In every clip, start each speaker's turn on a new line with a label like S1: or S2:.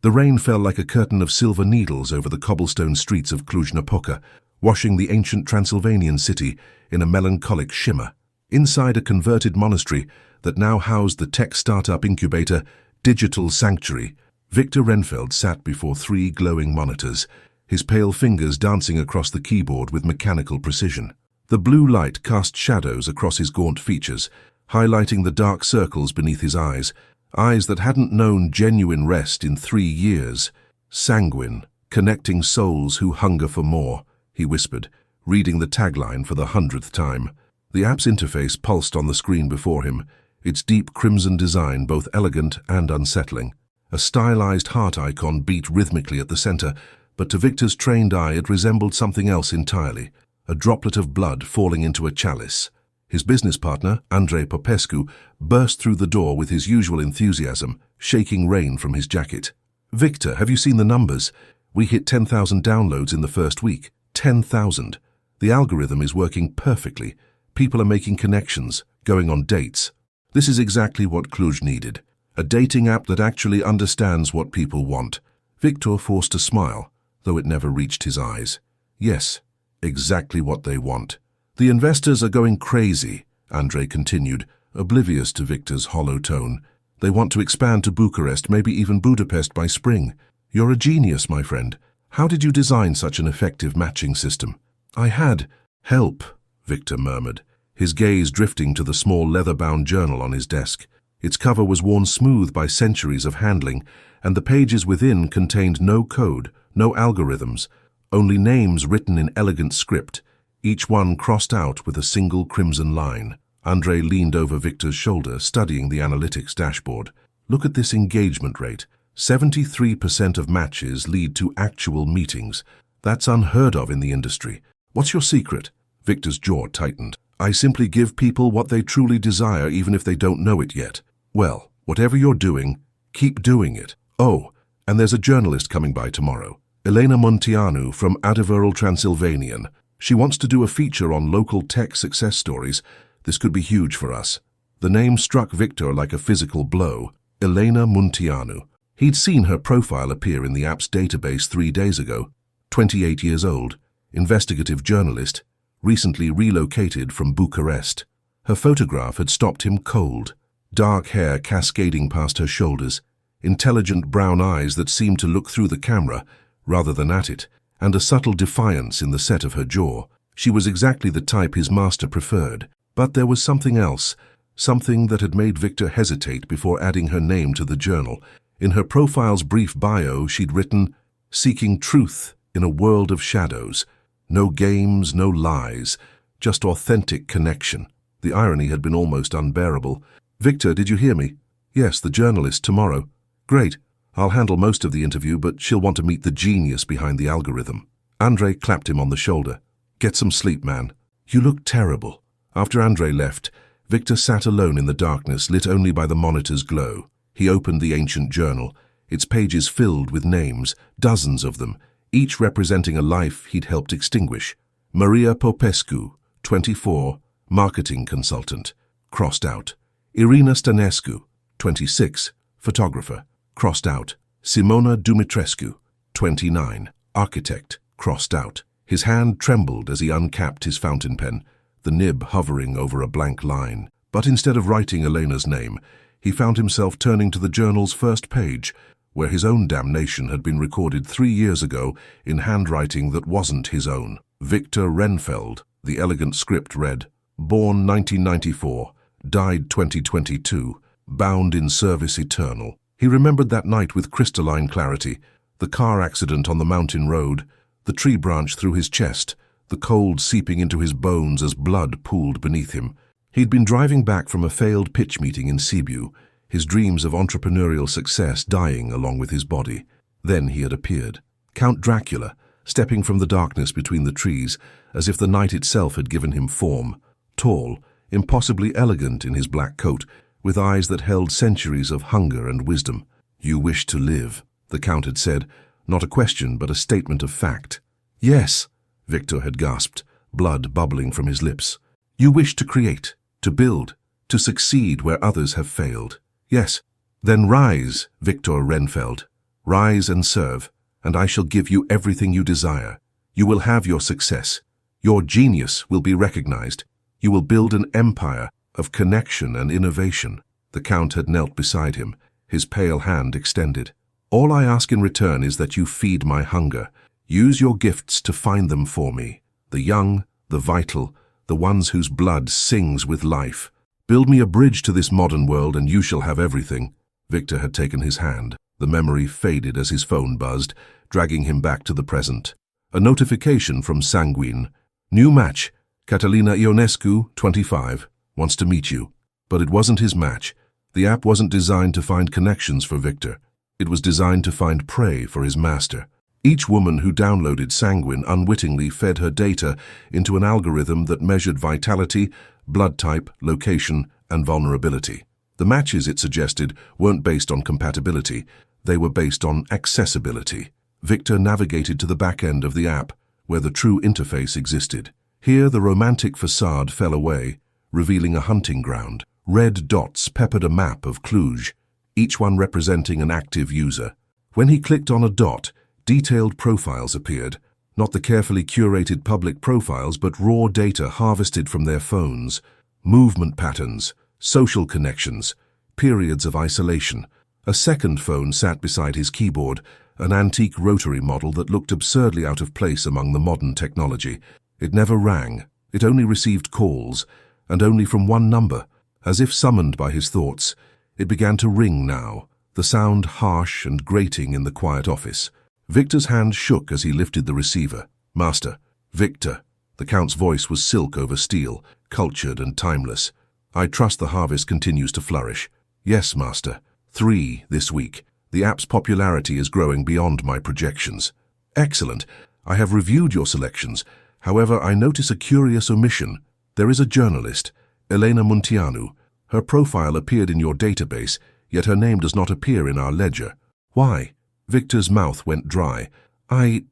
S1: The rain fell like a curtain of silver needles over the cobblestone streets of Cluj-Napoca, washing the ancient Transylvanian city in a melancholic shimmer. Inside a converted monastery that now housed the tech startup incubator Digital Sanctuary, Viktor Renfeld sat before 3 glowing monitors, his pale fingers dancing across the keyboard with mechanical precision. The blue light cast shadows across his gaunt features, highlighting the dark circles beneath his eyes that hadn't known genuine rest in 3 years. Sanguine, connecting souls who hunger for more, he whispered, reading the tagline for the 100th time. The app's interface pulsed on the screen before him, its deep crimson design both elegant and unsettling. A stylized heart icon beat rhythmically at the center, but to Victor's trained eye it resembled something else entirely, a droplet of blood falling into a chalice. His business partner, Andrei Popescu, burst through the door with his usual enthusiasm, shaking rain from his jacket. "Victor, have you seen the numbers? We hit 10,000 downloads in the first week. 10,000. The algorithm is working perfectly. People are making connections, going on dates. This is exactly what Cluj needed. A dating app that actually understands what people want." Victor forced a smile, though it never reached his eyes. Yes, exactly what they want. "The investors are going crazy," Andrei continued, oblivious to Victor's hollow tone. "They want to expand to Bucharest, maybe even Budapest by spring. You're a genius, my friend. How did you design such an effective matching system?" "I had help," Victor murmured, his gaze drifting to the small leather-bound journal on his desk. Its cover was worn smooth by centuries of handling, and the pages within contained no code, no algorithms, only names written in elegant script, each one crossed out with a single crimson line. Andrei leaned over Victor's shoulder, studying the analytics dashboard. "Look at this engagement rate. 73% of matches lead to actual meetings. That's unheard of in the industry. What's your secret?" Victor's jaw tightened. "I simply give people what they truly desire, even if they don't know it yet." "Well, whatever you're doing, keep doing it. Oh, and there's a journalist coming by tomorrow. Elena Munteanu from Adevărul Transylvanian. She wants to do a feature on local tech success stories. This could be huge for us." The name struck Victor like a physical blow. Elena Munteanu. He'd seen her profile appear in the app's database 3 days ago. 28 years old, investigative journalist, recently relocated from Bucharest. Her photograph had stopped him cold. Dark hair cascading past her shoulders, intelligent brown eyes that seemed to look through the camera rather than at it, and a subtle defiance in the set of her jaw. She was exactly the type his master preferred. But there was something else, something that had made Victor hesitate before adding her name to the journal. In her profile's brief bio, she'd written, "Seeking truth in a world of shadows. No games, no lies, just authentic connection." The irony had been almost unbearable. "Victor, did you hear me?" "Yes, the journalist tomorrow." "Great. I'll handle most of the interview, but she'll want to meet the genius behind the algorithm." Andrei clapped him on the shoulder. "Get some sleep, man. You look terrible." After Andrei left, Victor sat alone in the darkness, lit only by the monitor's glow. He opened the ancient journal, its pages filled with names, dozens of them, each representing a life he'd helped extinguish. Maria Popescu, 24, marketing consultant, crossed out. Irina Stănescu, 26, photographer, crossed out. Simona Dumitrescu, 29, architect, crossed out. His hand trembled as he uncapped his fountain pen, the nib hovering over a blank line. But instead of writing Elena's name, he found himself turning to the journal's first page, where his own damnation had been recorded 3 years ago in handwriting that wasn't his own. Viktor Renfeld, the elegant script read, "Born 1994, died 2022, bound in service eternal." He remembered that night with crystalline clarity, the car accident on the mountain road, the tree branch through his chest, the cold seeping into his bones as blood pooled beneath him. He'd been driving back from a failed pitch meeting in Sibiu, his dreams of entrepreneurial success dying along with his body. Then he had appeared. Count Dracula, stepping from the darkness between the trees, as if the night itself had given him form. Tall, impossibly elegant in his black coat, with eyes that held centuries of hunger and wisdom. "You wish to live," the Count had said, not a question but a statement of fact. "Yes," Victor had gasped, blood bubbling from his lips. "You wish to create, to build, to succeed where others have failed." "Yes." "Then rise, Viktor Renfeld. Rise and serve, and I shall give you everything you desire. You will have your success. Your genius will be recognized. You will build an empire of connection and innovation." The Count had knelt beside him, his pale hand extended. "All I ask in return is that you feed my hunger. Use your gifts to find them for me. The young, the vital, the ones whose blood sings with life. Build me a bridge to this modern world and you shall have everything." Viktor had taken his hand. The memory faded as his phone buzzed, dragging him back to the present. A notification from Sanguine. "New match. Catalina Ionescu, 25, wants to meet you." But it wasn't his match. The app wasn't designed to find connections for Viktor. It was designed to find prey for his master. Each woman who downloaded Sanguine unwittingly fed her data into an algorithm that measured vitality, blood type, location, and vulnerability. The matches, it suggested, weren't based on compatibility. They were based on accessibility. Viktor navigated to the back end of the app, where the true interface existed. Here the romantic facade fell away, revealing a hunting ground. Red dots peppered a map of Cluj, each one representing an active user. When he clicked on a dot, detailed profiles appeared, not the carefully curated public profiles, but raw data harvested from their phones, movement patterns, social connections, periods of isolation. A second phone sat beside his keyboard, an antique rotary model that looked absurdly out of place among the modern technology. It never rang, it only received calls, and only from one number. As if summoned by his thoughts, it began to ring now, the sound harsh and grating in the quiet office. Viktor's hand shook as he lifted the receiver. "Master." "Viktor." The Count's voice was silk over steel, cultured and timeless. "I trust the harvest continues to flourish." "Yes, Master. 3 this week. The app's popularity is growing beyond my projections." "Excellent. I have reviewed your selections. However, I notice a curious omission. There is a journalist, Elena Munteanu. Her profile appeared in your database, yet her name does not appear in our ledger. Why?" Viktor's mouth went dry. I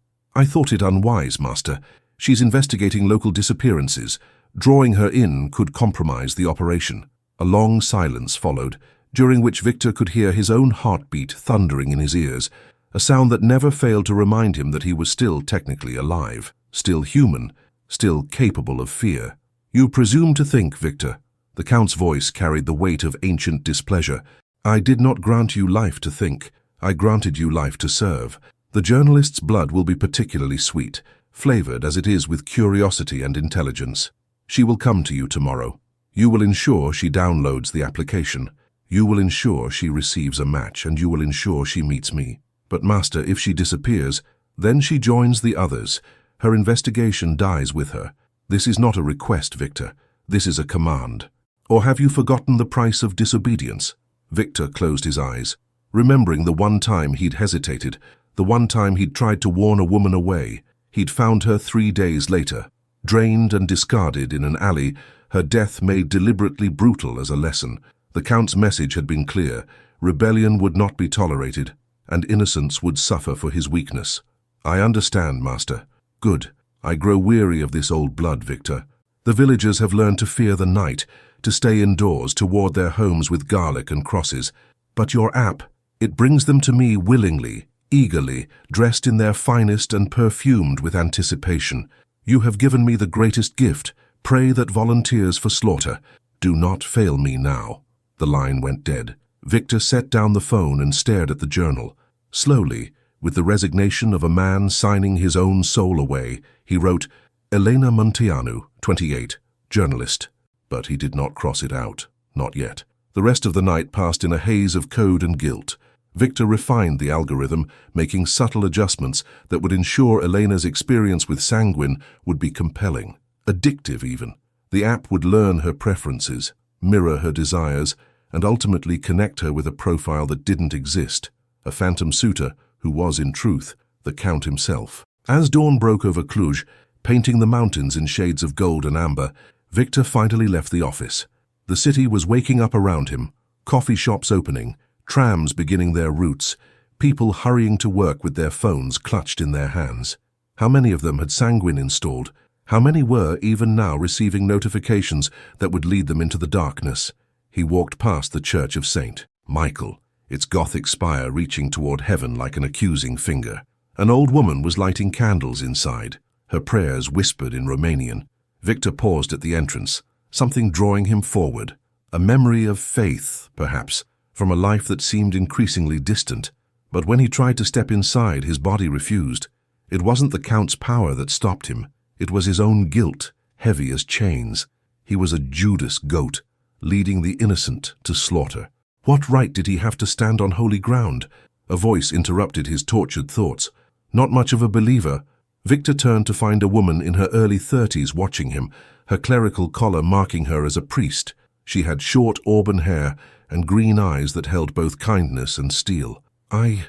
S1: thought it unwise, Master. She's investigating local disappearances. Drawing her in could compromise the operation." A long silence followed, during which Viktor could hear his own heartbeat thundering in his ears, a sound that never failed to remind him that he was still technically alive, still human, still capable of fear. "You presume to think, Viktor." The Count's voice carried the weight of ancient displeasure. "I did not grant you life to think. I granted you life to serve. The journalist's blood will be particularly sweet, flavored as it is with curiosity and intelligence. She will come to you tomorrow. You will ensure she downloads the application. You will ensure she receives a match, and you will ensure she meets me. But, Master, if she disappears, then she joins the others. Her investigation dies with her. This is not a request, Viktor. This is a command. Or have you forgotten the price of disobedience?" Viktor closed his eyes, remembering the one time he'd hesitated, the one time he'd tried to warn a woman away. He'd found her 3 days later, drained and discarded in an alley, her death made deliberately brutal as a lesson. The Count's message had been clear. Rebellion would not be tolerated, and innocence would suffer for his weakness. "I understand, Master." "Good. I grow weary of this old blood, Viktor. The villagers have learned to fear the night, to stay indoors, to ward their homes with garlic and crosses. But your app, it brings them to me willingly, eagerly, dressed in their finest and perfumed with anticipation. You have given me the greatest gift, prey that volunteers for slaughter. Do not fail me now." The line went dead. Viktor set down the phone and stared at the journal. Slowly, with the resignation of a man signing his own soul away, he wrote, "Elena Munteanu, 28, journalist." But he did not cross it out. Not yet. The rest of the night passed in a haze of code and guilt. Viktor refined the algorithm, making subtle adjustments that would ensure Elena's experience with Sanguine would be compelling, addictive even. The app would learn her preferences, mirror her desires, and ultimately connect her with a profile that didn't exist, a phantom suitor who was, in truth, the Count himself. As dawn broke over Cluj, painting the mountains in shades of gold and amber, Viktor finally left the office. The city was waking up around him, coffee shops opening, trams beginning their routes, people hurrying to work with their phones clutched in their hands. How many of them had Sanguine installed? How many were, even now, receiving notifications that would lead them into the darkness? He walked past the Church of St. Michael. its Gothic spire reaching toward heaven like an accusing finger. An old woman was lighting candles inside, her prayers whispered in Romanian. Viktor paused at the entrance, something drawing him forward. A memory of faith, perhaps, from a life that seemed increasingly distant. But when he tried to step inside, his body refused. It wasn't the Count's power that stopped him. It was his own guilt, heavy as chains. He was a Judas goat, leading the innocent to slaughter. What right did he have to stand on holy ground? A voice interrupted his tortured thoughts. Not much of a believer, Viktor turned to find a woman in her early 30s watching him, her clerical collar marking her as a priest. She had short auburn hair and green eyes that held both kindness and steel. I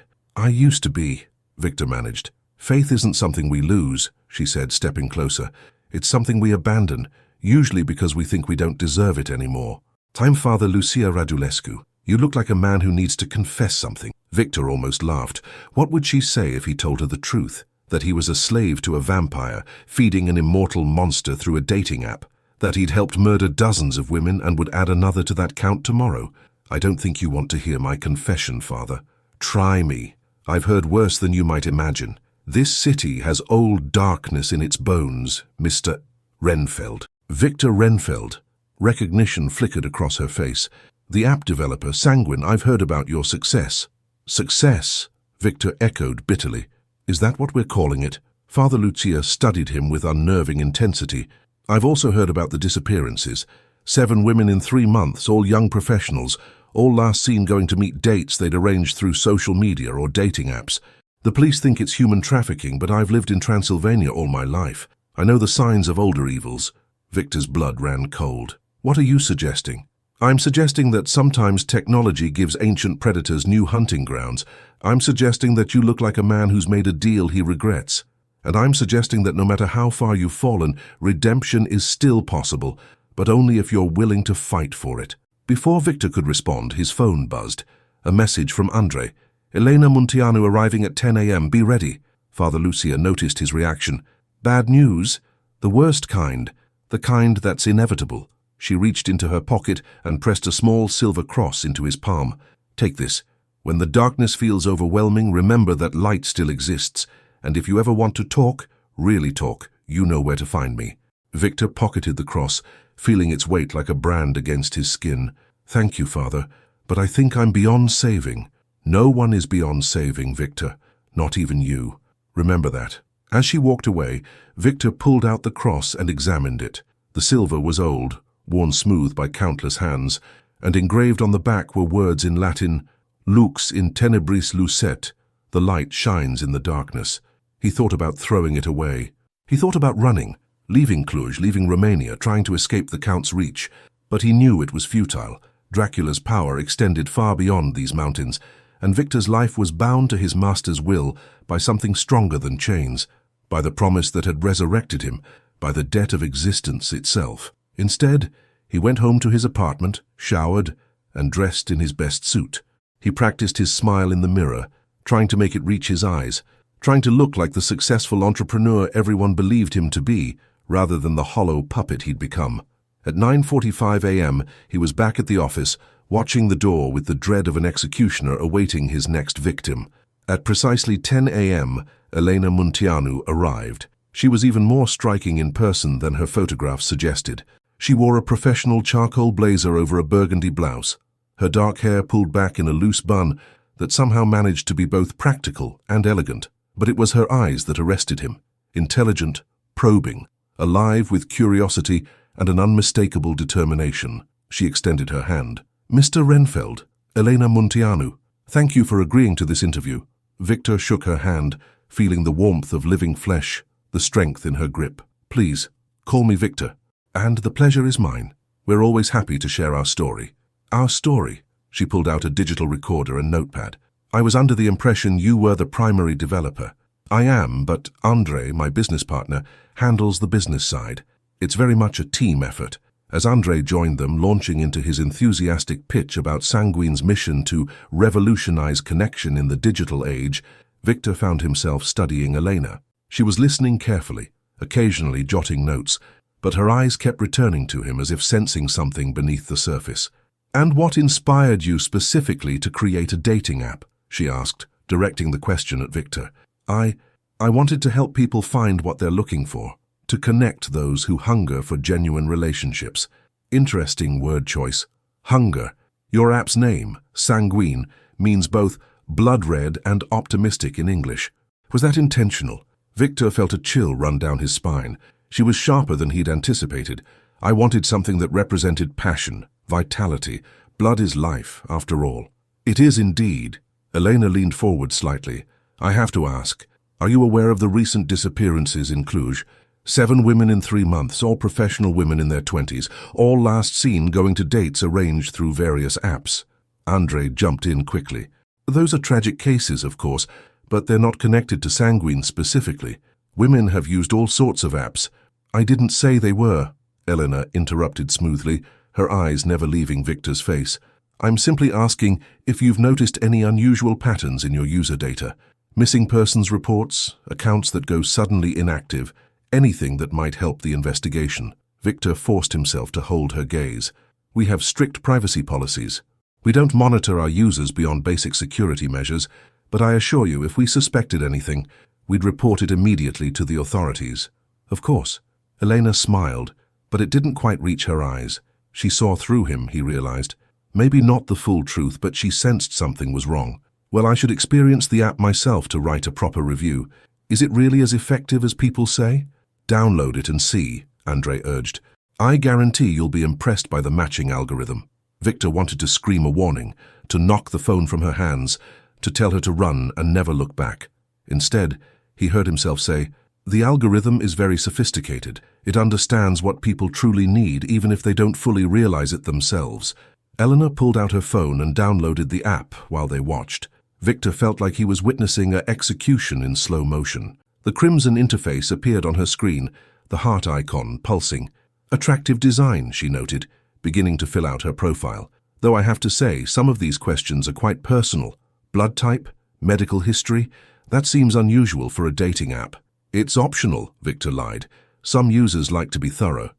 S1: used to be, Viktor managed. Faith isn't something we lose, she said, stepping closer. It's something we abandon, usually because we think we don't deserve it anymore. I'm Father Lucia Radulescu. You look like a man who needs to confess something. Viktor almost laughed. What would she say if he told her the truth? That he was a slave to a vampire, feeding an immortal monster through a dating app? That he'd helped murder dozens of women and would add another to that count tomorrow? I don't think you want to hear my confession, Father. Try me. I've heard worse than you might imagine. This city has old darkness in its bones, Mr. Renfeld. Viktor Renfeld. Recognition flickered across her face. The app developer, Sanguine, I've heard about your success. Success? Viktor echoed bitterly. Is that what we're calling it? Father Lucia studied him with unnerving intensity. I've also heard about the disappearances. 7 women in 3 months, all young professionals, all last seen going to meet dates they'd arranged through social media or dating apps. The police think it's human trafficking, but I've lived in Transylvania all my life. I know the signs of older evils. Viktor's blood ran cold. What are you suggesting? I'm suggesting that sometimes technology gives ancient predators new hunting grounds. I'm suggesting that you look like a man who's made a deal he regrets. And I'm suggesting that no matter how far you've fallen, redemption is still possible, but only if you're willing to fight for it. Before Viktor could respond, his phone buzzed. A message from Andre. Elena Munteanu arriving at 10 a.m. Be ready. Father Lucia noticed his reaction. Bad news? The worst kind. The kind that's inevitable. She reached into her pocket and pressed a small silver cross into his palm. Take this. When the darkness feels overwhelming, remember that light still exists. And if you ever want to talk, really talk, you know where to find me. Viktor pocketed the cross, feeling its weight like a brand against his skin. Thank you, Father, but I think I'm beyond saving. No one is beyond saving, Viktor. Not even you. Remember that. As she walked away, Viktor pulled out the cross and examined it. The silver was old, worn smooth by countless hands, and engraved on the back were words in Latin, Lux in tenebris lucet, the light shines in the darkness. He thought about throwing it away. He thought about running, leaving Cluj, leaving Romania, trying to escape the Count's reach. But he knew it was futile. Dracula's power extended far beyond these mountains, and Viktor's life was bound to his master's will by something stronger than chains, by the promise that had resurrected him, by the debt of existence itself. Instead, he went home to his apartment, showered, and dressed in his best suit. He practiced his smile in the mirror, trying to make it reach his eyes, trying to look like the successful entrepreneur everyone believed him to be, rather than the hollow puppet he'd become. At 9:45 a.m., he was back at the office, watching the door with the dread of an executioner awaiting his next victim. At precisely 10 a.m., Elena Munteanu arrived. She was even more striking in person than her photograph suggested. She wore a professional charcoal blazer over a burgundy blouse, her dark hair pulled back in a loose bun that somehow managed to be both practical and elegant. But it was her eyes that arrested him, intelligent, probing, alive with curiosity and an unmistakable determination. She extended her hand. Mr. Renfeld, Elena Munteanu, thank you for agreeing to this interview. Viktor shook her hand, feeling the warmth of living flesh, the strength in her grip. Please, call me Viktor. And the pleasure is mine. We're always happy to share our story. Our story? She pulled out a digital recorder and notepad. I was under the impression you were the primary developer. I am, but Andre, my business partner, handles the business side. It's very much a team effort. As Andre joined them, launching into his enthusiastic pitch about Sanguine's mission to revolutionize connection in the digital age, Viktor found himself studying Elena. She was listening carefully, occasionally jotting notes, but her eyes kept returning to him as if sensing something beneath the surface. "And what inspired you specifically to create a dating app?" she asked, directing the question at Viktor. I wanted to help people find what they're looking for, to connect those who hunger for genuine relationships." Interesting word choice. Hunger. Your app's name, Sanguine, means both blood red and optimistic in English. Was that intentional? Viktor felt a chill run down his spine. She was sharper than he'd anticipated. "I wanted something that represented passion, vitality. Blood is life, after all." "It is indeed." Elena leaned forward slightly. "I have to ask, are you aware of the recent disappearances in Cluj? 7 women in 3 months, all professional women in their 20s, all last seen going to dates arranged through various apps." Andrei jumped in quickly. "Those are tragic cases, of course, but they're not connected to Sanguine specifically. Women have used all sorts of apps." "I didn't say they were," Elena interrupted smoothly, her eyes never leaving Viktor's face. "I'm simply asking if you've noticed any unusual patterns in your user data. Missing persons reports, accounts that go suddenly inactive, anything that might help the investigation." Viktor forced himself to hold her gaze. "We have strict privacy policies. We don't monitor our users beyond basic security measures, but I assure you, if we suspected anything, we'd report it immediately to the authorities." "Of course." Elena smiled, but it didn't quite reach her eyes. She saw through him, he realized. Maybe not the full truth, but she sensed something was wrong. "Well, I should experience the app myself to write a proper review. Is it really as effective as people say?" "Download it and see," Andrei urged. "I guarantee you'll be impressed by the matching algorithm." Viktor wanted to scream a warning, to knock the phone from her hands, to tell her to run and never look back. Instead, he heard himself say, "The algorithm is very sophisticated. It understands what people truly need, even if they don't fully realize it themselves." Elena pulled out her phone and downloaded the app while they watched. Viktor felt like he was witnessing an execution in slow motion. The crimson interface appeared on her screen, the heart icon pulsing. "Attractive design," she noted, beginning to fill out her profile. "Though I have to say, some of these questions are quite personal. Blood type, medical history, that seems unusual for a dating app." "It's optional," Viktor lied. "Some users like to be thorough."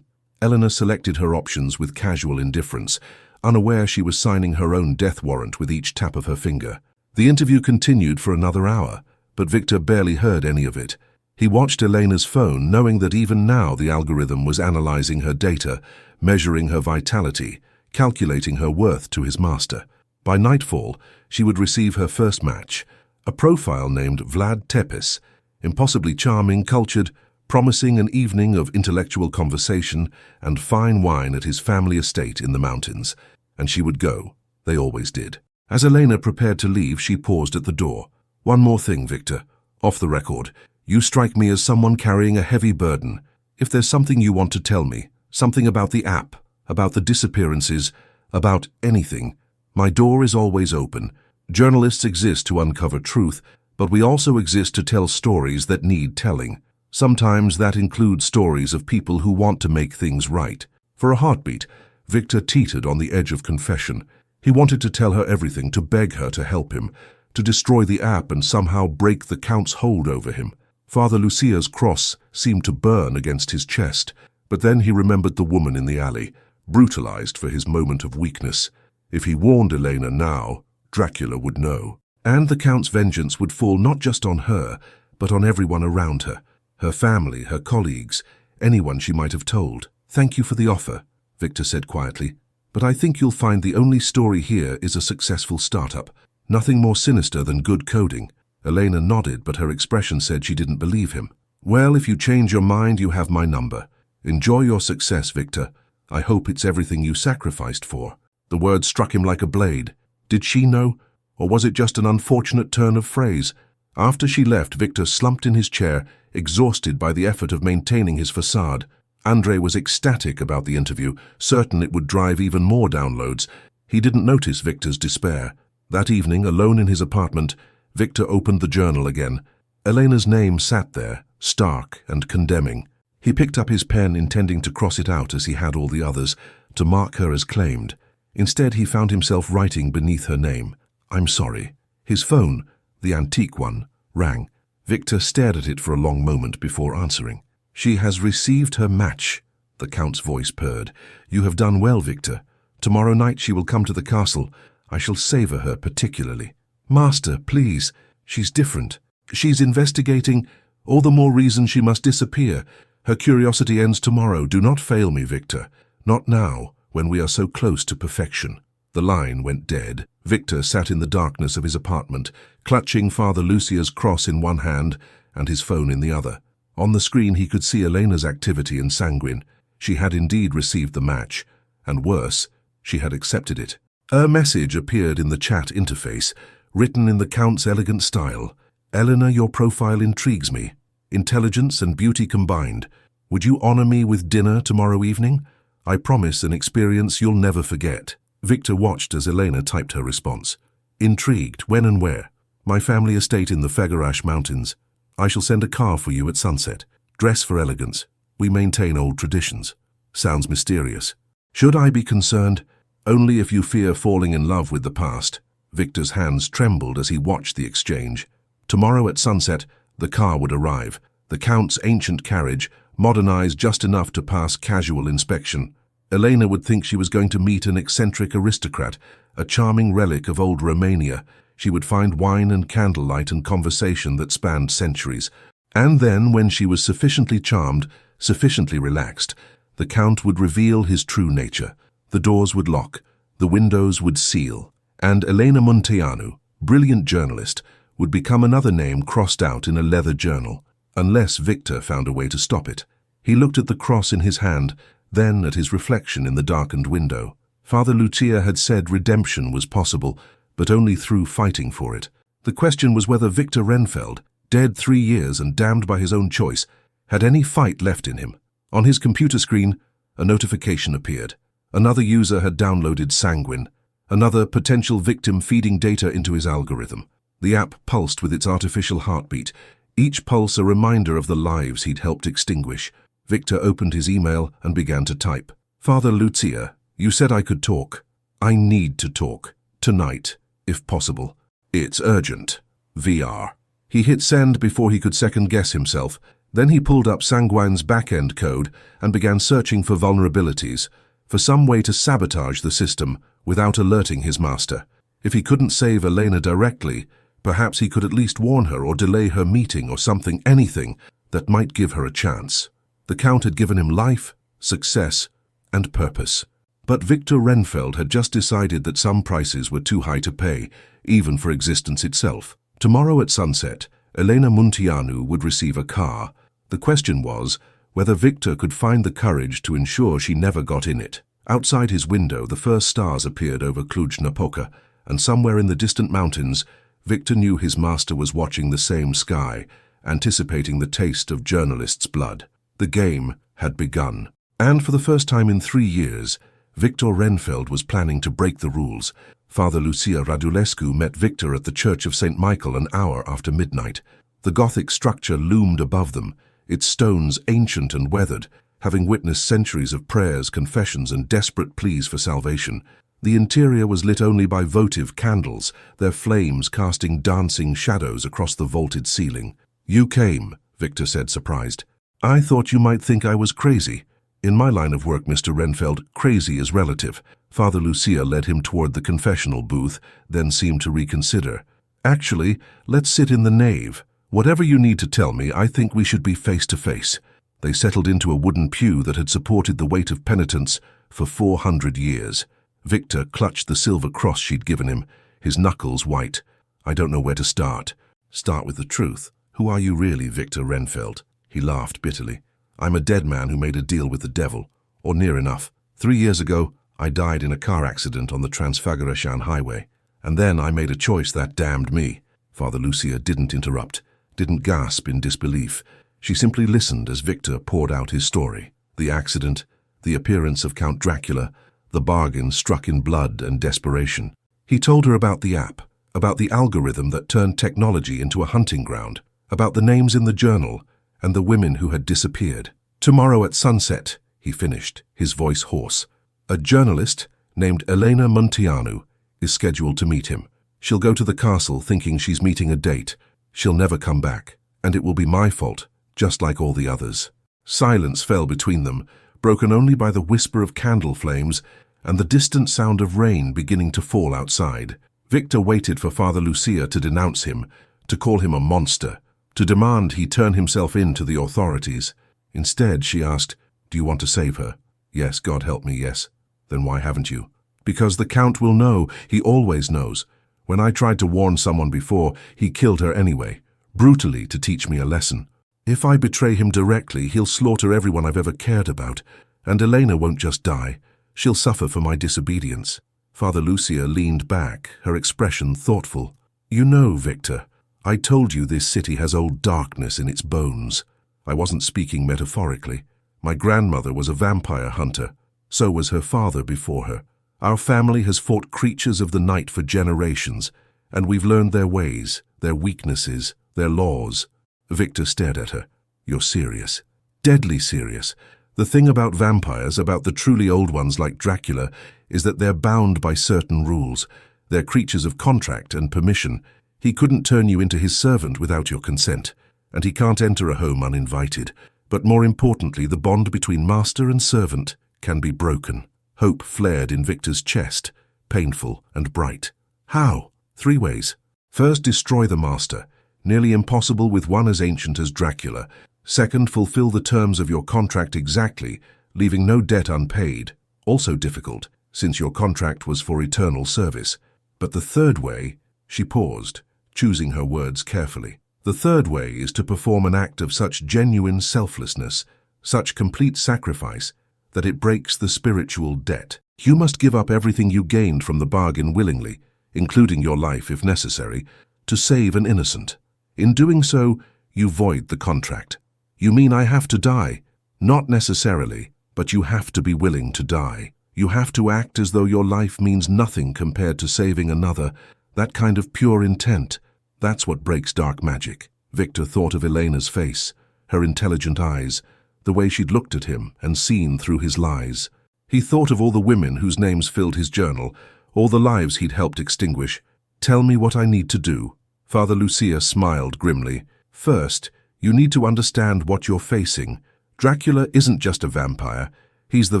S1: Elena selected her options with casual indifference, unaware she was signing her own death warrant with each tap of her finger. The interview continued for another hour, but Viktor barely heard any of it. He watched Elena's phone, knowing that even now the algorithm was analyzing her data, measuring her vitality, calculating her worth to his master. By nightfall, she would receive her first match, a profile named Vlad Tepes, impossibly charming, cultured, promising an evening of intellectual conversation and fine wine at his family estate in the mountains. And she would go. They always did. As Elena prepared to leave, she paused at the door. "One more thing, Viktor. Off the record, you strike me as someone carrying a heavy burden. If there's something you want to tell me, something about the app, about the disappearances, about anything, my door is always open. Journalists exist to uncover truth, but we also exist to tell stories that need telling. Sometimes that includes stories of people who want to make things right." For a heartbeat, Viktor teetered on the edge of confession. He wanted to tell her everything, to beg her to help him, to destroy the app and somehow break the Count's hold over him. Father Lucia's cross seemed to burn against his chest, but then he remembered the woman in the alley, brutalized for his moment of weakness. If he warned Elena now, Dracula would know. And the Count's vengeance would fall not just on her, but on everyone around her. Her family, her colleagues, anyone she might have told. "Thank you for the offer," Viktor said quietly. "But I think you'll find the only story here is a successful startup. Nothing more sinister than good coding." Elena nodded, but her expression said she didn't believe him. "Well, if you change your mind, you have my number. Enjoy your success, Viktor. I hope it's everything you sacrificed for." The word struck him like a blade. Did she know? Or was it just an unfortunate turn of phrase? After she left, Viktor slumped in his chair, exhausted by the effort of maintaining his facade. Andrei was ecstatic about the interview, certain it would drive even more downloads. He didn't notice Viktor's despair. That evening, alone in his apartment, Viktor opened the journal again. Elena's name sat there, stark and condemning. He picked up his pen, intending to cross it out as he had all the others, to mark her as claimed. Instead, he found himself writing beneath her name, "I'm sorry." His phone, the antique one, rang. Viktor stared at it for a long moment before answering. "She has received her match," the Count's voice purred. "You have done well, Viktor. Tomorrow night she will come to the castle. I shall savor her particularly. Master, please. She's different. She's investigating. All the more reason she must disappear. Her curiosity ends tomorrow. Do not fail me, Viktor. Not now, when we are so close to perfection. The line went dead. Viktor sat in the darkness of his apartment, clutching Father Lucia's cross in one hand and his phone in the other. On the screen he could see Elena's activity in Sanguine. She had indeed received the match, and worse, she had accepted it. A message appeared in the chat interface, written in the Count's elegant style. Elena, your profile intrigues me. Intelligence and beauty combined. Would you honor me with dinner tomorrow evening? I promise an experience you'll never forget. Viktor watched as Elena typed her response. Intrigued, when and where? My family estate in the Fegarash Mountains. I shall send a car for you at sunset. Dress for elegance. We maintain old traditions. Sounds mysterious. Should I be concerned? Only if you fear falling in love with the past. Viktor's hands trembled as he watched the exchange. Tomorrow at sunset, the car would arrive. The Count's ancient carriage, modernized just enough to pass casual inspection. Elena would think she was going to meet an eccentric aristocrat, a charming relic of old Romania. She would find wine and candlelight and conversation that spanned centuries. And then, when she was sufficiently charmed, sufficiently relaxed, the Count would reveal his true nature. The doors would lock, the windows would seal, and Elena Munteanu, brilliant journalist, would become another name crossed out in a leather journal, unless Viktor found a way to stop it. He looked at the cross in his hand, then at his reflection in the darkened window. Father Lucia had said redemption was possible, but only through fighting for it. The question was whether Viktor Renfeld, dead 3 years and damned by his own choice, had any fight left in him. On his computer screen, a notification appeared. Another user had downloaded Sanguine, another potential victim feeding data into his algorithm. The app pulsed with its artificial heartbeat, each pulse a reminder of the lives he'd helped extinguish. Viktor opened his email and began to type. Father Lucia, you said I could talk. I need to talk. Tonight, if possible. It's urgent. VR. He hit send before he could second-guess himself. Then he pulled up Sanguine's back-end code and began searching for vulnerabilities, for some way to sabotage the system without alerting his master. If he couldn't save Elena directly, perhaps he could at least warn her or delay her meeting or something, anything that might give her a chance. The Count had given him life, success, and purpose. But Viktor Renfeld had just decided that some prices were too high to pay, even for existence itself. Tomorrow at sunset, Elena Munteanu would receive a car. The question was whether Viktor could find the courage to ensure she never got in it. Outside his window, the first stars appeared over Cluj-Napoca, and somewhere in the distant mountains, Viktor knew his master was watching the same sky, anticipating the taste of journalists' blood. The game had begun. And for the first time in 3 years, Viktor Renfeld was planning to break the rules. Father Lucia Radulescu met Viktor at the Church of St. Michael an hour after midnight. The Gothic structure loomed above them, its stones ancient and weathered, having witnessed centuries of prayers, confessions, and desperate pleas for salvation. The interior was lit only by votive candles, their flames casting dancing shadows across the vaulted ceiling. You came, Viktor said, surprised. I thought you might think I was crazy. In my line of work, Mr. Renfeld, crazy is relative. Father Lucia led him toward the confessional booth, then seemed to reconsider. Actually, let's sit in the nave. Whatever you need to tell me, I think we should be face to face. They settled into a wooden pew that had supported the weight of penitence for 400 years. Viktor clutched the silver cross she'd given him, his knuckles white. I don't know where to start. Start with the truth. Who are you really, Viktor Renfeld? He laughed bitterly. I'm a dead man who made a deal with the devil, or near enough. 3 years ago, I died in a car accident on the Transfagorashan highway, and then I made a choice that damned me. Father Lucia didn't interrupt, didn't gasp in disbelief. She simply listened as Viktor poured out his story. The accident, the appearance of Count Dracula, the bargain struck in blood and desperation. He told her about the app, about the algorithm that turned technology into a hunting ground, about the names in the journal, and the women who had disappeared. Tomorrow at sunset, he finished, his voice hoarse. A journalist named Elena Munteanu is scheduled to meet him. She'll go to the castle thinking she's meeting a date. She'll never come back, and it will be my fault, just like all the others. Silence fell between them, broken only by the whisper of candle flames and the distant sound of rain beginning to fall outside. Viktor waited for Father Lucia to denounce him, to call him a monster, to demand he turn himself in to the authorities. Instead, she asked, "Do you want to save her?" "Yes, God help me, yes." "Then why haven't you?" "Because the Count will know. He always knows. When I tried to warn someone before, he killed her anyway, brutally to teach me a lesson. If I betray him directly, he'll slaughter everyone I've ever cared about. And Elena won't just die. She'll suffer for my disobedience." Father Lucia leaned back, her expression thoughtful. "You know, Viktor, I told you this city has old darkness in its bones. I wasn't speaking metaphorically. My grandmother was a vampire hunter. So was her father before her. Our family has fought creatures of the night for generations, and we've learned their ways, their weaknesses, their laws." Viktor stared at her. "You're serious. Deadly serious. The thing about vampires, about the truly old ones like Dracula, is that they're bound by certain rules. They're creatures of contract and permission. He couldn't turn you into his servant without your consent, and he can't enter a home uninvited. But more importantly, the bond between master and servant can be broken." Hope flared in Viktor's chest, painful and bright. "How?" "3 ways. First, destroy the master. Nearly impossible with one as ancient as Dracula. Second, fulfill the terms of your contract exactly, leaving no debt unpaid. Also difficult, since your contract was for eternal service. But the third way," she paused, choosing her words carefully. "The third way is to perform an act of such genuine selflessness, such complete sacrifice, that it breaks the spiritual debt. You must give up everything you gained from the bargain willingly, including your life if necessary, to save an innocent. In doing so, you void the contract. You mean I have to die? Not necessarily, but you have to be willing to die. You have to act as though your life means nothing compared to saving another. That kind of pure intent, that's what breaks dark magic." Viktor thought of Elena's face, her intelligent eyes, the way she'd looked at him and seen through his lies. He thought of all the women whose names filled his journal, all the lives he'd helped extinguish. "Tell me what I need to do." Father Lucia smiled grimly. "First, you need to understand what you're facing. Dracula isn't just a vampire. He's the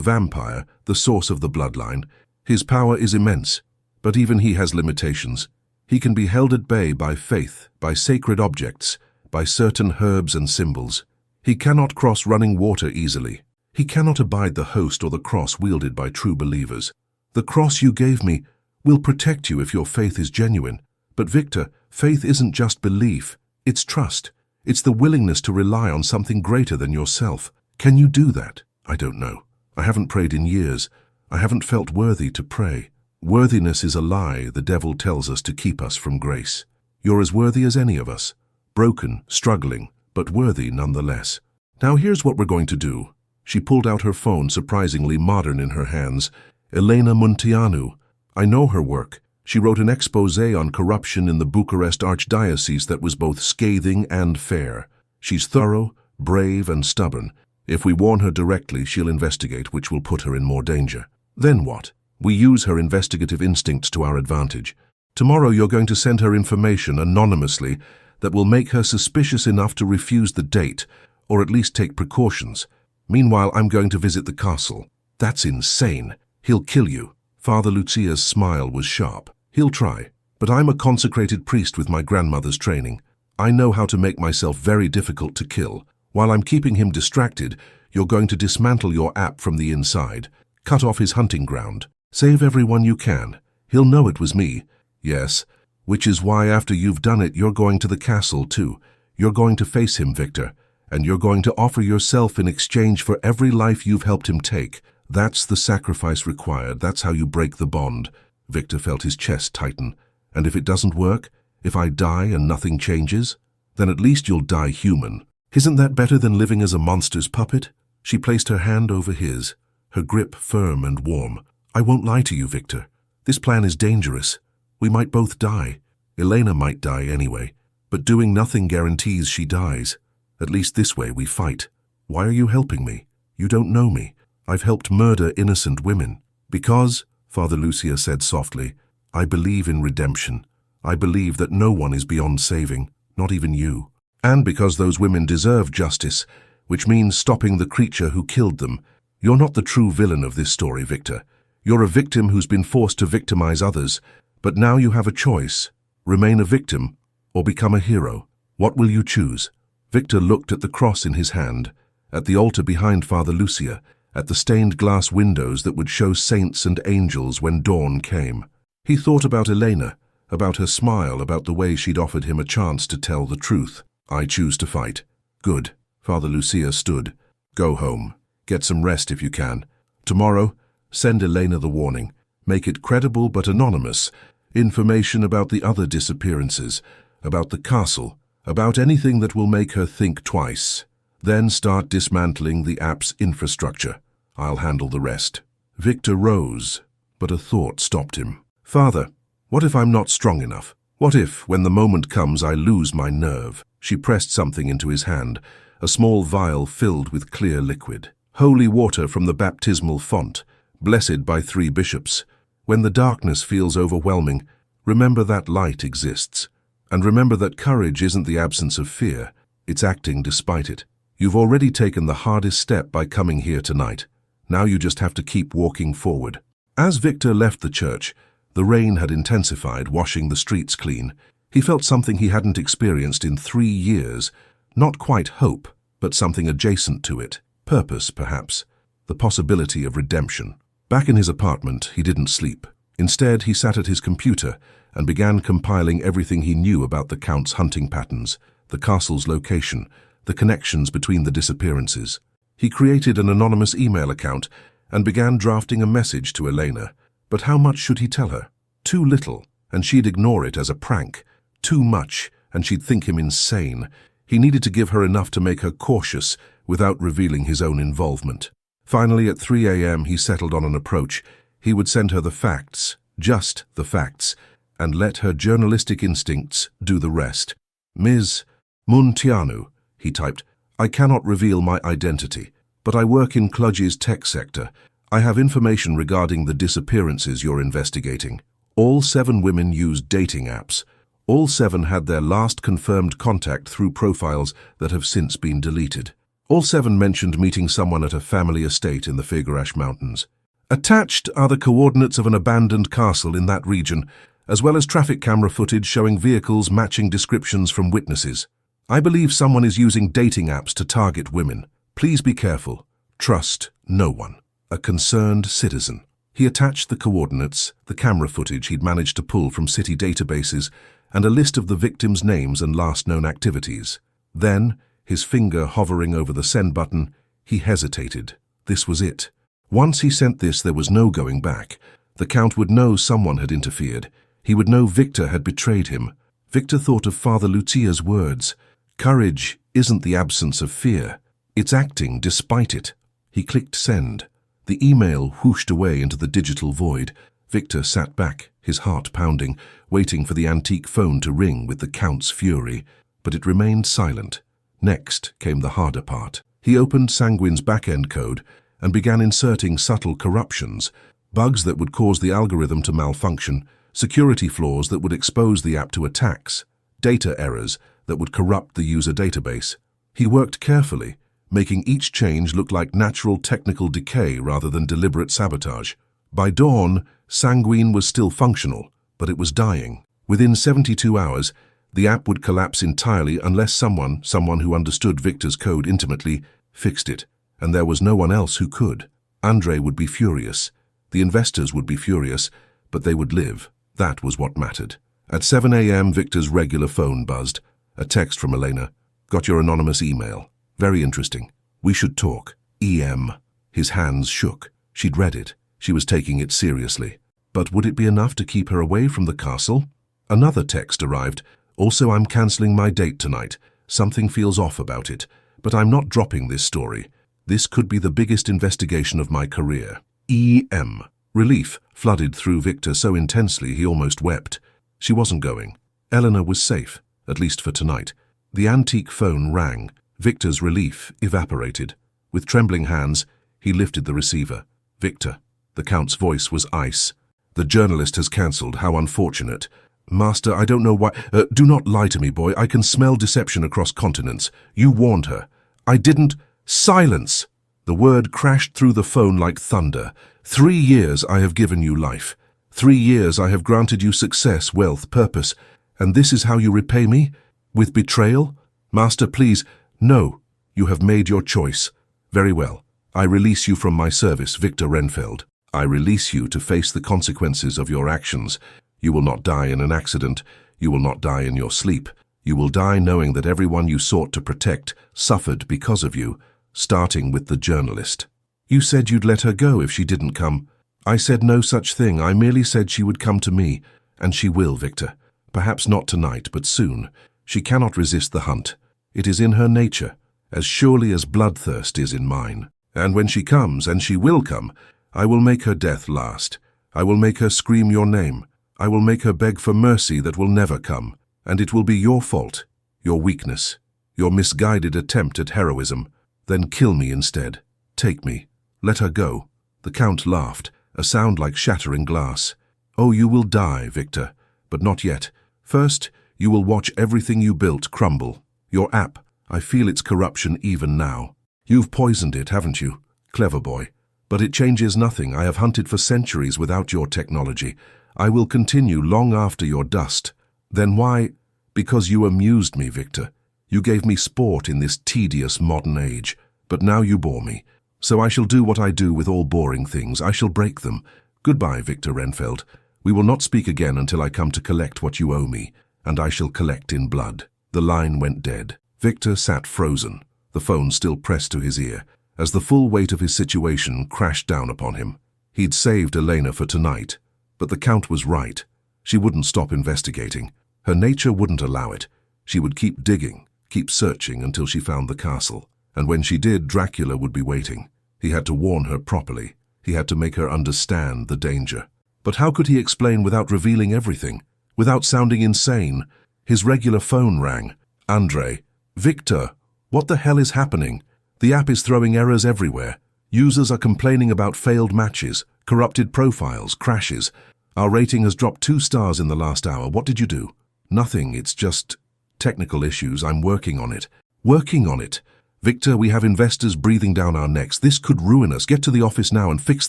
S1: vampire, the source of the bloodline. His power is immense, but even he has limitations. He can be held at bay by faith, by sacred objects, by certain herbs and symbols. He cannot cross running water easily. He cannot abide the host or the cross wielded by true believers. The cross you gave me will protect you if your faith is genuine. But Viktor, faith isn't just belief. It's trust. It's the willingness to rely on something greater than yourself. Can you do that? I don't know. I haven't prayed in years. I haven't felt worthy to pray. Worthiness is a lie the devil tells us to keep us from grace. You're as worthy as any of us. Broken, struggling, but worthy nonetheless. Now here's what we're going to do. She pulled out her phone, surprisingly modern in her hands. Elena Munteanu. I know her work. She wrote an exposé on corruption in the Bucharest Archdiocese that was both scathing and fair. She's thorough, brave, and stubborn. If we warn her directly, she'll investigate, which will put her in more danger. Then what? We use her investigative instincts to our advantage. Tomorrow you're going to send her information anonymously that will make her suspicious enough to refuse the date, or at least take precautions. Meanwhile, I'm going to visit the castle. That's insane. He'll kill you. Father Lucia's smile was sharp. He'll try, but I'm a consecrated priest with my grandmother's training. I know how to make myself very difficult to kill. While I'm keeping him distracted, you're going to dismantle your app from the inside, cut off his hunting ground. Save everyone you can. He'll know it was me. Yes, which is why after you've done it, you're going to the castle too. You're going to face him, Viktor, and you're going to offer yourself in exchange for every life you've helped him take. That's the sacrifice required. That's how you break the bond. Viktor felt his chest tighten. And if it doesn't work, if I die and nothing changes, then at least you'll die human. Isn't that better than living as a monster's puppet? She placed her hand over his, her grip firm and warm. I won't lie to you, Viktor. This plan is dangerous. We might both die. Elena might die anyway, but doing nothing guarantees she dies. At least this way we fight. Why are you helping me? You don't know me. I've helped murder innocent women. Because, Father Lucia said softly, I believe in redemption. I believe that no one is beyond saving, not even you. And because those women deserve justice, which means stopping the creature who killed them. You're not the true villain of this story, Viktor. You're a victim who's been forced to victimize others, but now you have a choice. Remain a victim or become a hero. What will you choose? Viktor looked at the cross in his hand, at the altar behind Father Lucia, at the stained glass windows that would show saints and angels when dawn came. He thought about Elena, about her smile, about the way she'd offered him a chance to tell the truth. I choose to fight. Good. Father Lucia stood. Go home. Get some rest if you can. Tomorrow, send Elena the warning. Make it credible but anonymous. Information about the other disappearances, about the castle, about anything that will make her think twice. Then start dismantling the app's infrastructure. I'll handle the rest. Viktor rose, but a thought stopped him. Father, what if I'm not strong enough? What if, when the moment comes, I lose my nerve? She pressed something into his hand, a small vial filled with clear liquid. Holy water from the baptismal font, blessed by 3 bishops. When the darkness feels overwhelming, remember that light exists. And remember that courage isn't the absence of fear, it's acting despite it. You've already taken the hardest step by coming here tonight. Now you just have to keep walking forward. As Viktor left the church, the rain had intensified, washing the streets clean. He felt something he hadn't experienced in 3 years. Not quite hope, but something adjacent to it. Purpose, perhaps. The possibility of redemption. Back in his apartment, he didn't sleep. Instead, he sat at his computer and began compiling everything he knew about the Count's hunting patterns, the castle's location, the connections between the disappearances. He created an anonymous email account and began drafting a message to Elena. But how much should he tell her? Too little, and she'd ignore it as a prank. Too much, and she'd think him insane. He needed to give her enough to make her cautious without revealing his own involvement. Finally, at 3 a.m., he settled on an approach. He would send her the facts, just the facts, and let her journalistic instincts do the rest. Ms. Munteanu, he typed, I cannot reveal my identity, but I work in Cluj's tech sector. I have information regarding the disappearances you're investigating. All 7 women used dating apps. All 7 had their last confirmed contact through profiles that have since been deleted. All 7 mentioned meeting someone at a family estate in the Figurash Mountains. Attached are the coordinates of an abandoned castle in that region, as well as traffic camera footage showing vehicles matching descriptions from witnesses. I believe someone is using dating apps to target women. Please be careful. Trust no one. A concerned citizen. He attached the coordinates, the camera footage he'd managed to pull from city databases, and a list of the victims' names and last known activities. Then, his finger hovering over the send button, he hesitated. This was it. Once he sent this, there was no going back. The Count would know someone had interfered. He would know Viktor had betrayed him. Viktor thought of Father Lucia's words. Courage isn't the absence of fear. It's acting despite it. He clicked send. The email whooshed away into the digital void. Viktor sat back, his heart pounding, waiting for the antique phone to ring with the Count's fury. But it remained silent. Next came the harder part. He opened Sanguine's back-end code and began inserting subtle corruptions, bugs that would cause the algorithm to malfunction, security flaws that would expose the app to attacks, data errors that would corrupt the user database. He worked carefully, making each change look like natural technical decay rather than deliberate sabotage. By dawn, Sanguine was still functional, but it was dying. Within 72 hours, the app would collapse entirely unless someone who understood Viktor's code intimately, fixed it, and there was no one else who could. Andrei would be furious. The investors would be furious, but they would live. That was what mattered. At 7 a.m., Viktor's regular phone buzzed. A text from Elena. Got your anonymous email. Very interesting. We should talk. EM. His hands shook. She'd read it. She was taking it seriously. But would it be enough to keep her away from the castle? Another text arrived. Also, I'm cancelling my date tonight. Something feels off about it. But I'm not dropping this story. This could be the biggest investigation of my career. EM. Relief flooded through Viktor so intensely he almost wept. She wasn't going. Elena was safe, at least for tonight. The antique phone rang. Viktor's relief evaporated. With trembling hands, he lifted the receiver. Viktor. The Count's voice was ice. The journalist has cancelled. How unfortunate. Master, I don't know why. Do not lie to me, boy. I can smell deception across continents. You warned her. I didn't. Silence! The word crashed through the phone like thunder. 3 years I have given you life. 3 years I have granted you success, wealth, purpose. And this is how you repay me? With betrayal? Master, please, no. You have made your choice. Very well. I release you from my service, Viktor Renfeld. I release you to face the consequences of your actions. You will not die in an accident. You will not die in your sleep. You will die knowing that everyone you sought to protect suffered because of you, starting with the journalist. You said you'd let her go if she didn't come. I said no such thing. I merely said she would come to me. And she will, Viktor. Perhaps not tonight, but soon. She cannot resist the hunt. It is in her nature, as surely as bloodthirst is in mine. And when she comes, and she will come, I will make her death last. I will make her scream your name. I will make her beg for mercy that will never come. And it will be your fault, your weakness, your misguided attempt at heroism. Then kill me instead. Take me. Let her go. The Count laughed, a sound like shattering glass. Oh, you will die, Viktor, but not yet. First, you will watch everything you built crumble. Your app, I feel its corruption even now. You've poisoned it, haven't you? Clever boy. But it changes nothing. I have hunted for centuries without your technology. I will continue long after your dust. Then why? Because you amused me, Viktor. You gave me sport in this tedious modern age. But now you bore me. So I shall do what I do with all boring things. I shall break them. Goodbye, Viktor Renfeld. We will not speak again until I come to collect what you owe me, and I shall collect in blood. The line went dead. Viktor sat frozen, the phone still pressed to his ear, as the full weight of his situation crashed down upon him. He'd saved Elena for tonight, but the Count was right. She wouldn't stop investigating. Her nature wouldn't allow it. She would keep digging, keep searching until she found the castle. And when she did, Dracula would be waiting. He had to warn her properly. He had to make her understand the danger. But how could he explain without revealing everything? Without sounding insane? His regular phone rang. Andrei. Viktor. What the hell is happening? The app is throwing errors everywhere. Users are complaining about failed matches, corrupted profiles, crashes. Our rating has dropped 2 stars in the last hour. What did you do? Nothing. It's just technical issues. I'm working on it. Working on it? Viktor, we have investors breathing down our necks. This could ruin us. Get to the office now and fix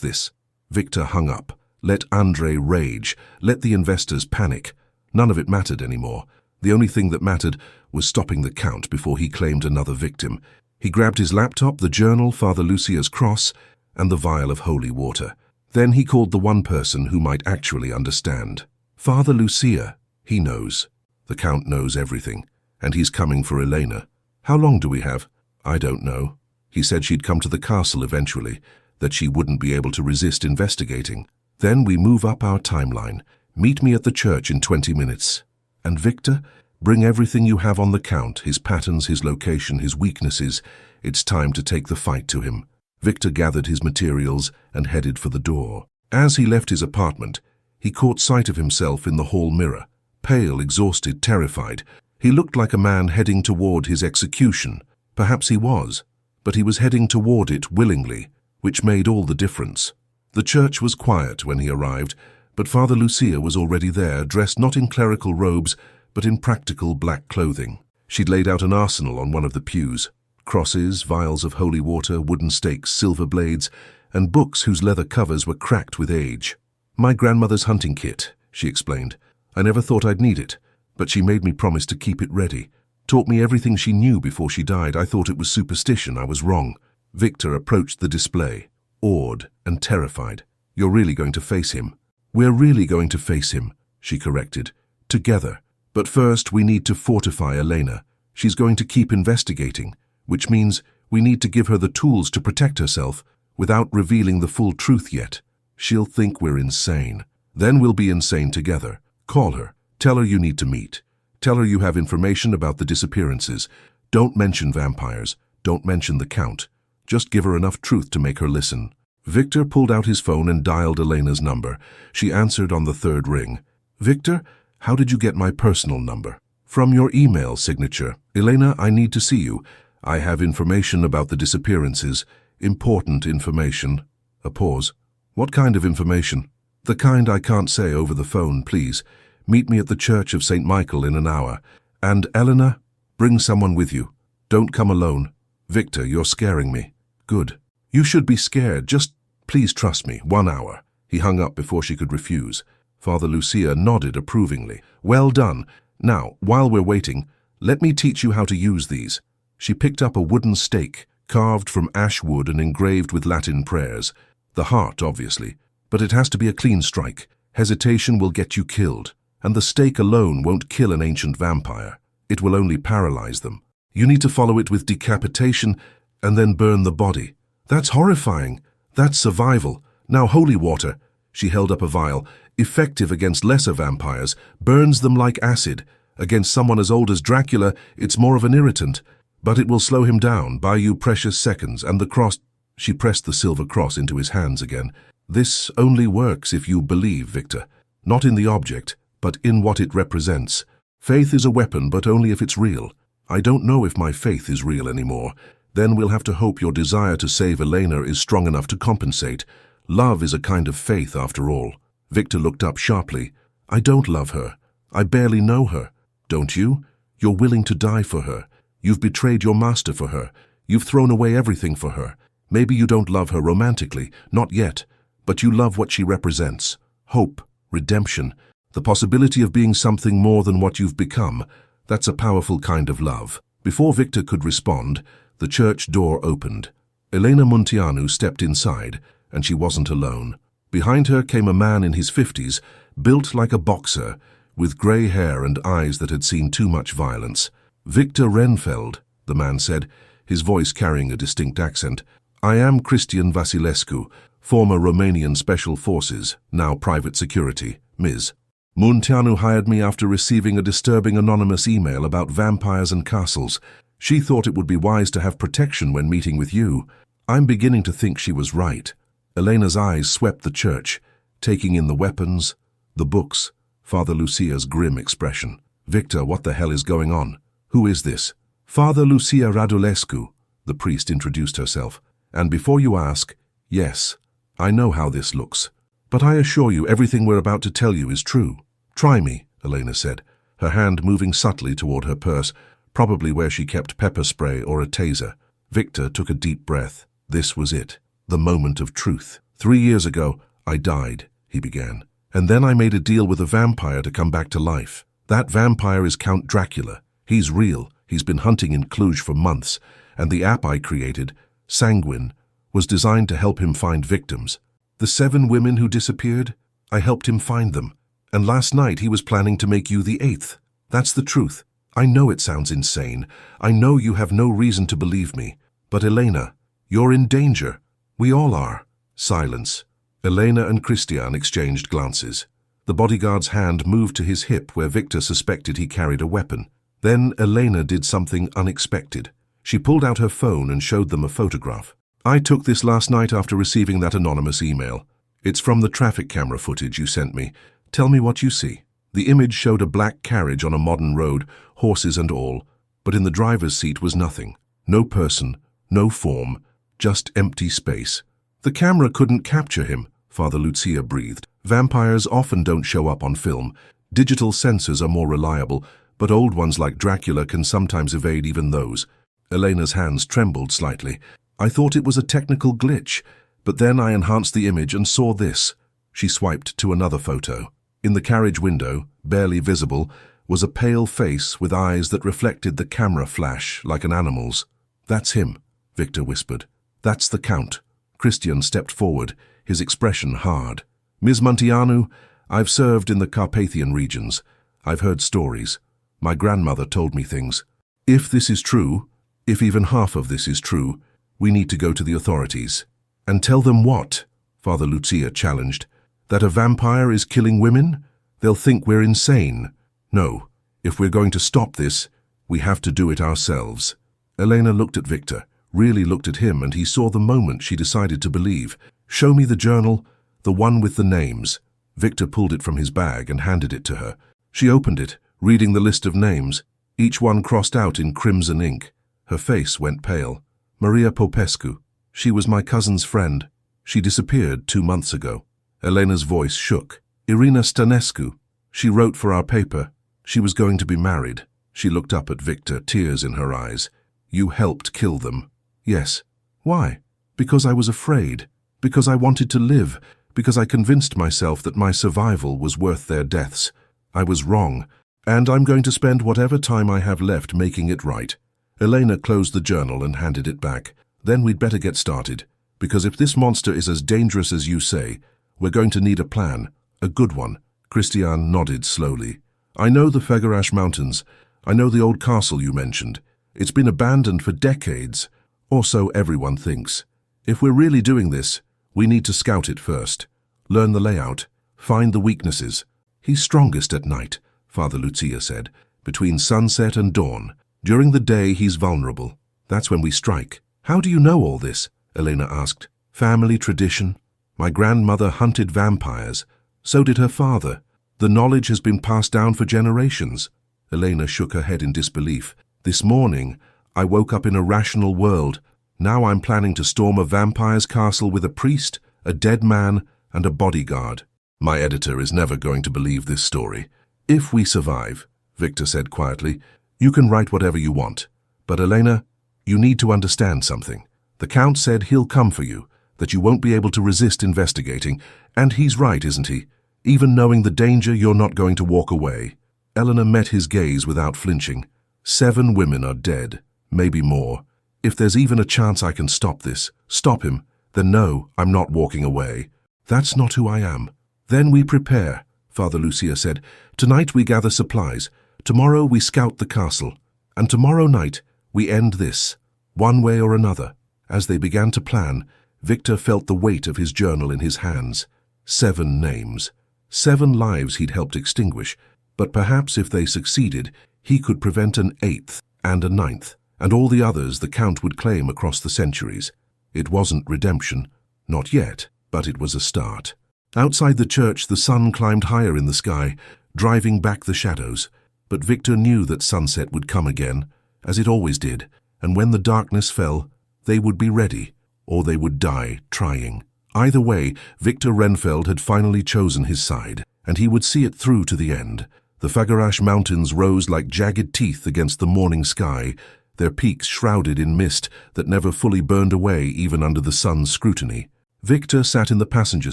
S1: this. Viktor hung up. Let Andrei rage. Let the investors panic. None of it mattered anymore. The only thing that mattered was stopping the Count before he claimed another victim. He grabbed his laptop, the journal, Father Lucia's cross, and the vial of holy water. Then he called the one person who might actually understand. Father Lucia. He knows. The Count knows everything. And he's coming for Elena. How long do we have? I don't know. He said she'd come to the castle eventually, that she wouldn't be able to resist investigating. Then we move up our timeline. Meet me at the church in 20 minutes. And Viktor, bring everything you have on the Count, his patterns, his location, his weaknesses. It's time to take the fight to him. Viktor gathered his materials and headed for the door. As he left his apartment, he caught sight of himself in the hall mirror. Pale, exhausted, terrified. He looked like a man heading toward his execution. Perhaps he was, but he was heading toward it willingly, which made all the difference. The church was quiet when he arrived, but Father Lucia was already there, dressed not in clerical robes, but in practical black clothing. She'd laid out an arsenal on one of the pews. Crosses, vials of holy water, wooden stakes, silver blades, and books whose leather covers were cracked with age. My grandmother's hunting kit, she explained. I never thought I'd need it, but she made me promise to keep it ready. Taught me everything she knew before she died. I thought it was superstition. I was wrong. Viktor approached the display, awed and terrified. You're really going to face him. We're really going to face him, she corrected. Together. But first we need to fortify Elena. She's going to keep investigating, which means we need to give her the tools to protect herself without revealing the full truth yet. She'll think we're insane. Then we'll be insane together. Call her. Tell her you need to meet. Tell her you have information about the disappearances. Don't mention vampires. Don't mention the Count. Just give her enough truth to make her listen. Viktor pulled out his phone and dialed Elena's number. She answered on the 3rd ring. Viktor, how did you get my personal number? From your email signature. Elena, I need to see you. I have information about the disappearances. Important information. A pause. What kind of information? The kind I can't say over the phone, please. Meet me at the Church of St. Michael in an hour. And, Elena, bring someone with you. Don't come alone. Viktor, you're scaring me. Good. You should be scared. Just Please trust me, 1 hour. He hung up before she could refuse. Father Lucia nodded approvingly. Well done. Now, while we're waiting, let me teach you how to use these. She picked up a wooden stake, carved from ash wood and engraved with Latin prayers. The heart, obviously. But it has to be a clean strike. Hesitation will get you killed. And the stake alone won't kill an ancient vampire. It will only paralyze them. You need to follow it with decapitation and then burn the body. That's horrifying. That's survival. Now holy water. She held up a vial. Effective against lesser vampires. Burns them like acid. Against someone as old as Dracula, it's more of an irritant. But it will slow him down, buy you precious seconds, and the cross... She pressed the silver cross into his hands again. This only works if you believe, Victor. Not in the object, but in what it represents. Faith is a weapon, but only if it's real. I don't know if my faith is real anymore. Then we'll have to hope your desire to save Elena is strong enough to compensate. Love is a kind of faith, after all. Victor looked up sharply. I don't love her. I barely know her. Don't you? You're willing to die for her. You've betrayed your master for her. You've thrown away everything for her. Maybe you don't love her romantically, not yet, but you love what she represents. Hope, redemption, the possibility of being something more than what you've become. That's a powerful kind of love. Before Victor could respond, the church door opened. Elena Munteanu stepped inside, and she wasn't alone. Behind her came a man in his 50s, built like a boxer, with grey hair and eyes that had seen too much violence. Viktor Renfeld, the man said, his voice carrying a distinct accent. I am Cristian Vasilescu, former Romanian Special Forces, now private security, Ms. Munteanu hired me after receiving a disturbing anonymous email about vampires and castles. She thought it would be wise to have protection when meeting with you. I'm beginning to think she was right. Elena's eyes swept the church, taking in the weapons, the books, Father Lucia's grim expression. Victor, what the hell is going on? Who is this? Father Lucia Radulescu, the priest introduced herself. And before you ask, yes, I know how this looks. But I assure you everything we're about to tell you is true. Try me, Elena said, her hand moving subtly toward her purse, probably where she kept pepper spray or a taser. Victor took a deep breath. This was it, the moment of truth. 3 years ago, I died, he began. And then I made a deal with a vampire to come back to life. That vampire is Count Dracula. He's real. He's been hunting in Cluj for months. And the app I created, Sanguine, was designed to help him find victims. The 7 women who disappeared, I helped him find them. And last night he was planning to make you the 8th. That's the truth. I know it sounds insane. I know you have no reason to believe me. But Elena, you're in danger. We all are. Silence. Elena and Cristian exchanged glances. The bodyguard's hand moved to his hip where Victor suspected he carried a weapon. Then Elena did something unexpected. She pulled out her phone and showed them a photograph. I took this last night after receiving that anonymous email. It's from the traffic camera footage you sent me. Tell me what you see. The image showed a black carriage on a modern road, horses and all, but in the driver's seat was nothing. No person, no form, just empty space. The camera couldn't capture him, Father Lucia breathed. Vampires often don't show up on film. Digital sensors are more reliable, but old ones like Dracula can sometimes evade even those. Elena's hands trembled slightly. I thought it was a technical glitch, but then I enhanced the image and saw this. She swiped to another photo. In the carriage window, barely visible, was a pale face with eyes that reflected the camera flash like an animal's. That's him, Victor whispered. That's the Count. Cristian stepped forward, his expression hard. Ms. Munteanu, I've served in the Carpathian regions. I've heard stories. My grandmother told me things. If this is true, if even half of this is true, we need to go to the authorities. And tell them what? Father Lucia challenged. That a vampire is killing women? They'll think we're insane. No, if we're going to stop this, we have to do it ourselves. Elena looked at Victor, really looked at him, and he saw the moment she decided to believe. Show me the journal, the one with the names. Victor pulled it from his bag and handed it to her. She opened it, reading the list of names, each one crossed out in crimson ink. Her face went pale. Maria Popescu. She was my cousin's friend. She disappeared 2 months ago. Elena's voice shook. Irina Stănescu. She wrote for our paper. She was going to be married. She looked up at Victor, tears in her eyes. You helped kill them. Yes. Why? Because I was afraid. Because I wanted to live, because I convinced myself that my survival was worth their deaths. I was wrong, and I'm going to spend whatever time I have left making it right." Elena closed the journal and handed it back. "Then we'd better get started, because if this monster is as dangerous as you say, we're going to need a plan, a good one." Christian nodded slowly. "I know the Fagarash Mountains. I know the old castle you mentioned. It's been abandoned for decades, or so everyone thinks. If we're really doing this, we need to scout it first, learn the layout, find the weaknesses." "He's strongest at night," Father Lucia said, "between sunset and dawn. During the day, he's vulnerable. That's when we strike." "How do you know all this?" Elena asked. "Family tradition. My grandmother hunted vampires. So did her father. The knowledge has been passed down for generations." Elena shook her head in disbelief. "This morning, I woke up in a rational world. Now I'm planning to storm a vampire's castle with a priest, a dead man, and a bodyguard." "My editor is never going to believe this story." "If we survive," Viktor said quietly, "you can write whatever you want. But Elena, you need to understand something. The Count said he'll come for you, that you won't be able to resist investigating, and he's right, isn't he? Even knowing the danger, you're not going to walk away." Elena met his gaze without flinching. 7 women are dead, maybe more. If there's even a chance I can stop this, stop him, then no, I'm not walking away. That's not who I am. "Then we prepare," Father Lucia said. "Tonight we gather supplies. Tomorrow we scout the castle. And tomorrow night we end this, one way or another." As they began to plan, Viktor felt the weight of his journal in his hands. 7 names. 7 lives he'd helped extinguish. But perhaps if they succeeded, he could prevent an 8th and a 9th, and all the others the Count would claim across the centuries. It wasn't redemption, not yet, but it was a start. Outside the church, the sun climbed higher in the sky, driving back the shadows. But Viktor knew that sunset would come again, as it always did, and when the darkness fell, they would be ready, or they would die trying. Either way, Viktor Renfeld had finally chosen his side, and he would see it through to the end. The Fagarash Mountains rose like jagged teeth against the morning sky, their peaks shrouded in mist that never fully burned away even under the sun's scrutiny. Viktor sat in the passenger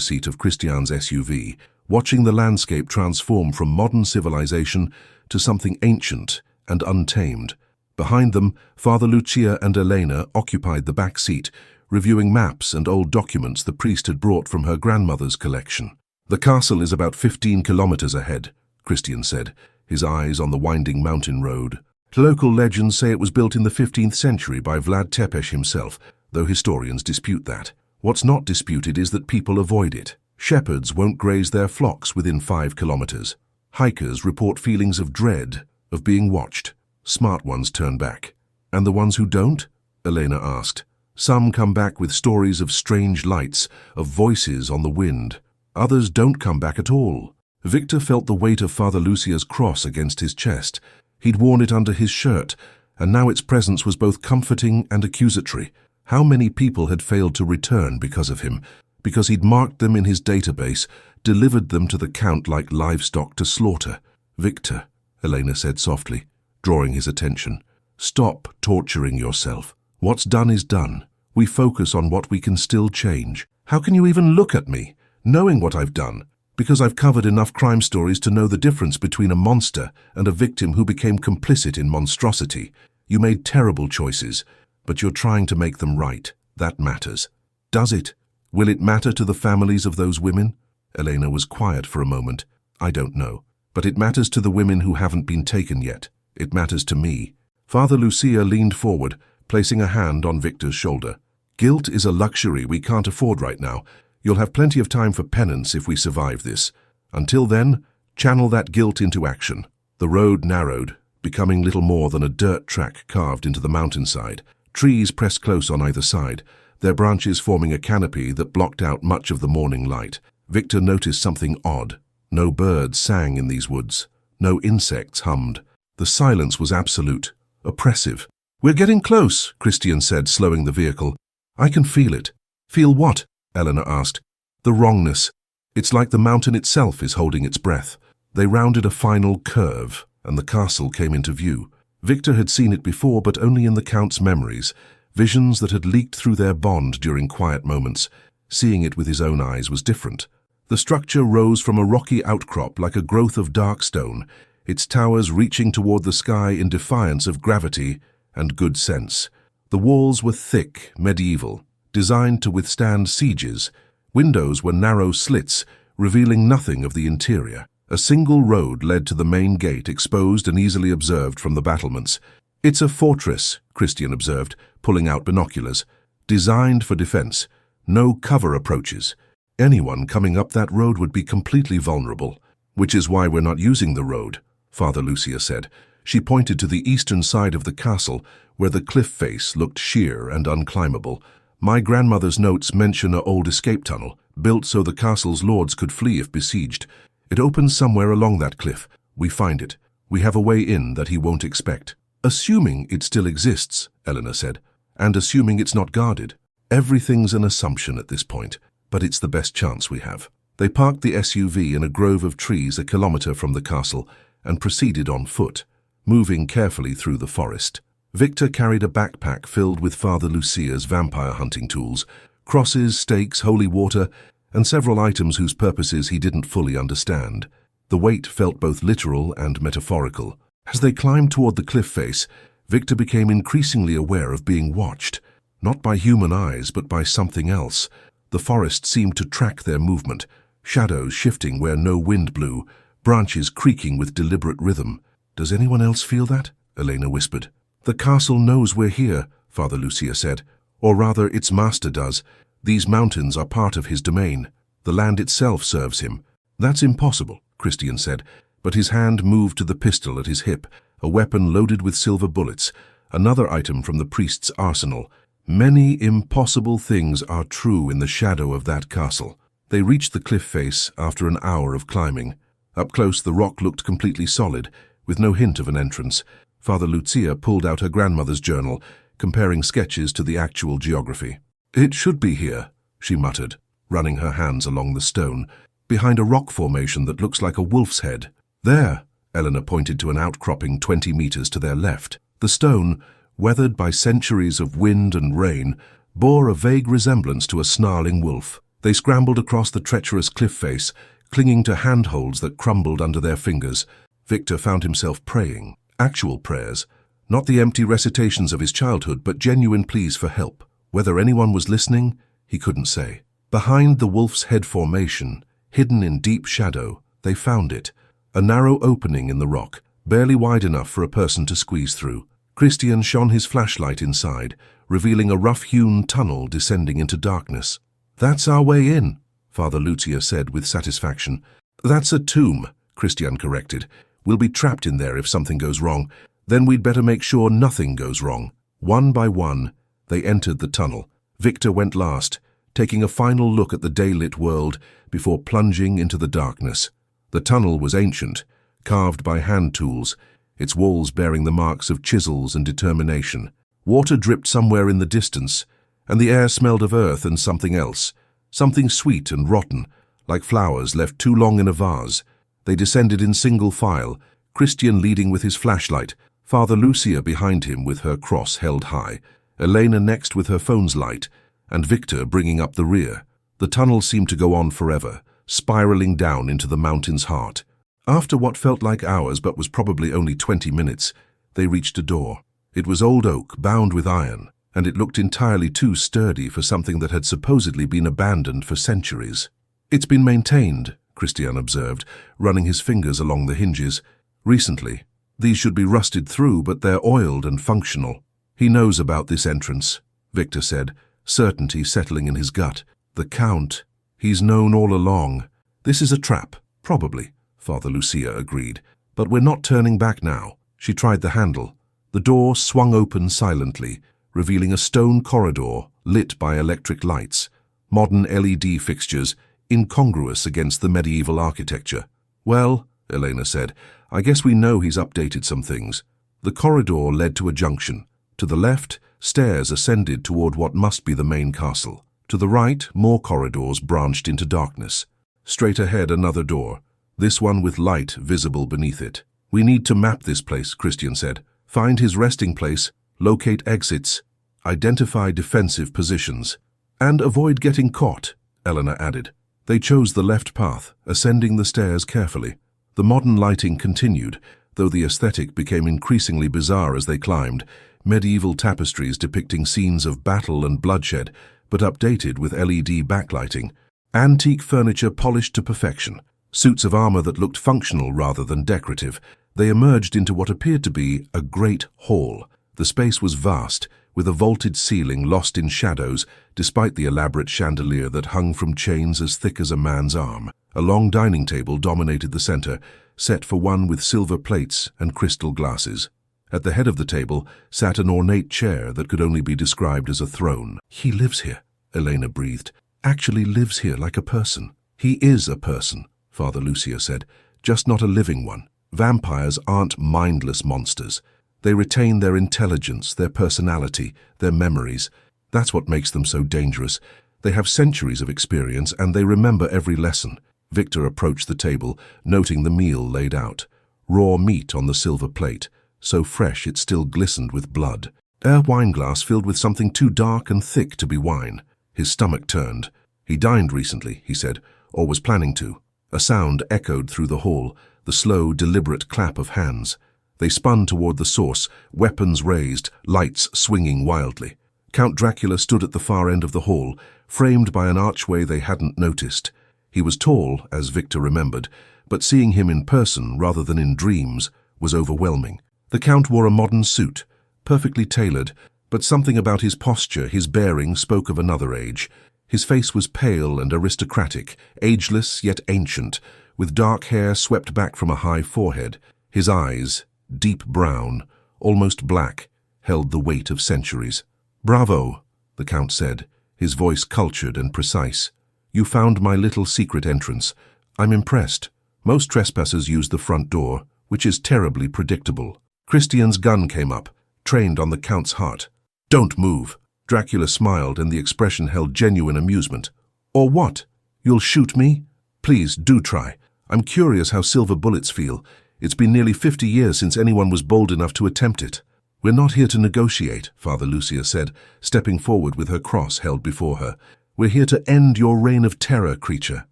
S1: seat of Christian's SUV, watching the landscape transform from modern civilization to something ancient and untamed. Behind them, Father Lucia and Elena occupied the back seat, reviewing maps and old documents the priest had brought from her grandmother's collection. "The castle is about 15 kilometers ahead," Christian said, his eyes on the winding mountain road. "Local legends say it was built in the 15th century by Vlad Tepes himself, though historians dispute that. What's not disputed is that people avoid it. Shepherds won't graze their flocks within 5 kilometers. Hikers report feelings of dread, of being watched. Smart ones turn back. And the ones who don't?" Elena asked. "Some come back with stories of strange lights, of voices on the wind. Others don't come back at all." Viktor felt the weight of Father Lucia's cross against his chest. He'd worn it under his shirt, and now its presence was both comforting and accusatory. How many people had failed to return because of him, because he'd marked them in his database, delivered them to the Count like livestock to slaughter? "Viktor," Elena said softly, drawing his attention, "stop torturing yourself. What's done is done. We focus on what we can still change." "How can you even look at me, knowing what I've done?" "Because I've covered enough crime stories to know the difference between a monster and a victim who became complicit in monstrosity. You made terrible choices, but you're trying to make them right. That matters." "Does it? Will it matter to the families of those women?" Elena was quiet for a moment. "I don't know. But it matters to the women who haven't been taken yet. It matters to me." Father Lucia leaned forward, placing a hand on Viktor's shoulder. "Guilt is a luxury we can't afford right now. You'll have plenty of time for penance if we survive this. Until then, channel that guilt into action." The road narrowed, becoming little more than a dirt track carved into the mountainside. Trees pressed close on either side, their branches forming a canopy that blocked out much of the morning light. Viktor noticed something odd. No birds sang in these woods. No insects hummed. The silence was absolute, oppressive. "We're getting close," Christian said, slowing the vehicle. "I can feel it." "Feel what?" Elena asked. "The wrongness. It's like the mountain itself is holding its breath." They rounded a final curve, and the castle came into view. Viktor had seen it before, but only in the Count's memories, visions that had leaked through their bond during quiet moments. Seeing it with his own eyes was different. The structure rose from a rocky outcrop like a growth of dark stone, its towers reaching toward the sky in defiance of gravity and good sense. The walls were thick, medieval, designed to withstand sieges. Windows were narrow slits, revealing nothing of the interior. A single road led to the main gate, exposed and easily observed from the battlements. "It's a fortress," Christian observed, pulling out binoculars. "Designed for defense. No cover approaches. Anyone coming up that road would be completely vulnerable. Which is why we're not using the road," Father Lucia said. She pointed to the eastern side of the castle, where the cliff face looked sheer and unclimbable. "My grandmother's notes mention an old escape tunnel, built so the castle's lords could flee if besieged. It opens somewhere along that cliff. We find it. We have a way in that he won't expect." "Assuming it still exists," Elena said, "and assuming it's not guarded. Everything's an assumption at this point, but it's the best chance we have." They parked the SUV in a grove of trees a kilometer from the castle and proceeded on foot, moving carefully through the forest. Viktor carried a backpack filled with Father Lucia's vampire hunting tools, crosses, stakes, holy water, and several items whose purposes he didn't fully understand. The weight felt both literal and metaphorical. As they climbed toward the cliff face, Viktor became increasingly aware of being watched, not by human eyes but by something else. The forest seemed to track their movement, shadows shifting where no wind blew, branches creaking with deliberate rhythm. "Does anyone else feel that?" Elena whispered. "The castle knows we're here," Father Lucia said. "Or rather, its master does. These mountains are part of his domain. The land itself serves him." "That's impossible," Christian said, but his hand moved to the pistol at his hip, a weapon loaded with silver bullets, another item from the priest's arsenal. Many impossible things are true in the shadow of that castle. They reached the cliff face after an hour of climbing. Up close, the rock looked completely solid, with no hint of an entrance. Father Lucia pulled out her grandmother's journal, comparing sketches to the actual geography. "It should be here," she muttered, running her hands along the stone, "behind a rock formation that looks like a wolf's head." "There," Elena pointed to an outcropping 20 meters to their left. The stone, weathered by centuries of wind and rain, bore a vague resemblance to a snarling wolf. They scrambled across the treacherous cliff face, clinging to handholds that crumbled under their fingers. Viktor found himself praying. Actual prayers, not the empty recitations of his childhood, but genuine pleas for help. Whether anyone was listening, he couldn't say. Behind the wolf's head formation, hidden in deep shadow, they found it. A narrow opening in the rock, barely wide enough for a person to squeeze through. Christian shone his flashlight inside, revealing a rough-hewn tunnel descending into darkness. "That's our way in," Father Lucia said with satisfaction. "That's a tomb," Christian corrected. "We'll be trapped in there if something goes wrong. Then we'd better make sure nothing goes wrong." One by one, they entered the tunnel. Viktor went last, taking a final look at the day-lit world before plunging into the darkness. The tunnel was ancient, carved by hand tools, its walls bearing the marks of chisels and determination. Water dripped somewhere in the distance, and the air smelled of earth and something else, something sweet and rotten, like flowers left too long in a vase. They descended in single file, Christian leading with his flashlight, Father Lucia behind him with her cross held high, Elena next with her phone's light, and Viktor bringing up the rear. The tunnel seemed to go on forever, spiraling down into the mountain's heart. After what felt like hours but was probably only 20 minutes, they reached a door. It was old oak, bound with iron, and it looked entirely too sturdy for something that had supposedly been abandoned for centuries. "It's been maintained," Christian observed, running his fingers along the hinges. "Recently. These should be rusted through, but they're oiled and functional." "He knows about this entrance," Viktor said, certainty settling in his gut. "The Count. He's known all along. This is a trap, probably," Father Lucia agreed. "But we're not turning back now." She tried the handle. The door swung open silently, revealing a stone corridor lit by electric lights, modern LED fixtures, incongruous against the medieval architecture. "Well," Elena said, "I guess we know he's updated some things." The corridor led to a junction. To the left, stairs ascended toward what must be the main castle. To the right, more corridors branched into darkness. Straight ahead, another door, this one with light visible beneath it. "We need to map this place," Christian said. "Find his resting place, locate exits, identify defensive positions." And avoid getting caught, Elena added. They chose the left path, ascending the stairs carefully. The modern lighting continued, though the aesthetic became increasingly bizarre as they climbed, medieval tapestries depicting scenes of battle and bloodshed, but updated with LED backlighting. Antique furniture polished to perfection, suits of armor that looked functional rather than decorative. They emerged into what appeared to be a great hall. The space was vast, with a vaulted ceiling lost in shadows, despite the elaborate chandelier that hung from chains as thick as a man's arm. A long dining table dominated the center, set for one with silver plates and crystal glasses. At the head of the table sat an ornate chair that could only be described as a throne. "He lives here," Elena breathed. "Actually lives here like a person." "He is a person," Father Lucia said, "just not a living one. Vampires aren't mindless monsters. They retain their intelligence, their personality, their memories. That's what makes them so dangerous. They have centuries of experience and they remember every lesson." Viktor approached the table, noting the meal laid out. Raw meat on the silver plate, so fresh it still glistened with blood. A wineglass filled with something too dark and thick to be wine. His stomach turned. "He dined recently," he said, "or was planning to." A sound echoed through the hall, the slow, deliberate clap of hands. They spun toward the source, weapons raised, lights swinging wildly. Count Dracula stood at the far end of the hall, framed by an archway they hadn't noticed. He was tall, as Viktor remembered, but seeing him in person rather than in dreams was overwhelming. The Count wore a modern suit, perfectly tailored, but something about his posture, his bearing, spoke of another age. His face was pale and aristocratic, ageless yet ancient, with dark hair swept back from a high forehead. His eyes, deep brown, almost black, held the weight of centuries. "Bravo," the Count said, his voice cultured and precise. "You found my little secret entrance. I'm impressed. Most trespassers use the front door, which is terribly predictable." Christian's gun came up, trained on the Count's heart. "Don't move." Dracula smiled and the expression held genuine amusement. "Or what? You'll shoot me? Please, do try. I'm curious how silver bullets feel. It's been nearly 50 years since anyone was bold enough to attempt it." "We're not here to negotiate," Father Lucia said, stepping forward with her cross held before her. "We're here to end your reign of terror, creature."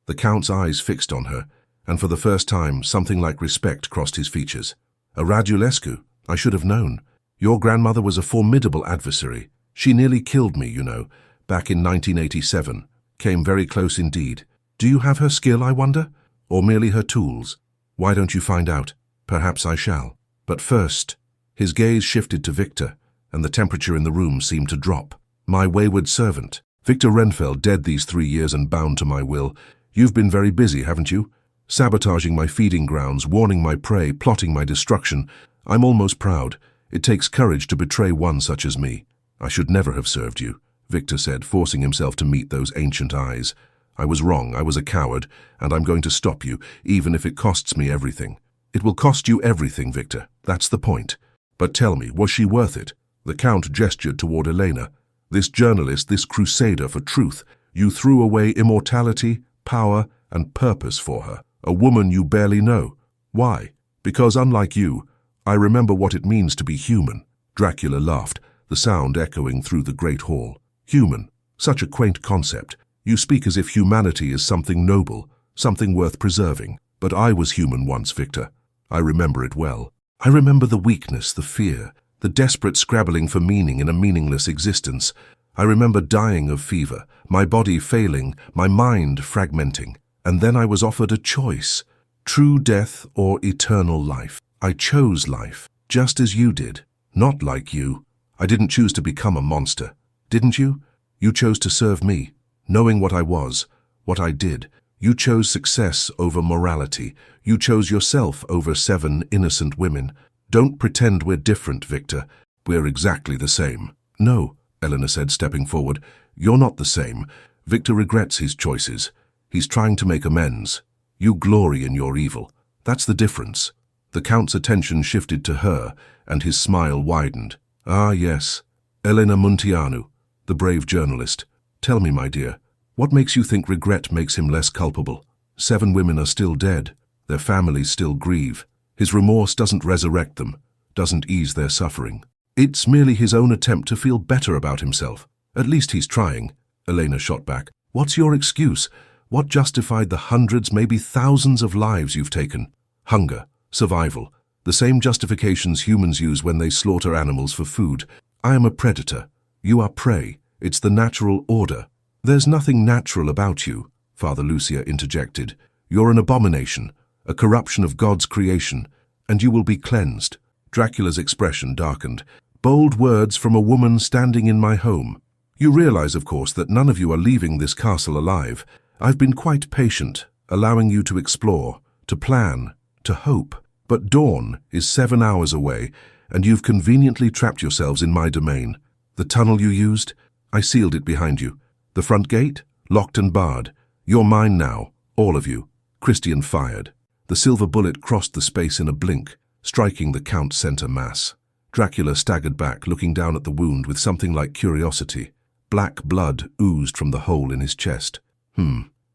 S1: The Count's eyes fixed on her, and for the first time something like respect crossed his features. "A Radulescu, I should have known. Your grandmother was a formidable adversary. She nearly killed me, you know, back in 1987. Came very close indeed. Do you have her skill, I wonder? Or merely her tools? Why don't you find out? Perhaps I shall. But first..." His gaze shifted to Viktor, and the temperature in the room seemed to drop. "My wayward servant. Viktor Renfeld, dead these 3 years and bound to my will. You've been very busy, haven't you? Sabotaging my feeding grounds, warning my prey, plotting my destruction. I'm almost proud. It takes courage to betray one such as me." "I should never have served you," Viktor said, forcing himself to meet those ancient eyes. "I was wrong, I was a coward, and I'm going to stop you, even if it costs me everything." "It will cost you everything, Viktor. That's the point. But tell me, was she worth it?" The Count gestured toward Elena. "This journalist, this crusader for truth, you threw away immortality, power, and purpose for her. A woman you barely know. Why? Because, unlike you, I remember what it means to be human." Dracula laughed, the sound echoing through the great hall. "Human. Such a quaint concept. You speak as if humanity is something noble, something worth preserving. But I was human once, Viktor. I remember it well. I remember the weakness, the fear, the desperate scrabbling for meaning in a meaningless existence. I remember dying of fever, my body failing, my mind fragmenting. And then I was offered a choice, true death or eternal life. I chose life, just as you did. Not like you. I didn't choose to become a monster. Didn't you? You chose to serve me, knowing what I was, what I did. You chose success over morality. You chose yourself over 7 innocent women. Don't pretend we're different, Viktor. We're exactly the same." "No," Elena said, stepping forward. "You're not the same. Viktor regrets his choices. He's trying to make amends. You glory in your evil. That's the difference." The Count's attention shifted to her, and his smile widened. "Ah, yes. Elena Munteanu, the brave journalist. Tell me, my dear, what makes you think regret makes him less culpable? 7 women are still dead. Their families still grieve. His remorse doesn't resurrect them, doesn't ease their suffering. It's merely his own attempt to feel better about himself. At least he's trying. Elena shot back. What's your excuse? What justified the hundreds, maybe thousands of lives you've taken? Hunger, survival, the same justifications humans use when they slaughter animals for food. I am a predator. You are prey. It's the natural order. There's nothing natural about you, Father Lucia interjected. You're an abomination, a corruption of God's creation, and you will be cleansed. Dracula's expression darkened. Bold words from a woman standing in my home. You realize, of course, that none of you are leaving this castle alive. I've been quite patient, allowing you to explore, to plan, to hope. But dawn is 7 hours away, and you've conveniently trapped yourselves in my domain. The tunnel you used, I sealed it behind you. The front gate, locked and barred. You're mine now, all of you. Christian fired. The silver bullet crossed the space in a blink, striking the Count's center mass. Dracula staggered back, looking down at the wound with something like curiosity. Black blood oozed from the hole in his chest.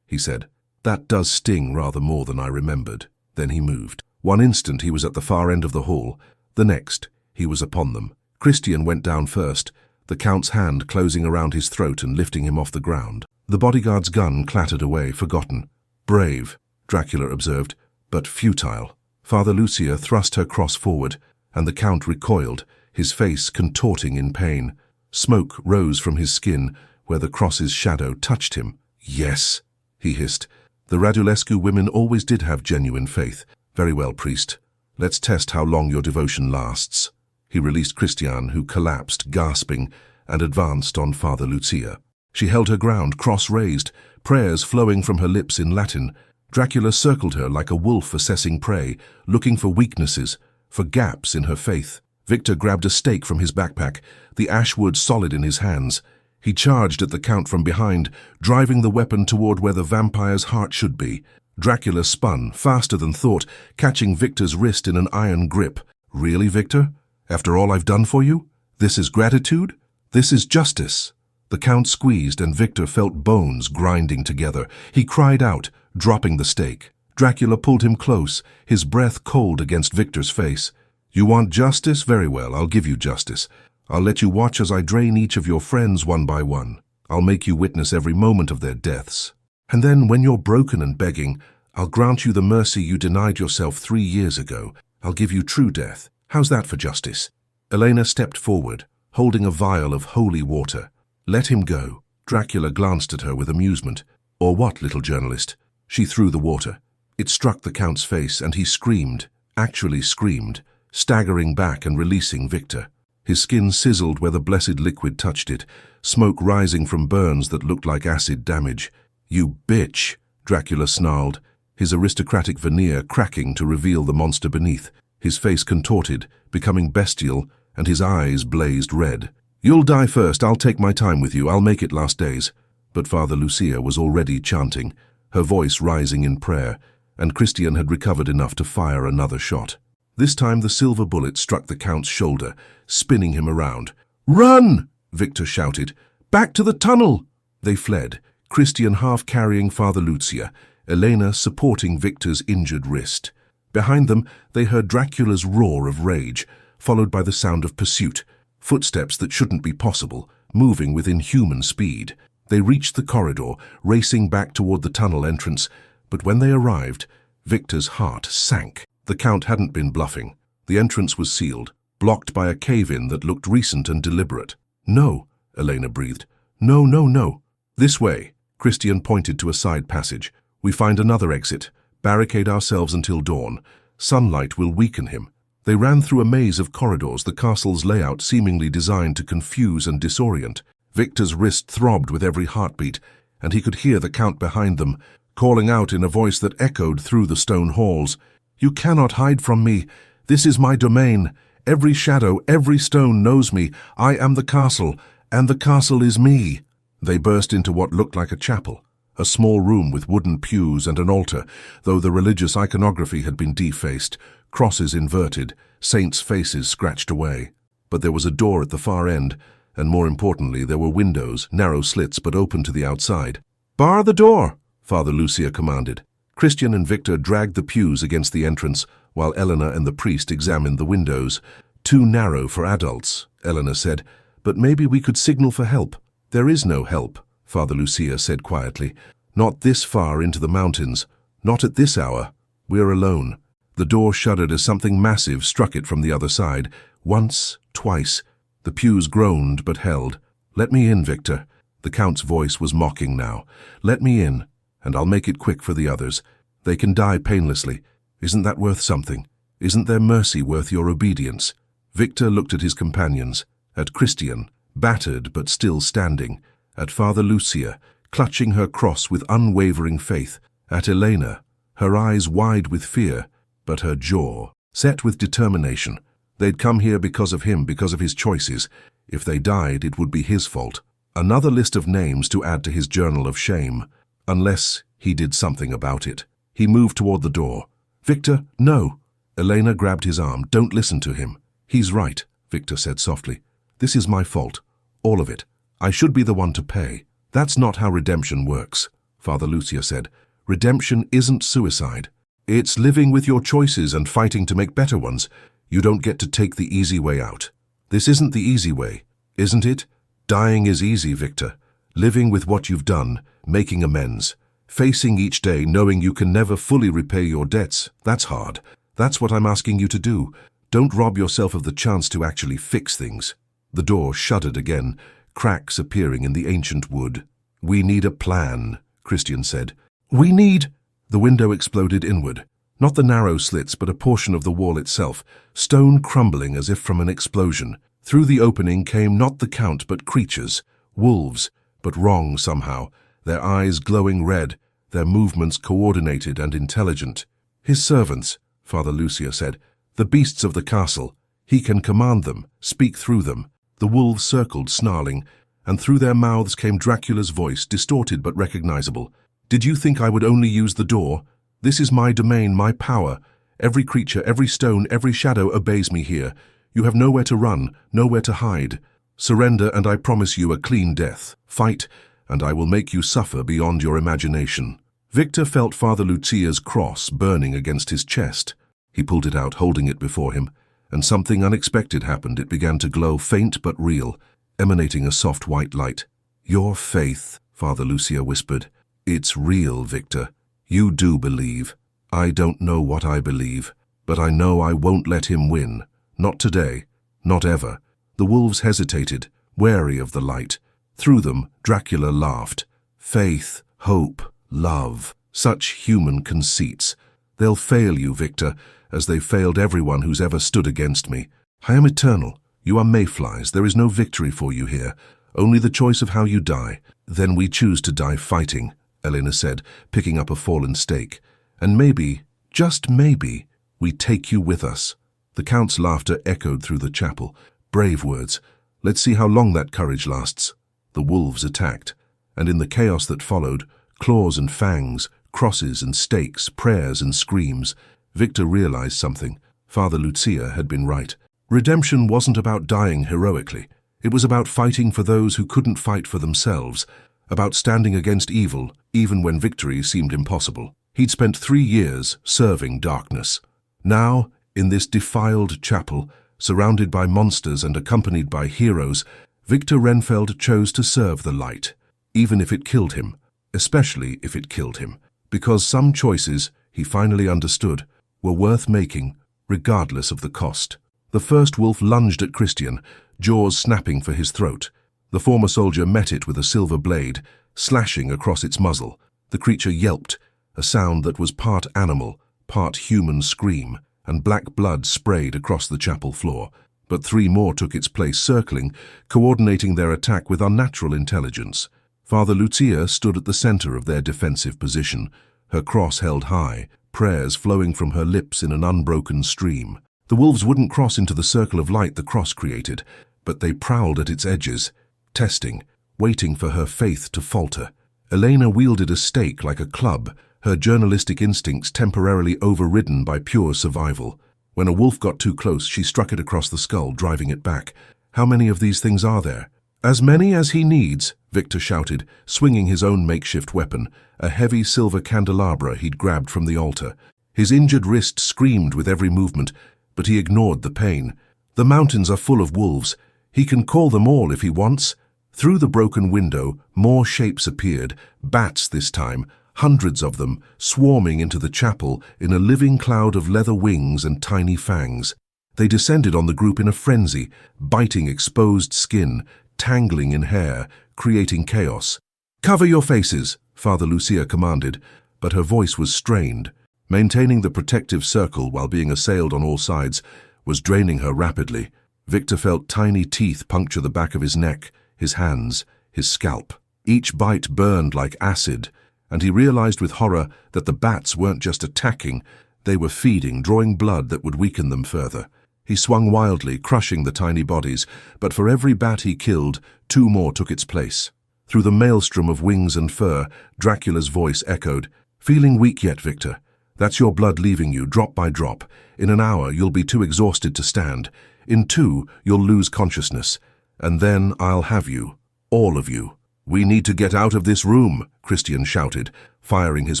S1: He said. That does sting rather more than I remembered. Then he moved. One instant he was at the far end of the hall. The next, he was upon them. Christian went down first, the Count's hand closing around his throat and lifting him off the ground. The bodyguard's gun clattered away, forgotten. Brave, Dracula observed, but futile. Father Lucia thrust her cross forward, and the Count recoiled, his face contorting in pain. Smoke rose from his skin where the cross's shadow touched him. Yes, he hissed. The Radulescu women always did have genuine faith. Very well, priest. Let's test how long your devotion lasts. He released Christian, who collapsed, gasping, and advanced on Father Lucia. She held her ground, cross raised, prayers flowing from her lips in Latin. Dracula circled her like a wolf assessing prey, looking for weaknesses, for gaps in her faith. Viktor grabbed a stake from his backpack, the ash wood solid in his hands. He charged at the Count from behind, driving the weapon toward where the vampire's heart should be. Dracula spun, faster than thought, catching Viktor's wrist in an iron grip. Really, Viktor? After all I've done for you? This is gratitude? This is justice. The Count squeezed, and Viktor felt bones grinding together. He cried out, dropping the stake. Dracula pulled him close, his breath cold against Viktor's face. You want justice? Very well, I'll give you justice. I'll let you watch as I drain each of your friends one by one. I'll make you witness every moment of their deaths. And then, when you're broken and begging, I'll grant you the mercy you denied yourself 3 years ago. I'll give you true death. How's that for justice? Elena stepped forward, holding a vial of holy water. Let him go. Dracula glanced at her with amusement. Or what, little journalist? She threw the water. It struck the Count's face, and he screamed, actually screamed, staggering back and releasing Viktor. His skin sizzled where the blessed liquid touched it, smoke rising from burns that looked like acid damage. You bitch, Dracula snarled, his aristocratic veneer cracking to reveal the monster beneath. His face contorted, becoming bestial, and his eyes blazed red. You'll die first, I'll take my time with you, I'll make it last days. But Father Lucia was already chanting, her voice rising in prayer, and Christian had recovered enough to fire another shot. This time the silver bullet struck the Count's shoulder, spinning him around. Run! Viktor shouted. Back to the tunnel! They fled, Christian half carrying Father Lucia, Elena supporting Viktor's injured wrist. Behind them, they heard Dracula's roar of rage, followed by the sound of pursuit, footsteps that shouldn't be possible, moving with inhuman speed. They reached the corridor, racing back toward the tunnel entrance, but when they arrived, Viktor's heart sank. The Count hadn't been bluffing. The entrance was sealed, blocked by a cave-in that looked recent and deliberate. No, Elena breathed. No, no, no. This way. Christian pointed to a side passage. We find another exit. Barricade ourselves until dawn. Sunlight will weaken him. They ran through a maze of corridors, the castle's layout seemingly designed to confuse and disorient. Viktor's wrist throbbed with every heartbeat, and he could hear the Count behind them, calling out in a voice that echoed through the stone halls. You cannot hide from me. This is my domain. Every shadow, every stone knows me. I am the castle, and the castle is me. They burst into what looked like a chapel, a small room with wooden pews and an altar, though the religious iconography had been defaced, crosses inverted, saints' faces scratched away. But there was a door at the far end, and more importantly, there were windows, narrow slits but open to the outside. Bar the door, Father Lucia commanded. Christian and Viktor dragged the pews against the entrance, while Elena and the priest examined the windows. Too narrow for adults, Elena said, but maybe we could signal for help. There is no help, Father Lucia said quietly. "Not this far into the mountains. Not at this hour. We're alone." The door shuddered as something massive struck it from the other side. Once, twice. The pews groaned but held. "Let me in, Victor." The Count's voice was mocking now. "Let me in, and I'll make it quick for the others. They can die painlessly. Isn't that worth something? Isn't their mercy worth your obedience?" Victor looked at his companions, at Christian, battered but still standing, at Father Lucia, clutching her cross with unwavering faith, at Elena, her eyes wide with fear, but her jaw set with determination. They'd come here because of him, because of his choices. If they died, it would be his fault. Another list of names to add to his journal of shame, unless he did something about it. He moved toward the door. "Victor, no!" Elena grabbed his arm. "Don't listen to him." "He's right," Victor said softly. "This is my fault. All of it. I should be the one to pay." "That's not how redemption works," Father Lucia said. "Redemption isn't suicide. It's living with your choices and fighting to make better ones. You don't get to take the easy way out. This isn't the easy way, isn't it? Dying is easy, Victor. Living with what you've done, making amends. Facing each day knowing you can never fully repay your debts, that's hard. That's what I'm asking you to do. Don't rob yourself of the chance to actually fix things." The door shuddered again, cracks appearing in the ancient wood. "We need a plan," Christian said. "We need—" The window exploded inward. Not the narrow slits, but a portion of the wall itself, stone crumbling as if from an explosion. Through the opening came not the Count, but creatures, wolves, but wrong somehow, their eyes glowing red, their movements coordinated and intelligent. "His servants," Father Lucia said, "the beasts of the castle. He can command them, speak through them." The wolves circled, snarling, and through their mouths came Dracula's voice, distorted but recognizable. "Did you think I would only use the door? This is my domain, my power. Every creature, every stone, every shadow obeys me here. You have nowhere to run, nowhere to hide. Surrender, and I promise you a clean death. Fight, and I will make you suffer beyond your imagination." Victor felt Father Lucia's cross burning against his chest. He pulled it out, holding it before him, and something unexpected happened. It began to glow, faint but real, emanating a soft white light. "Your faith," Father Lucia whispered. "It's real, Victor. You do believe. I don't know what I believe, but I know I won't let him win. Not today. Not ever." The wolves hesitated, wary of the light. Through them, Dracula laughed. "Faith, hope, love. Such human conceits. They'll fail you, Victor, as they failed everyone who's ever stood against me. I am eternal. You are mayflies. There is no victory for you here, only the choice of how you die." "Then we choose to die fighting," Elena said, picking up a fallen stake. "And maybe, just maybe, we take you with us." The Count's laughter echoed through the chapel. "Brave words. Let's see how long that courage lasts." The wolves attacked, and in the chaos that followed, claws and fangs, crosses and stakes, prayers and screams, Victor realized something. Father Lucia had been right. Redemption wasn't about dying heroically. It was about fighting for those who couldn't fight for themselves, about standing against evil, even when victory seemed impossible. He'd spent 3 years serving darkness. Now, in this defiled chapel, surrounded by monsters and accompanied by heroes, Viktor Renfeld chose to serve the light, even if it killed him, especially if it killed him, because some choices, he finally understood, were worth making, regardless of the cost. The first wolf lunged at Christian, jaws snapping for his throat. The former soldier met it with a silver blade, slashing across its muzzle. The creature yelped, a sound that was part animal, part human scream, and black blood sprayed across the chapel floor. But 3 more took its place, circling, coordinating their attack with unnatural intelligence. Father Lucia stood at the center of their defensive position, her cross held high, prayers flowing from her lips in an unbroken stream. The wolves wouldn't cross into the circle of light the cross created, but they prowled at its edges, testing, waiting for her faith to falter. Elena wielded a stake like a club, her journalistic instincts temporarily overridden by pure survival. When a wolf got too close, she struck it across the skull, driving it back. "How many of these things are there?" "As many as he needs," Victor shouted, swinging his own makeshift weapon, a heavy silver candelabra he'd grabbed from the altar. His injured wrist screamed with every movement, but he ignored the pain. "The mountains are full of wolves. He can call them all if he wants." Through the broken window, more shapes appeared, bats this time, hundreds of them, swarming into the chapel in a living cloud of leather wings and tiny fangs. They descended on the group in a frenzy, biting exposed skin, tangling in hair, creating chaos. "Cover your faces," Father Lucia commanded, but her voice was strained. Maintaining the protective circle while being assailed on all sides was draining her rapidly. Viktor felt tiny teeth puncture the back of his neck, his hands, his scalp. Each bite burned like acid, and he realized with horror that the bats weren't just attacking, they were feeding, drawing blood that would weaken them further. He swung wildly, crushing the tiny bodies, but for every bat he killed, 2 more took its place. Through the maelstrom of wings and fur, Dracula's voice echoed, "Feeling weak yet, Viktor? That's your blood leaving you, drop by drop. In an hour, you'll be too exhausted to stand. In 2, you'll lose consciousness. And then I'll have you. All of you." "We need to get out of this room," Christian shouted, firing his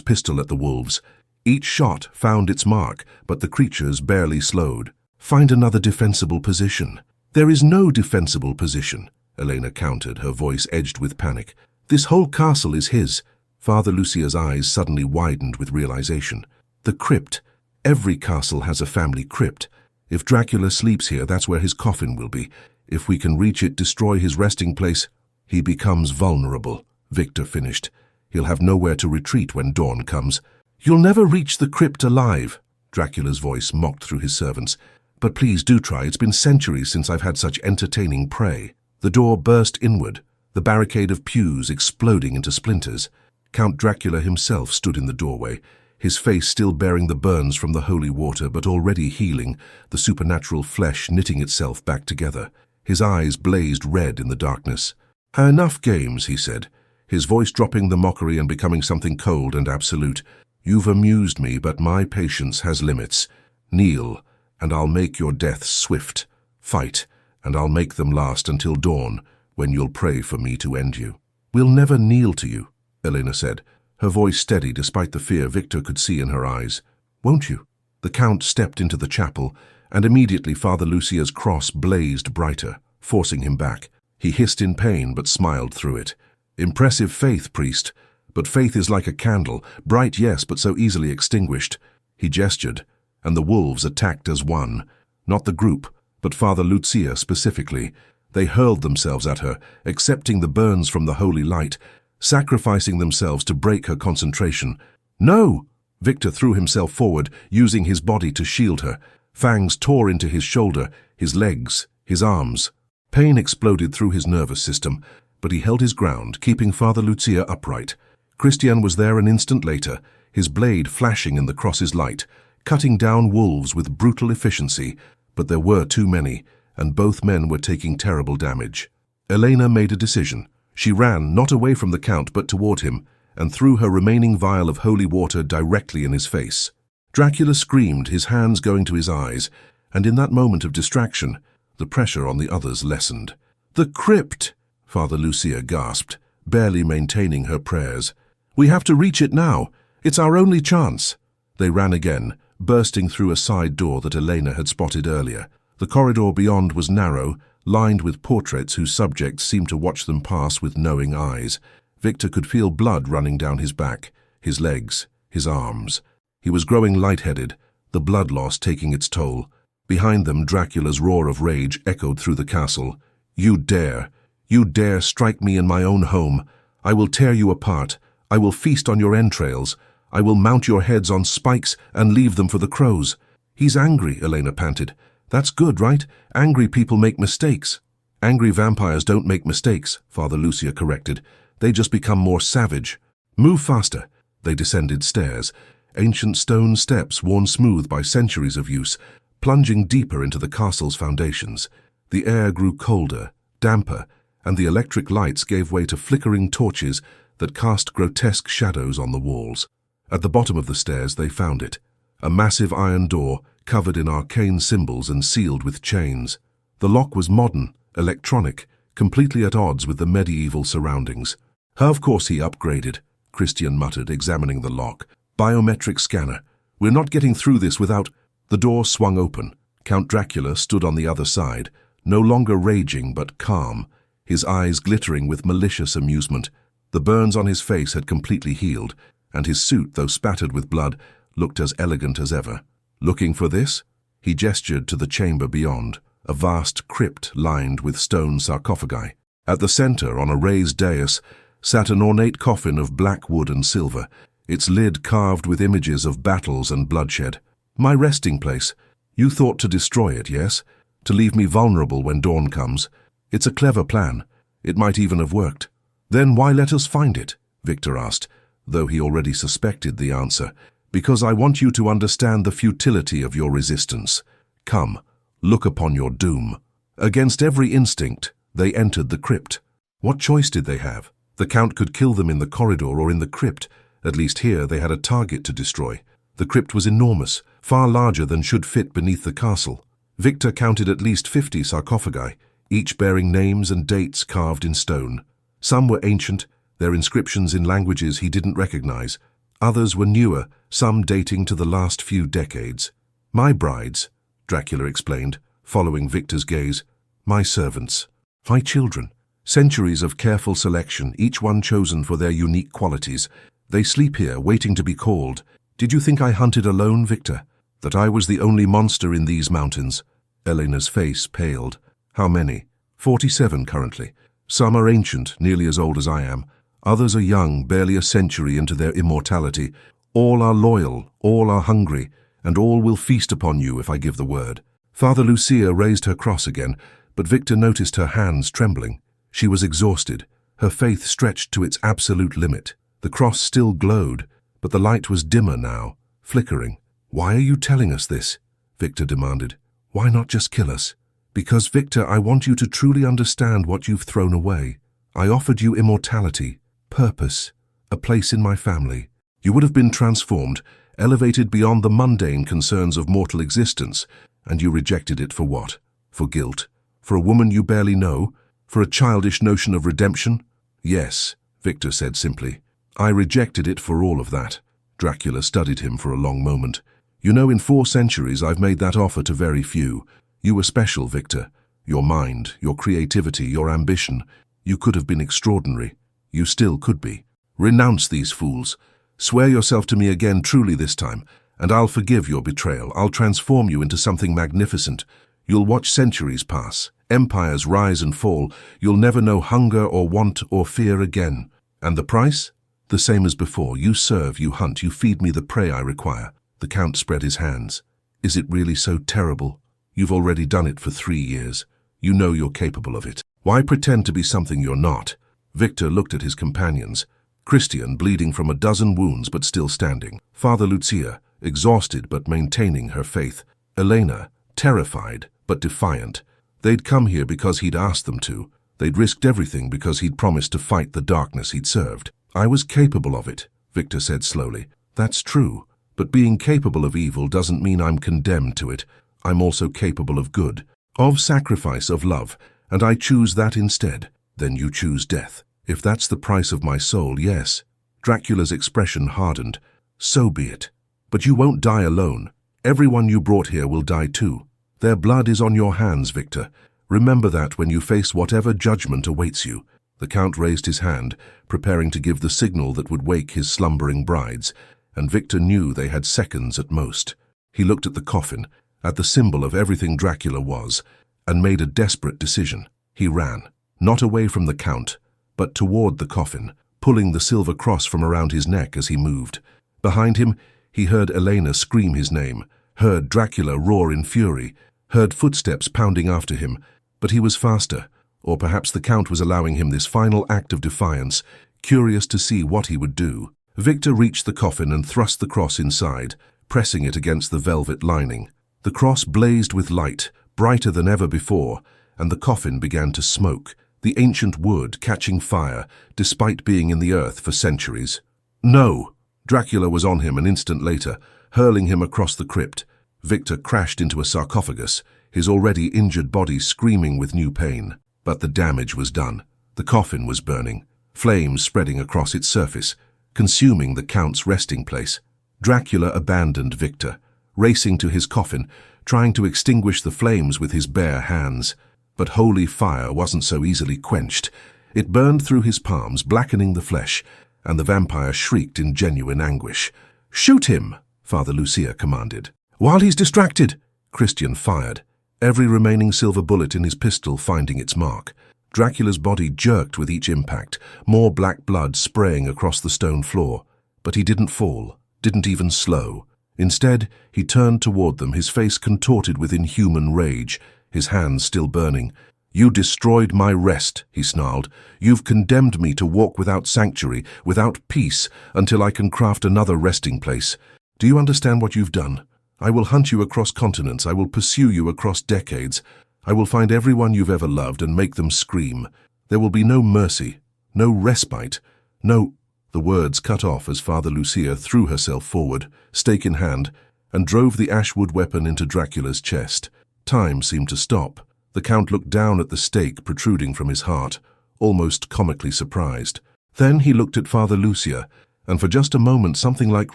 S1: pistol at the wolves. Each shot found its mark, but the creatures barely slowed. "Find another defensible position." "There is no defensible position," Elena countered, her voice edged with panic. "This whole castle is his." Father Lucia's eyes suddenly widened with realization. "The crypt. Every castle has a family crypt. If Dracula sleeps here, that's where his coffin will be. If we can reach it, destroy his resting place, he becomes vulnerable," Viktor finished. "He'll have nowhere to retreat when dawn comes." "You'll never reach the crypt alive," Dracula's voice mocked through his servants. "But please do try. It's been centuries since I've had such entertaining prey." The door burst inward, the barricade of pews exploding into splinters. Count Dracula himself stood in the doorway, his face still bearing the burns from the holy water but already healing, the supernatural flesh knitting itself back together. His eyes blazed red in the darkness. "Enough games," he said, his voice dropping the mockery and becoming something cold and absolute. "You've amused me, but my patience has limits. Kneel, and I'll make your deaths swift. Fight, and I'll make them last until dawn, when you'll pray for me to end you." "We'll never kneel to you," Elena said, her voice steady despite the fear Viktor could see in her eyes. "Won't you?" The Count stepped into the chapel, and immediately Father Lucia's cross blazed brighter, forcing him back. He hissed in pain but smiled through it. "Impressive faith, priest, but faith is like a candle, bright yes, but so easily extinguished." He gestured, and the wolves attacked as one. Not the group, but Father Lucia specifically. They hurled themselves at her, accepting the burns from the holy light, sacrificing themselves to break her concentration. "No!" Viktor threw himself forward, using his body to shield her. Fangs tore into his shoulder, his legs, his arms. Pain exploded through his nervous system, but he held his ground, keeping Father Lucia upright. Christian was there an instant later, his blade flashing in the cross's light, cutting down wolves with brutal efficiency, but there were too many, and both men were taking terrible damage. Elena made a decision. She ran, not away from the Count, but toward him, and threw her remaining vial of holy water directly in his face. Dracula screamed, his hands going to his eyes, and in that moment of distraction, the pressure on the others lessened. "The crypt!" Father Lucia gasped, barely maintaining her prayers. "We have to reach it now. It's our only chance." They ran again, bursting through a side door that Elena had spotted earlier. The corridor beyond was narrow, lined with portraits whose subjects seemed to watch them pass with knowing eyes. Viktor could feel blood running down his back, his legs, his arms. He was growing lightheaded, the blood loss taking its toll. Behind them, Dracula's roar of rage echoed through the castle. You dare strike me in my own home. I will tear you apart. I will feast on your entrails. I will mount your heads on spikes and leave them for the crows." "He's angry," Elena panted. "That's good, right? Angry people make mistakes." "Angry vampires don't make mistakes," Father Lucia corrected. "They just become more savage. Move faster." They descended stairs, ancient stone steps worn smooth by centuries of use, plunging deeper into the castle's foundations. The air grew colder, damper, and the electric lights gave way to flickering torches that cast grotesque shadows on the walls. At the bottom of the stairs they found it, a massive iron door covered in arcane symbols and sealed with chains. The lock was modern, electronic, completely at odds with the medieval surroundings. "Of course he upgraded," Christian muttered, examining the lock. "Biometric scanner. We're not getting through this without—" The door swung open. Count Dracula stood on the other side, no longer raging but calm, his eyes glittering with malicious amusement. The burns on his face had completely healed, and his suit, though spattered with blood, looked as elegant as ever. Looking for this? He gestured to the chamber beyond, a vast crypt lined with stone sarcophagi. At the center, on a raised dais, sat an ornate coffin of black wood and silver, its lid carved with images of battles and bloodshed. My resting place. You thought to destroy it, yes? To leave me vulnerable when dawn comes. It's a clever plan. It might even have worked. Then why let us find it? Viktor asked, though he already suspected the answer. Because I want you to understand the futility of your resistance. Come, look upon your doom. Against every instinct, they entered the crypt. What choice did they have? The Count could kill them in the corridor or in the crypt. At least here they had a target to destroy. The crypt was enormous, far larger than should fit beneath the castle. Viktor counted at least 50 sarcophagi, each bearing names and dates carved in stone. Some were ancient, their inscriptions in languages he didn't recognize. Others were newer, some dating to the last few decades. My brides, Dracula explained, following Viktor's gaze. My servants. My children. Centuries of careful selection, each one chosen for their unique qualities. They sleep here, waiting to be called. Did you think I hunted alone, Viktor? That I was the only monster in these mountains? Elena's face paled. How many? 47 currently. Some are ancient, nearly as old as I am. Others are young, barely a century into their immortality. All are loyal, all are hungry, and all will feast upon you if I give the word. Father Lucia raised her cross again, but Viktor noticed her hands trembling. She was exhausted, her faith stretched to its absolute limit. The cross still glowed, but the light was dimmer now, flickering. Why are you telling us this? Viktor demanded. Why not just kill us? Because, Viktor, I want you to truly understand what you've thrown away. I offered you immortality, purpose, a place in my family. You would have been transformed, elevated beyond the mundane concerns of mortal existence, and you rejected it for what? For guilt? For a woman you barely know? For a childish notion of redemption? Yes, Viktor said simply. I rejected it for all of that. Dracula studied him for a long moment. You know, in 4 centuries I've made that offer to very few. You were special, Viktor. Your mind, your creativity, your ambition. You could have been extraordinary. You still could be. Renounce these fools. Swear yourself to me again truly this time, and I'll forgive your betrayal. I'll transform you into something magnificent. You'll watch centuries pass, empires rise and fall. You'll never know hunger or want or fear again. And the price? The same as before. You serve, you hunt, you feed me the prey I require. The Count spread his hands. Is it really so terrible? You've already done it for 3 years. You know you're capable of it. Why pretend to be something you're not? Viktor looked at his companions. Christian, bleeding from a dozen wounds but still standing. Father Lucia, exhausted but maintaining her faith. Elena, terrified but defiant. They'd come here because he'd asked them to. They'd risked everything because he'd promised to fight the darkness he'd served. I was capable of it, Viktor said slowly. That's true, but being capable of evil doesn't mean I'm condemned to it. I'm also capable of good, of sacrifice, of love, and I choose that instead. Then you choose death. If that's the price of my soul, yes. Dracula's expression hardened. So be it. But you won't die alone. Everyone you brought here will die too. Their blood is on your hands, Viktor. Remember that when you face whatever judgment awaits you. The Count raised his hand, preparing to give the signal that would wake his slumbering brides, and Viktor knew they had seconds at most. He looked at the coffin, at the symbol of everything Dracula was, and made a desperate decision. He ran, not away from the Count, but toward the coffin, pulling the silver cross from around his neck as he moved. Behind him, he heard Elena scream his name, heard Dracula roar in fury, heard footsteps pounding after him, but he was faster, or perhaps the Count was allowing him this final act of defiance, curious to see what he would do. Viktor reached the coffin and thrust the cross inside, pressing it against the velvet lining. The cross blazed with light, brighter than ever before, and the coffin began to smoke, the ancient wood catching fire, despite being in the earth for centuries. No! Dracula was on him an instant later, hurling him across the crypt. Viktor crashed into a sarcophagus, his already injured body screaming with new pain. But the damage was done. The coffin was burning, flames spreading across its surface, consuming the Count's resting place. Dracula abandoned Viktor, racing to his coffin, trying to extinguish the flames with his bare hands. But holy fire wasn't so easily quenched. It burned through his palms, blackening the flesh, and the vampire shrieked in genuine anguish. "Shoot him!" Father Lucia commanded. "While he's distracted!" Christian fired, every remaining silver bullet in his pistol finding its mark. Dracula's body jerked with each impact, more black blood spraying across the stone floor. But he didn't fall, didn't even slow. Instead, he turned toward them, his face contorted with inhuman rage, his hands still burning. "You destroyed my rest," he snarled. "You've condemned me to walk without sanctuary, without peace, until I can craft another resting place. Do you understand what you've done? I will hunt you across continents. I will pursue you across decades. I will find everyone you've ever loved and make them scream. There will be no mercy, no respite, no—" The words cut off as Father Lucia threw herself forward, stake in hand, and drove the ashwood weapon into Dracula's chest. Time seemed to stop. The Count looked down at the stake protruding from his heart, almost comically surprised. Then he looked at Father Lucia, and for just a moment something like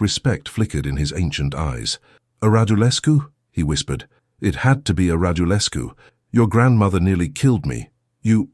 S1: respect flickered in his ancient eyes. "A Radulescu?" he whispered. "It had to be a Radulescu. Your grandmother nearly killed me. You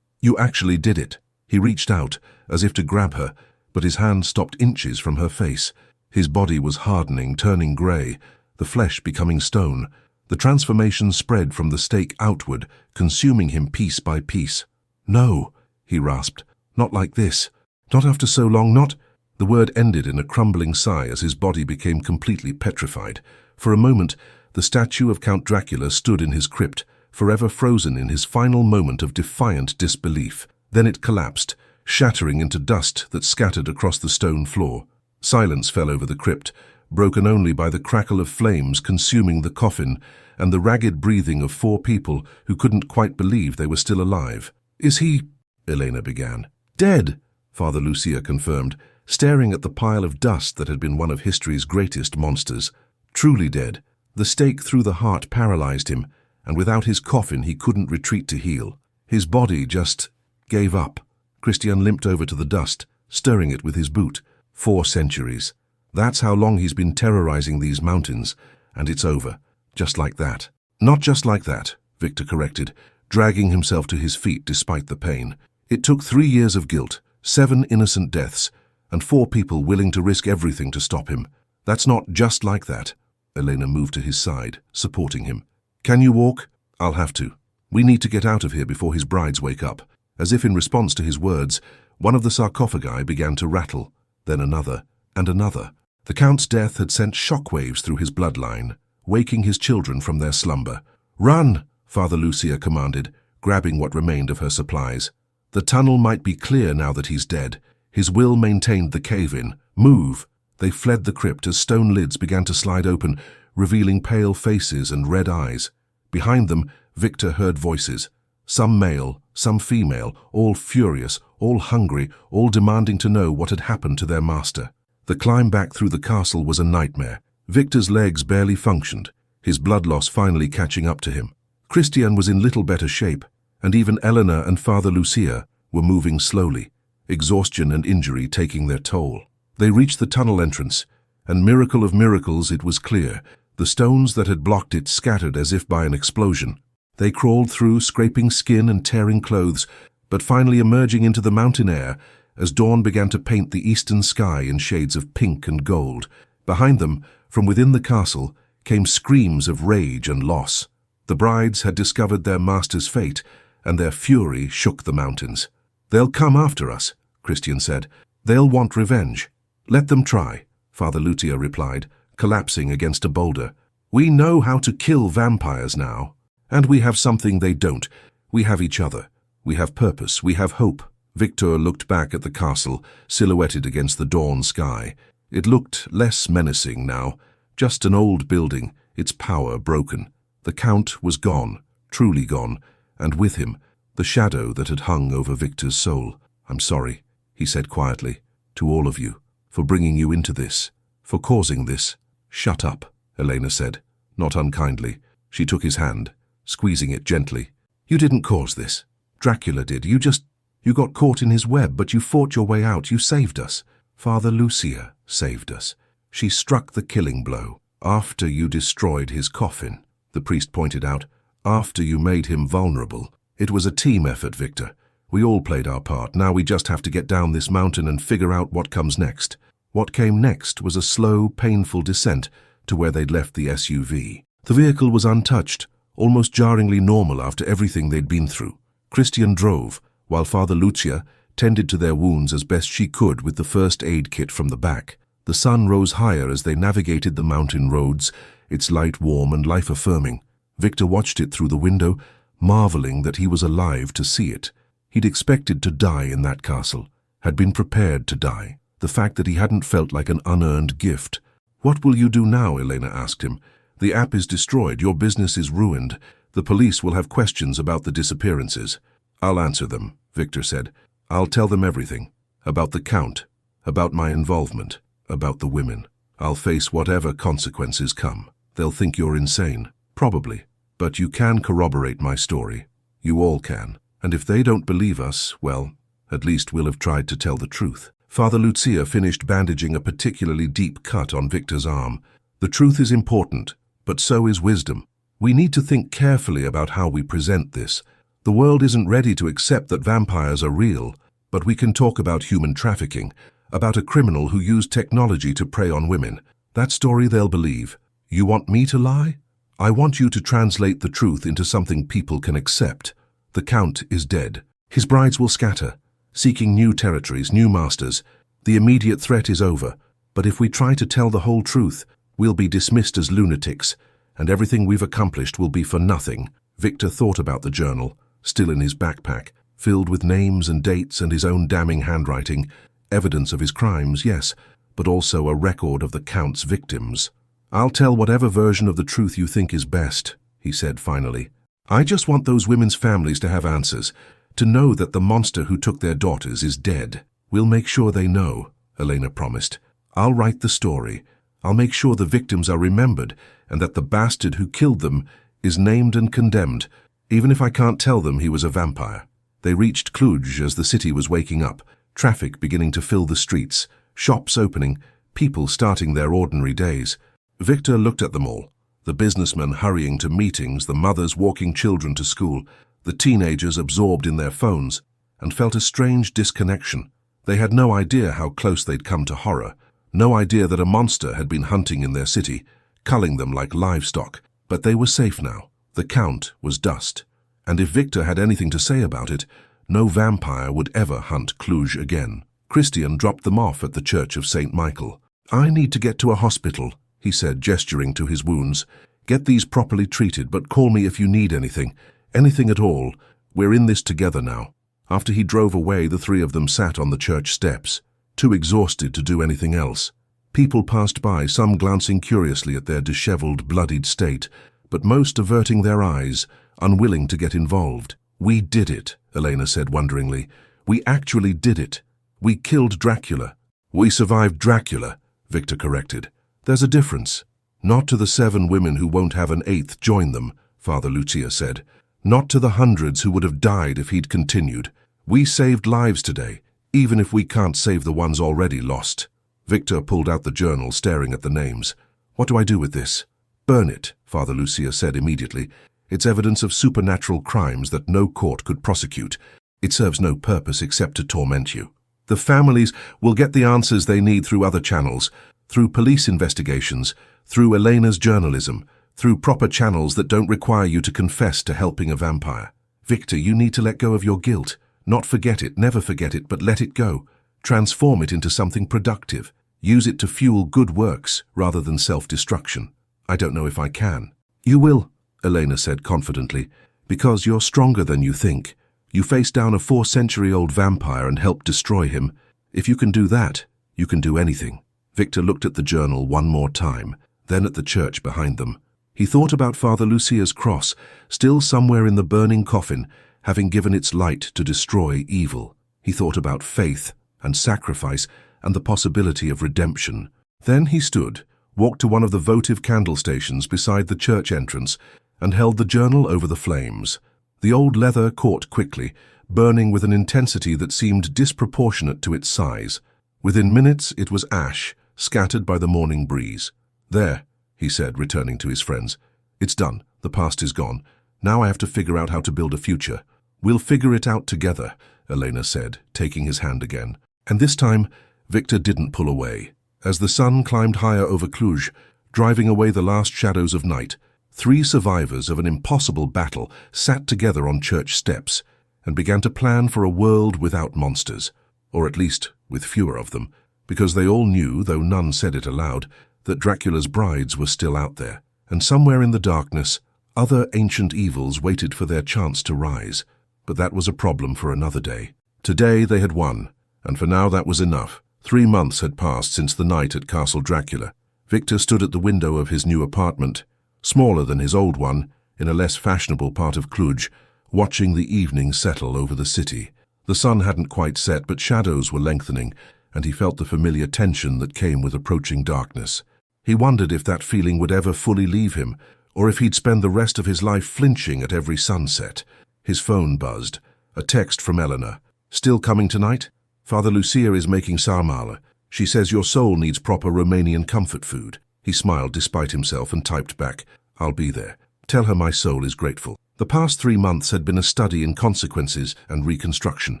S1: actually did it." He reached out, as if to grab her, but his hand stopped inches from her face. His body was hardening, turning grey, the flesh becoming stone. The transformation spread from the stake outward, consuming him piece by piece. "No," he rasped. "Not like this. Not after so long, not—" The word ended in a crumbling sigh as his body became completely petrified. For a moment, the statue of Count Dracula stood in his crypt, forever frozen in his final moment of defiant disbelief. Then it collapsed, shattering into dust that scattered across the stone floor. Silence fell over the crypt, broken only by the crackle of flames consuming the coffin and the ragged breathing of 4 people who couldn't quite believe they were still alive. "Is he—" Elena began. "Dead," Father Lucia confirmed, staring at the pile of dust that had been one of history's greatest monsters. "Truly dead. The stake through the heart paralyzed him, and without his coffin he couldn't retreat to heal. His body just gave up." Christian limped over to the dust, stirring it with his boot. 4 centuries. That's how long he's been terrorizing these mountains, and it's over. Just like that. "Not just like that," Viktor corrected, dragging himself to his feet despite the pain. "It took 3 years of guilt, 7 innocent deaths, and 4 people willing to risk everything to stop him. That's not just like that." Elena moved to his side, supporting him. "Can you walk?" "I'll have to. We need to get out of here before his brides wake up." As if in response to his words, one of the sarcophagi began to rattle, then another, and another. The Count's death had sent shockwaves through his bloodline, waking his children from their slumber. "Run!" Father Lucia commanded, grabbing what remained of her supplies. "The tunnel might be clear now that he's dead. His will maintained the cave-in. Move!" They fled the crypt as stone lids began to slide open, revealing pale faces and red eyes. Behind them, Viktor heard voices. Some male, some female, all furious, all hungry, all demanding to know what had happened to their master. The climb back through the castle was a nightmare. Viktor's legs barely functioned, his blood loss finally catching up to him. Christian was in little better shape, and even Elena and Father Lucia were moving slowly, exhaustion and injury taking their toll. They reached the tunnel entrance, and miracle of miracles, it was clear. The stones that had blocked it scattered as if by an explosion. They crawled through, scraping skin and tearing clothes, but finally emerging into the mountain air as dawn began to paint the eastern sky in shades of pink and gold. Behind them, from within the castle, came screams of rage and loss. The brides had discovered their master's fate, and their fury shook the mountains. "They'll come after us," Christian said. "They'll want revenge." "Let them try," Father Lucia replied, collapsing against a boulder. "We know how to kill vampires now. And we have something they don't. We have each other. We have purpose. We have hope." Viktor looked back at the castle, silhouetted against the dawn sky. It looked less menacing now, just an old building, its power broken. The Count was gone, truly gone, and with him, the shadow that had hung over Viktor's soul. "I'm sorry," he said quietly, "to all of you, for bringing you into this, for causing this." "Shut up," Elena said, not unkindly. She took his hand, squeezing it gently. "You didn't cause this. Dracula did. You got caught in his web, but you fought your way out. You saved us. Father Lucia saved us. She struck the killing blow. After you destroyed his coffin," the priest pointed out. "After you made him vulnerable. It was a team effort, Victor. We all played our part. Now we just have to get down this mountain and figure out what comes next. What came next was a slow, painful descent to where they'd left the SUV. The vehicle was untouched, almost jarringly normal after everything they'd been through. Christian drove, while Father Lucia tended to their wounds as best she could with the first aid kit from the back. The sun rose higher as they navigated the mountain roads, its light warm and life-affirming. Victor watched it through the window, marveling that he was alive to see it. He'd expected to die in that castle, had been prepared to die. The fact that he hadn't felt like an unearned gift. "What will you do now?" Elena asked him. "The app is destroyed, your business is ruined. The police will have questions about the disappearances." "I'll answer them," Victor said. "I'll tell them everything. About the Count, about my involvement, about the women. I'll face whatever consequences come. They'll think you're insane. Probably. But you can corroborate my story. You all can. And if they don't believe us, well, at least we'll have tried to tell the truth." Father Lucia finished bandaging a particularly deep cut on Victor's arm. "The truth is important, but so is wisdom. We need to think carefully about how we present this. The world isn't ready to accept that vampires are real, but we can talk about human trafficking, about a criminal who used technology to prey on women. That story they'll believe. You want me to lie? I want you to translate the truth into something people can accept. The Count is dead. His brides will scatter, seeking new territories, new masters. The immediate threat is over, but if we try to tell the whole truth, we'll be dismissed as lunatics, and everything we've accomplished will be for nothing." Victor thought about the journal, still in his backpack, filled with names and dates and his own damning handwriting, evidence of his crimes, yes, but also a record of the Count's victims. "I'll tell whatever version of the truth you think is best," he said finally. "I just want those women's families to have answers, to know that the monster who took their daughters is dead. We'll make sure they know," Elena promised. "I'll write the story. I'll make sure the victims are remembered and that the bastard who killed them is named and condemned, even if I can't tell them he was a vampire." They reached Cluj as the city was waking up, traffic beginning to fill the streets, shops opening, people starting their ordinary days. Victor looked at them all. The businessmen hurrying to meetings, the mothers walking children to school, the teenagers absorbed in their phones, and felt a strange disconnection. They had no idea how close they'd come to horror, no idea that a monster had been hunting in their city, culling them like livestock. But they were safe now. The Count was dust. And if Victor had anything to say about it, no vampire would ever hunt Cluj again. Christian dropped them off at the Church of St. Michael. "I need to get to a hospital," he said, gesturing to his wounds. "Get these properly treated, but call me if you need anything. Anything at all. We're in this together now." After he drove away, the three of them sat on the church steps, too exhausted to do anything else. People passed by, some glancing curiously at their disheveled, bloodied state, but most averting their eyes, unwilling to get involved. "We did it," Elena said wonderingly. "We actually did it. We killed Dracula." "We survived Dracula," Victor corrected. "There's a difference. Not to the 7 women who won't have an 8th join them," Father Lucia said. "Not to the hundreds who would have died if he'd continued. We saved lives today, even if we can't save the ones already lost." Victor pulled out the journal, staring at the names. "What do I do with this?" "Burn it," Father Lucia said immediately. "It's evidence of supernatural crimes that no court could prosecute. It serves no purpose except to torment you. The families will get the answers they need through other channels, through police investigations, through Elena's journalism, through proper channels that don't require you to confess to helping a vampire. Victor, you need to let go of your guilt. Not forget it, never forget it, but let it go. Transform it into something productive. Use it to fuel good works rather than self-destruction. I don't know if I can." "You will," Elena said confidently, "because you're stronger than you think. You faced down a 4-century-old vampire and helped destroy him. If you can do that, you can do anything." Victor looked at the journal one more time, then at the church behind them. He thought about Father Lucia's cross, still somewhere in the burning coffin, having given its light to destroy evil. He thought about faith and sacrifice and the possibility of redemption. Then he stood, walked to one of the votive candle stations beside the church entrance, and held the journal over the flames. The old leather caught quickly, burning with an intensity that seemed disproportionate to its size. Within minutes it was ash, scattered by the morning breeze. "There," he said, returning to his friends. "It's done. The past is gone. Now I have to figure out how to build a future. "We'll figure it out together," Elena said, taking his hand again. And this time, Viktor didn't pull away. As the sun climbed higher over Cluj, driving away the last shadows of night, 3 survivors of an impossible battle sat together on church steps and began to plan for a world without monsters, or at least with fewer of them, because they all knew, though none said it aloud, that Dracula's brides were still out there, and somewhere in the darkness, other ancient evils waited for their chance to rise. But that was a problem for another day. Today they had won, and for now that was enough. 3 months had passed since the night at Castle Dracula. Viktor stood at the window of his new apartment, smaller than his old one, in a less fashionable part of Cluj, watching the evening settle over the city. The sun hadn't quite set, but shadows were lengthening, and he felt the familiar tension that came with approaching darkness. He wondered if that feeling would ever fully leave him, or if he'd spend the rest of his life flinching at every sunset. His phone buzzed. A text from Elena. "Still coming tonight? Father Lucia is making sarmale. She says your soul needs proper Romanian comfort food." He smiled despite himself and typed back, "I'll be there. Tell her my soul is grateful." The past 3 months had been a study in consequences and reconstruction.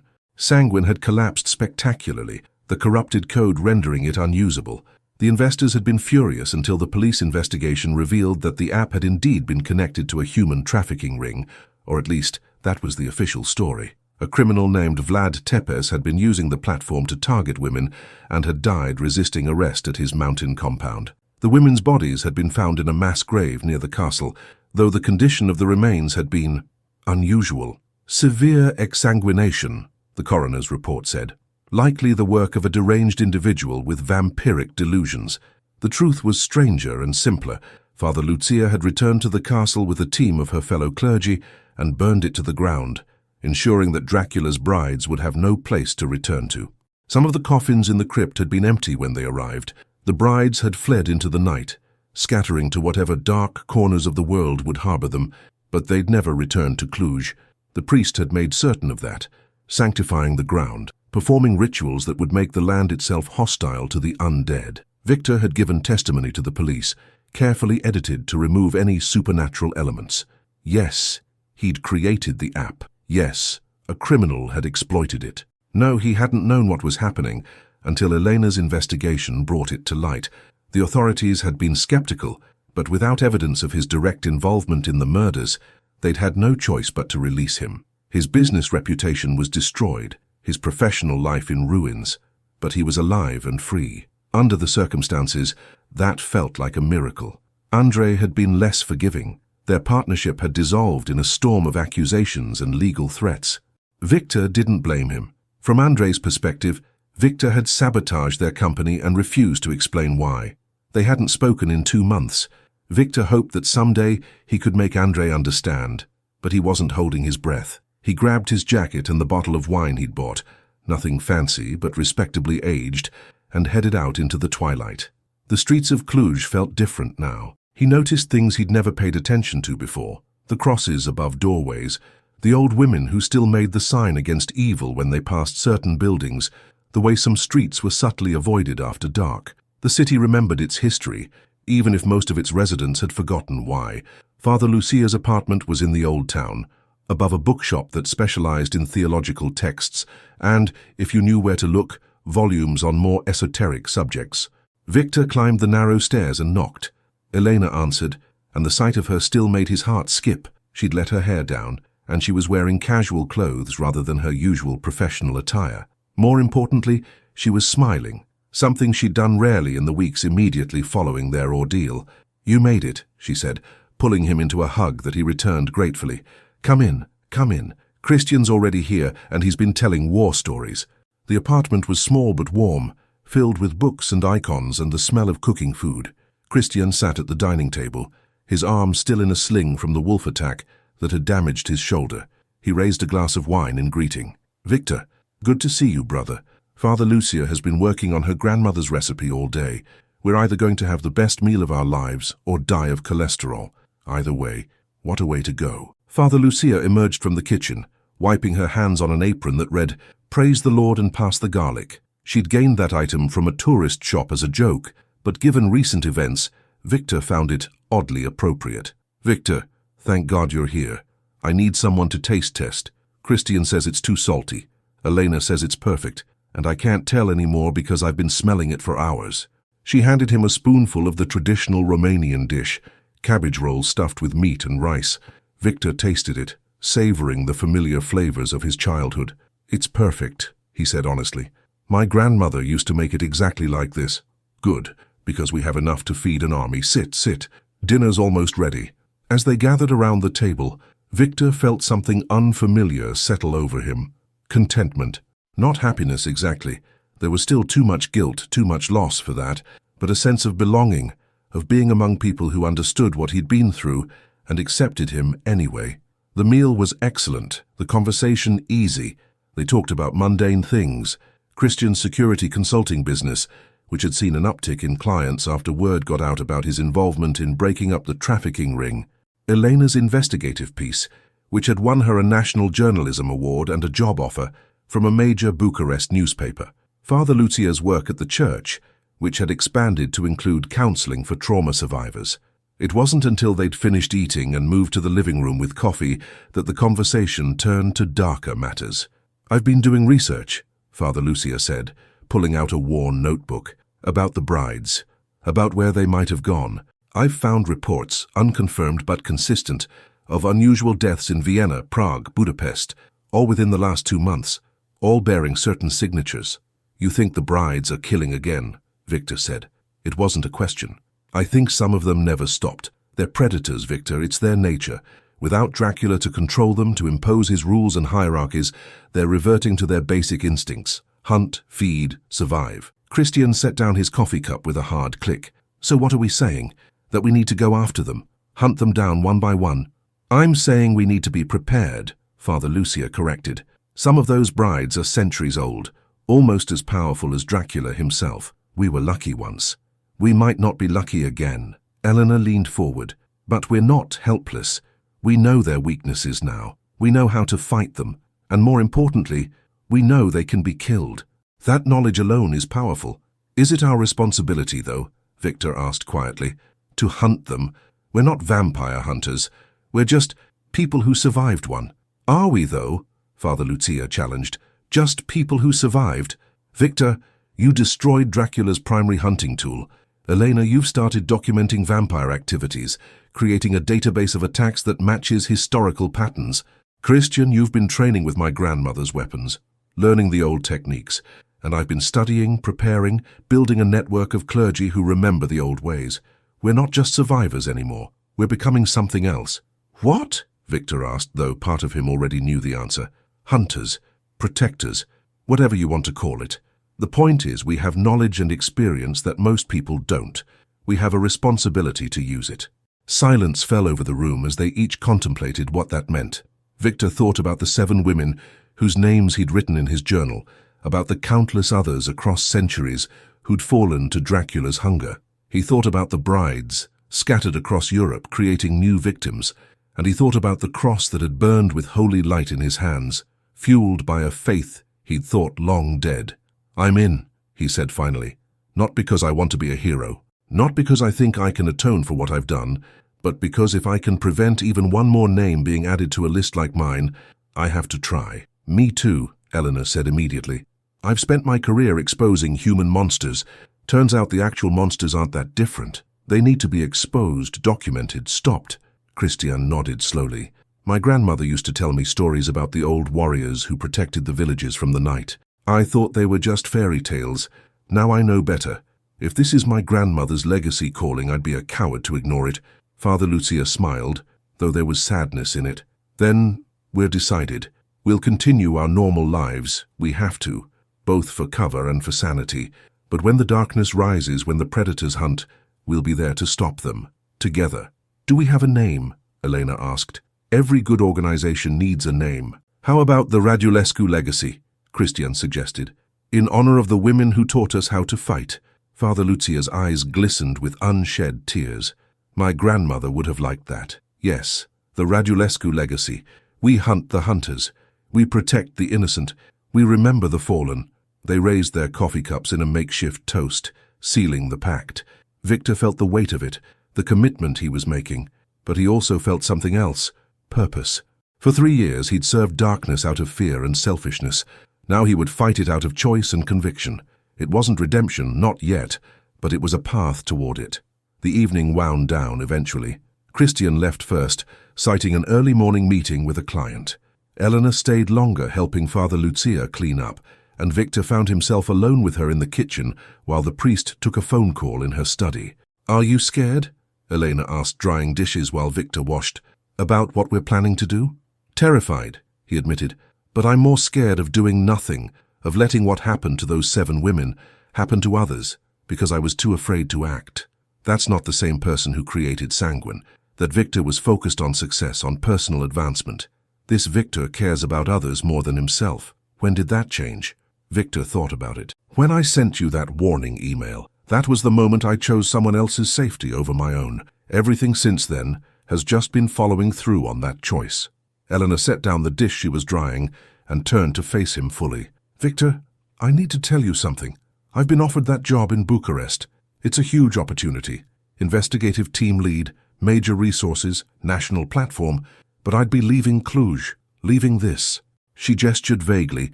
S1: Sanguine had collapsed spectacularly, the corrupted code rendering it unusable. The investors had been furious until the police investigation revealed that the app had indeed been connected to a human trafficking ring, or at least that was the official story. A criminal named Vlad Tepes had been using the platform to target women and had died resisting arrest at his mountain compound. The women's bodies had been found in a mass grave near the castle, though the condition of the remains had been unusual. "Severe exsanguination," the coroner's report said. "Likely the work of a deranged individual with vampiric delusions." The truth was stranger and simpler. Father Lucia had returned to the castle with a team of her fellow clergy and burned it to the ground, ensuring that Dracula's brides would have no place to return to. Some of the coffins in the crypt had been empty when they arrived. The brides had fled into the night, scattering to whatever dark corners of the world would harbor them, but they'd never returned to Cluj. The priest had made certain of that, sanctifying the ground, performing rituals that would make the land itself hostile to the undead. Viktor had given testimony to the police, carefully edited to remove any supernatural elements. Yes, he'd created the app. Yes, a criminal had exploited it. No, he hadn't known what was happening until Elena's investigation brought it to light. The authorities had been skeptical, but without evidence of his direct involvement in the murders, they'd had no choice but to release him. His business reputation was destroyed, his professional life in ruins, but he was alive and free. Under the circumstances, that felt like a miracle. Andrei had been less forgiving. Their partnership had dissolved in a storm of accusations and legal threats. Viktor didn't blame him. From Andrei's perspective, Viktor had sabotaged their company and refused to explain why. They hadn't spoken in 2 months. Viktor hoped that someday he could make Andrei understand, but he wasn't holding his breath. He grabbed his jacket and the bottle of wine he'd bought, nothing fancy but respectably aged, and headed out into the twilight. The streets of Cluj felt different now. He noticed things he'd never paid attention to before. The crosses above doorways, the old women who still made the sign against evil when they passed certain buildings, the way some streets were subtly avoided after dark. The city remembered its history, even if most of its residents had forgotten why. Father Lucia's apartment was in the old town, above a bookshop that specialized in theological texts, and, if you knew where to look, volumes on more esoteric subjects. Viktor climbed the narrow stairs and knocked. Elena answered, and the sight of her still made his heart skip. She'd let her hair down, and she was wearing casual clothes rather than her usual professional attire. More importantly, she was smiling, something she'd done rarely in the weeks immediately following their ordeal. "You made it," she said, pulling him into a hug that he returned gratefully. Come in, come in. Christian's already here, and he's been telling war stories." The apartment was small but warm, filled with books and icons and the smell of cooking food. Christian sat at the dining table, his arm still in a sling from the wolf attack that had damaged his shoulder. He raised a glass of wine in greeting. "Viktor, good to see you, brother. Father Lucia has been working on her grandmother's recipe all day. We're either going to have the best meal of our lives or die of cholesterol. Either way, what a way to go." Father Lucia emerged from the kitchen, wiping her hands on an apron that read, "Praise the Lord and pass the garlic." She'd gained that item from a tourist shop as a joke, but given recent events, Viktor found it oddly appropriate. "Viktor, thank God you're here. I need someone to taste test. Christian says it's too salty. Elena says it's perfect, and I can't tell anymore because I've been smelling it for hours. She handed him a spoonful of the traditional Romanian dish, cabbage rolls stuffed with meat and rice. Viktor tasted it, savoring the familiar flavors of his childhood. It's perfect, he said honestly. My grandmother used to make it exactly like this. Good, because we have enough to feed an army. Sit, sit. Dinner's almost ready. As they gathered around the table, Viktor felt something unfamiliar settle over him. Contentment. Not happiness exactly. There was still too much guilt, too much loss for that, but a sense of belonging, of being among people who understood what he'd been through and accepted him anyway. The meal was excellent, the conversation easy. They talked about mundane things, Christian's security consulting business, which had seen an uptick in clients after word got out about his involvement in breaking up the trafficking ring, Elena's investigative piece, which had won her a National Journalism Award and a job offer from a major Bucharest newspaper, Father Lucia's work at the church, which had expanded to include counseling for trauma survivors. It wasn't until they'd finished eating and moved to the living room with coffee that the conversation turned to darker matters. I've been doing research, Father Lucia said, pulling out a worn notebook, about the brides, about where they might have gone. I've found reports, unconfirmed but consistent, of unusual deaths in Vienna, Prague, Budapest, all within the last 2 months, all bearing certain signatures. You think the brides are killing again, Viktor said. It wasn't a question. I think some of them never stopped. They're predators, Viktor, it's their nature. Without Dracula to control them, to impose his rules and hierarchies, they're reverting to their basic instincts. Hunt, feed, survive. Christian set down his coffee cup with a hard click. So what are we saying? That we need to go after them? Hunt them down one by one? I'm saying we need to be prepared, Father Lucia corrected. Some of those brides are centuries old, almost as powerful as Dracula himself. We were lucky once. We might not be lucky again. Elena leaned forward. But we're not helpless. We know their weaknesses now. We know how to fight them. And more importantly, we know they can be killed. That knowledge alone is powerful. Is it our responsibility, though? Viktor asked quietly. To hunt them? We're not vampire hunters. We're just people who survived one. Are we, though? Father Lucia challenged. Just people who survived? Viktor, you destroyed Dracula's primary hunting tool. Elena, you've started documenting vampire activities, creating a database of attacks that matches historical patterns. Christian, you've been training with my grandmother's weapons, learning the old techniques, and I've been studying, preparing, building a network of clergy who remember the old ways. We're not just survivors anymore. We're becoming something else. What? Viktor asked, though part of him already knew the answer. Hunters, protectors, whatever you want to call it. The point is we have knowledge and experience that most people don't. We have a responsibility to use it. Silence fell over the room as they each contemplated what that meant. Viktor thought about the 7 women whose names he'd written in his journal, about the countless others across centuries who'd fallen to Dracula's hunger. He thought about the brides, scattered across Europe, creating new victims, and he thought about the cross that had burned with holy light in his hands, fueled by a faith he'd thought long dead. I'm in, he said finally, not because I want to be a hero, not because I think I can atone for what I've done, but because if I can prevent even one more name being added to a list like mine, I have to try. Me too, Elena said immediately. I've spent my career exposing human monsters. Turns out the actual monsters aren't that different. They need to be exposed, documented, stopped. Christian nodded slowly. My grandmother used to tell me stories about the old warriors who protected the villages from the night. I thought they were just fairy tales. Now I know better. If this is my grandmother's legacy calling, I'd be a coward to ignore it. Father Lucia smiled, though there was sadness in it. Then, we're decided. We'll continue our normal lives. We have to, both for cover and for sanity. But when the darkness rises, when the predators hunt, we'll be there to stop them, together. Do we have a name? Elena asked. Every good organization needs a name. How about the Radulescu legacy? Christian suggested. In honor of the women who taught us how to fight. Father Lucia's eyes glistened with unshed tears. My grandmother would have liked that. Yes, the Radulescu legacy. We hunt the hunters. We protect the innocent. We remember the fallen. They raised their coffee cups in a makeshift toast, sealing the pact. Viktor felt the weight of it, the commitment he was making, but he also felt something else, purpose. For 3 years he'd served darkness out of fear and selfishness. Now he would fight it out of choice and conviction. It wasn't redemption, not yet, but it was a path toward it. The evening wound down eventually. Christian left first, citing an early morning meeting with a client. Elena stayed longer, helping Father Lucia clean up, and Viktor found himself alone with her in the kitchen while the priest took a phone call in her study. "Are you scared?" Elena asked, drying dishes while Viktor washed. "About what we're planning to do?" "Terrified," he admitted, "but I'm more scared of doing nothing, of letting what happened to those 7 women happen to others, because I was too afraid to act." That's not the same person who created Sanguine. That Viktor was focused on success, on personal advancement. This Viktor cares about others more than himself. When did that change? Viktor thought about it. "When I sent you that warning email, that was the moment I chose someone else's safety over my own. Everything since then has just been following through on that choice." Elena set down the dish she was drying and turned to face him fully. "Viktor, I need to tell you something. I've been offered that job in Bucharest. It's a huge opportunity. Investigative team lead, major resources, national platform, but I'd be leaving Cluj, leaving this." She gestured vaguely,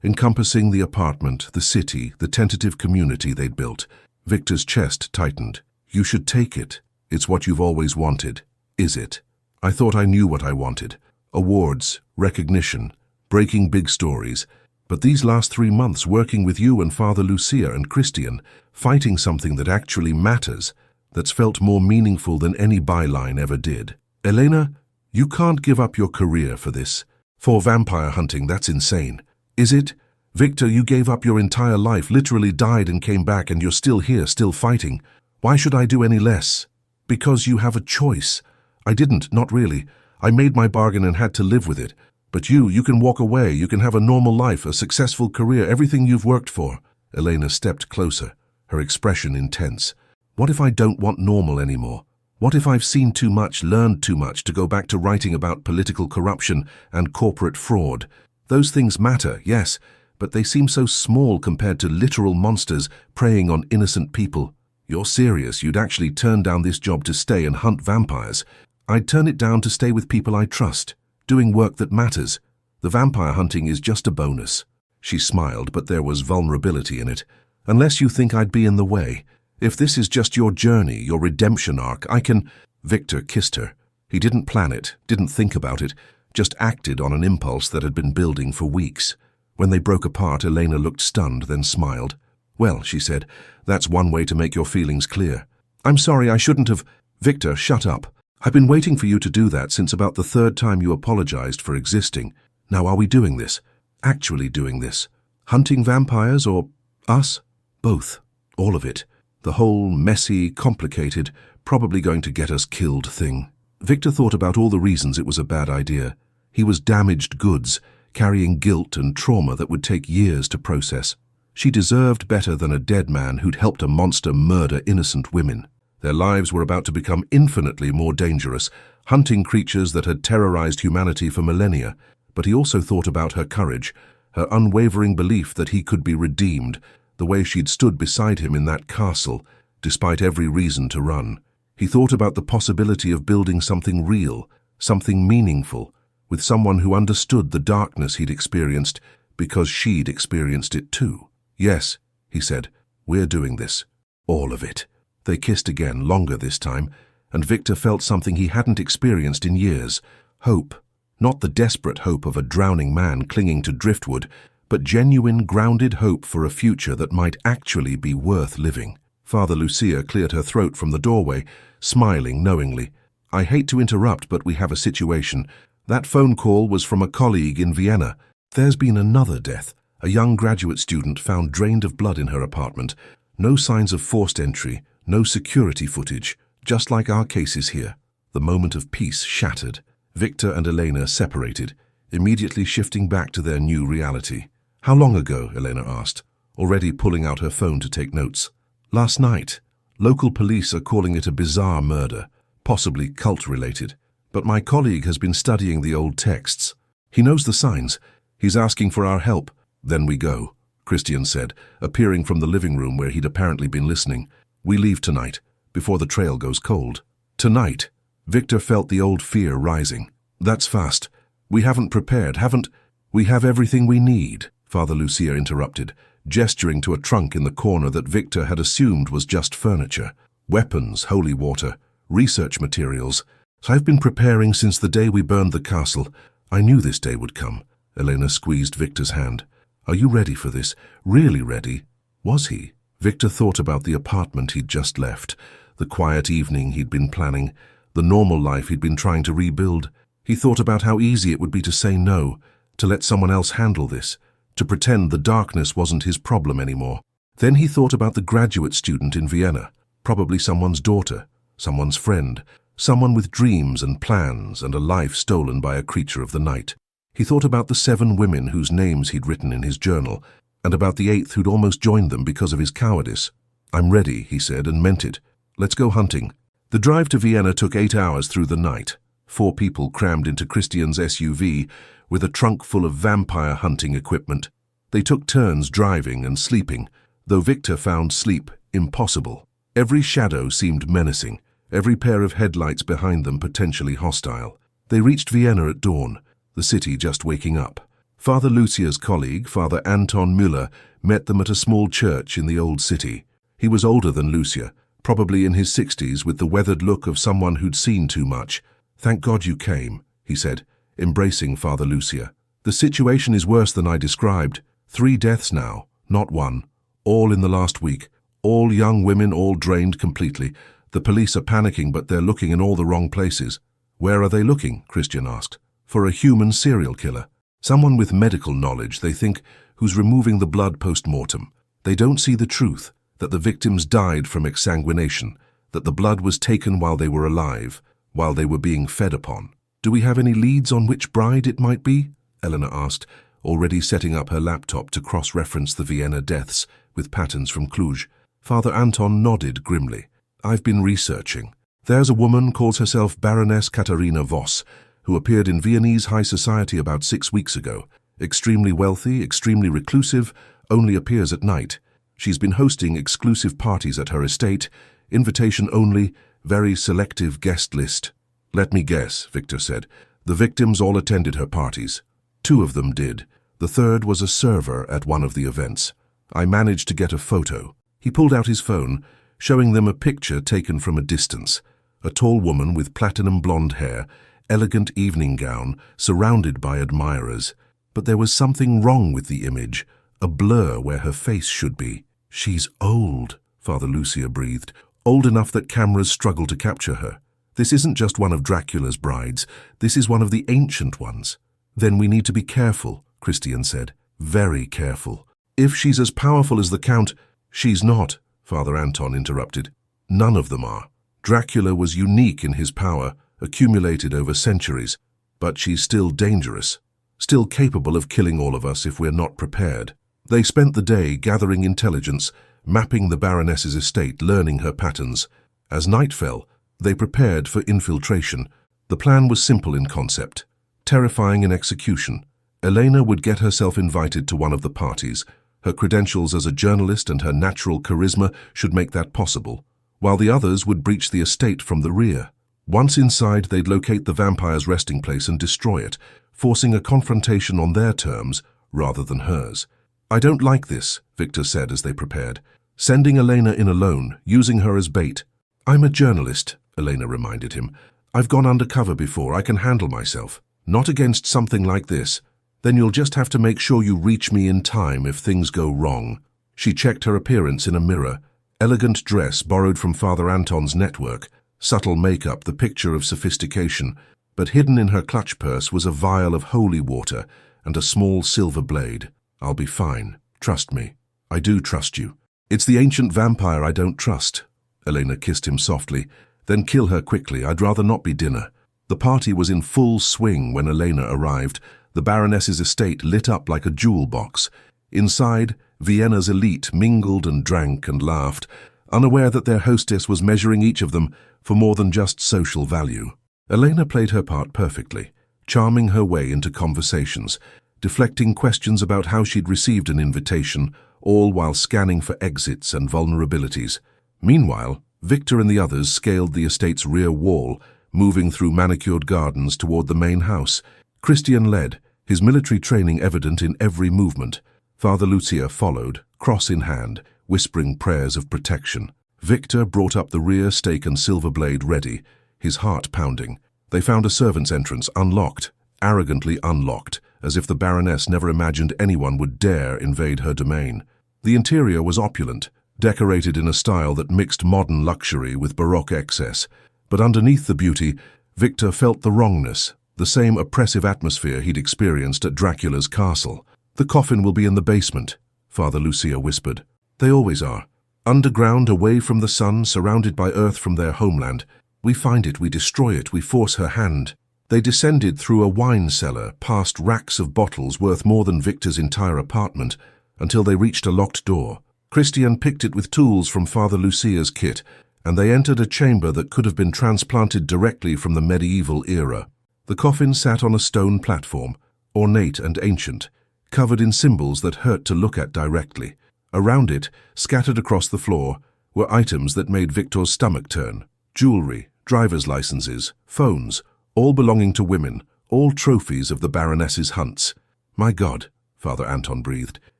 S1: encompassing the apartment, the city, the tentative community they'd built. Viktor's chest tightened. "You should take it. It's what you've always wanted. Is it?" "I thought I knew what I wanted. Awards, recognition, breaking big stories. But these last 3 months working with you and Father Lucia and Christian, fighting something that actually matters, that's felt more meaningful than any byline ever did. Elena, you can't give up your career for this. For vampire hunting, that's insane. Is it? Viktor, you gave up your entire life, literally died and came back, and you're still here, still fighting. Why should I do any less? Because you have a choice. I didn't, not really. I made my bargain and had to live with it. But you can walk away, you can have a normal life, a successful career, everything you've worked for." Elena stepped closer, her expression intense. "What if I don't want normal anymore? What if I've seen too much, learned too much to go back to writing about political corruption and corporate fraud? Those things matter, yes, but they seem so small compared to literal monsters preying on innocent people." "You're serious? You'd actually turn down this job to stay and hunt vampires?" "I'd turn it down to stay with people I trust, doing work that matters. The vampire hunting is just a bonus." She smiled, but there was vulnerability in it. "Unless you think I'd be in the way. If this is just your journey, your redemption arc, I can—" Viktor kissed her. He didn't plan it, didn't think about it, just acted on an impulse that had been building for weeks. When they broke apart, Elena looked stunned, then smiled. "Well," she said, "that's one way to make your feelings clear." "I'm sorry, I shouldn't have—" "Viktor, shut up. I've been waiting for you to do that since about the 3rd time you apologized for existing. Now are we doing this? Actually doing this? Hunting vampires or us? Both. All of it. The whole messy, complicated, probably going to get us killed thing." Viktor thought about all the reasons it was a bad idea. He was damaged goods, carrying guilt and trauma that would take years to process. She deserved better than a dead man who'd helped a monster murder innocent women. Their lives were about to become infinitely more dangerous, hunting creatures that had terrorized humanity for millennia. But he also thought about her courage, her unwavering belief that he could be redeemed, the way she'd stood beside him in that castle, despite every reason to run. He thought about the possibility of building something real, something meaningful, with someone who understood the darkness he'd experienced because she'd experienced it too. "Yes," he said, "we're doing this. All of it." They kissed again, longer this time, and Viktor felt something he hadn't experienced in years. Hope. Not the desperate hope of a drowning man clinging to driftwood, but genuine, grounded hope for a future that might actually be worth living. Father Lucia cleared her throat from the doorway, smiling knowingly. "I hate to interrupt, but we have a situation. That phone call was from a colleague in Vienna. There's been another death. A young graduate student found drained of blood in her apartment. No signs of forced entry, no security footage, just like our cases here." The moment of peace shattered. Viktor and Elena separated, immediately shifting back to their new reality. "How long ago?" Elena asked, already pulling out her phone to take notes. "Last night. Local police are calling it a bizarre murder, possibly cult-related. But my colleague has been studying the old texts. He knows the signs. He's asking for our help." "Then we go," Christian said, appearing from the living room where he'd apparently been listening. "We leave tonight, before the trail goes cold." "Tonight?" Viktor felt the old fear rising. "That's fast. We haven't prepared, haven't... We have everything we need, Father Lucia interrupted, gesturing to a trunk in the corner that Viktor had assumed was just furniture. Weapons, holy water, research materials. I've been preparing since the day we burned the castle. I knew this day would come. Elena squeezed Viktor's hand. Are you ready for this? Really ready? Was he? Viktor thought about the apartment he'd just left, the quiet evening he'd been planning, the normal life he'd been trying to rebuild. He thought about how easy it would be to say no, to let someone else handle this, to pretend the darkness wasn't his problem anymore. Then he thought about the graduate student in Vienna, probably someone's daughter, someone's friend, someone with dreams and plans and a life stolen by a creature of the night. He thought about the 7 women whose names he'd written in his journal, and about the 8th who'd almost joined them because of his cowardice. I'm ready, he said, and meant it. Let's go hunting. The drive to Vienna took 8 hours through the night. 4 people crammed into Christian's SUV with a trunk full of vampire hunting equipment. They took turns driving and sleeping, though Viktor found sleep impossible. Every shadow seemed menacing, every pair of headlights behind them potentially hostile. They reached Vienna at dawn, the city just waking up. Father Lucia's colleague, Father Anton Müller, met them at a small church in the old city. He was older than Lucia, probably in his 60s, with the weathered look of someone who'd seen too much. Thank God you came, he said, embracing Father Lucia. The situation is worse than I described. 3 deaths now, not 1. All in the last week. All young women, all drained completely. The police are panicking, but they're looking in all the wrong places. Where are they looking? Christian asked. For a human serial killer. Someone with medical knowledge, they think, who's removing the blood post-mortem. They don't see the truth, that the victims died from exsanguination, that the blood was taken while they were alive, while they were being fed upon. Do we have any leads on which bride it might be? Elena asked, already setting up her laptop to cross-reference the Vienna deaths with patterns from Cluj. Father Anton nodded grimly. I've been researching. There's a woman calls herself Baroness Katarina Voss, who appeared in Viennese high society about 6 weeks ago. Extremely wealthy, extremely reclusive, only appears at night. She's been hosting exclusive parties at her estate, invitation only, very selective guest list. Let me guess, Viktor said. The victims all attended her parties. 2 of them did. The third was a server at one of the events. I managed to get a photo. He pulled out his phone, showing them a picture taken from a distance. A tall woman with platinum blonde hair, elegant evening gown, surrounded by admirers. But there was something wrong with the image, a blur where her face should be. She's old, Father Lucia breathed, old enough that cameras struggle to capture her. This isn't just one of Dracula's brides, this is one of the ancient ones. Then we need to be careful, Christian said, very careful. If she's as powerful as the Count... She's not, Father Anton interrupted. None of them are. Dracula was unique in his power, accumulated over centuries, but she's still dangerous, still capable of killing all of us if we're not prepared. They spent the day gathering intelligence, mapping the Baroness's estate, learning her patterns. As night fell, they prepared for infiltration. The plan was simple in concept, terrifying in execution. Elena would get herself invited to one of the parties. Her credentials as a journalist and her natural charisma should make that possible, while the others would breach the estate from the rear. Once inside, they'd locate the vampire's resting place and destroy it, forcing a confrontation on their terms rather than hers. I don't like this, Viktor said as they prepared. Sending Elena in alone, using her as bait. I'm a journalist, Elena reminded him. I've gone undercover before, I can handle myself. Not against something like this. Then you'll just have to make sure you reach me in time if things go wrong. She checked her appearance in a mirror. Elegant dress borrowed from Father Anton's network. Subtle makeup, the picture of sophistication, but hidden in her clutch purse was a vial of holy water and a small silver blade. I'll be fine. Trust me. I do trust you. It's the ancient vampire I don't trust. Elena kissed him softly. Then kill her quickly. I'd rather not be dinner. The party was in full swing when Elena arrived. The Baroness's estate lit up like a jewel box. Inside, Vienna's elite mingled and drank and laughed, unaware that their hostess was measuring each of them for more than just social value. Elena played her part perfectly, charming her way into conversations, deflecting questions about how she'd received an invitation, all while scanning for exits and vulnerabilities. Meanwhile, Viktor and the others scaled the estate's rear wall, moving through manicured gardens toward the main house. Christian led, his military training evident in every movement. Father Lucia followed, cross in hand, whispering prayers of protection. Viktor brought up the rear, stake and silver blade ready, his heart pounding. They found a servant's entrance, unlocked, arrogantly unlocked, as if the Baroness never imagined anyone would dare invade her domain. The interior was opulent, decorated in a style that mixed modern luxury with Baroque excess. But underneath the beauty, Viktor felt the wrongness, the same oppressive atmosphere he'd experienced at Dracula's castle. "The coffin will be in the basement," Father Lucia whispered. "They always are. Underground, away from the sun, surrounded by earth from their homeland. We find it, we destroy it, we force her hand." They descended through a wine cellar, past racks of bottles worth more than Viktor's entire apartment, until they reached a locked door. Christian picked it with tools from Father Lucia's kit, and they entered a chamber that could have been transplanted directly from the medieval era. The coffin sat on a stone platform, ornate and ancient, covered in symbols that hurt to look at directly. Around it, scattered across the floor, were items that made Viktor's stomach turn. Jewelry, driver's licenses, phones, all belonging to women, all trophies of the Baroness's hunts. "My God," Father Anton breathed.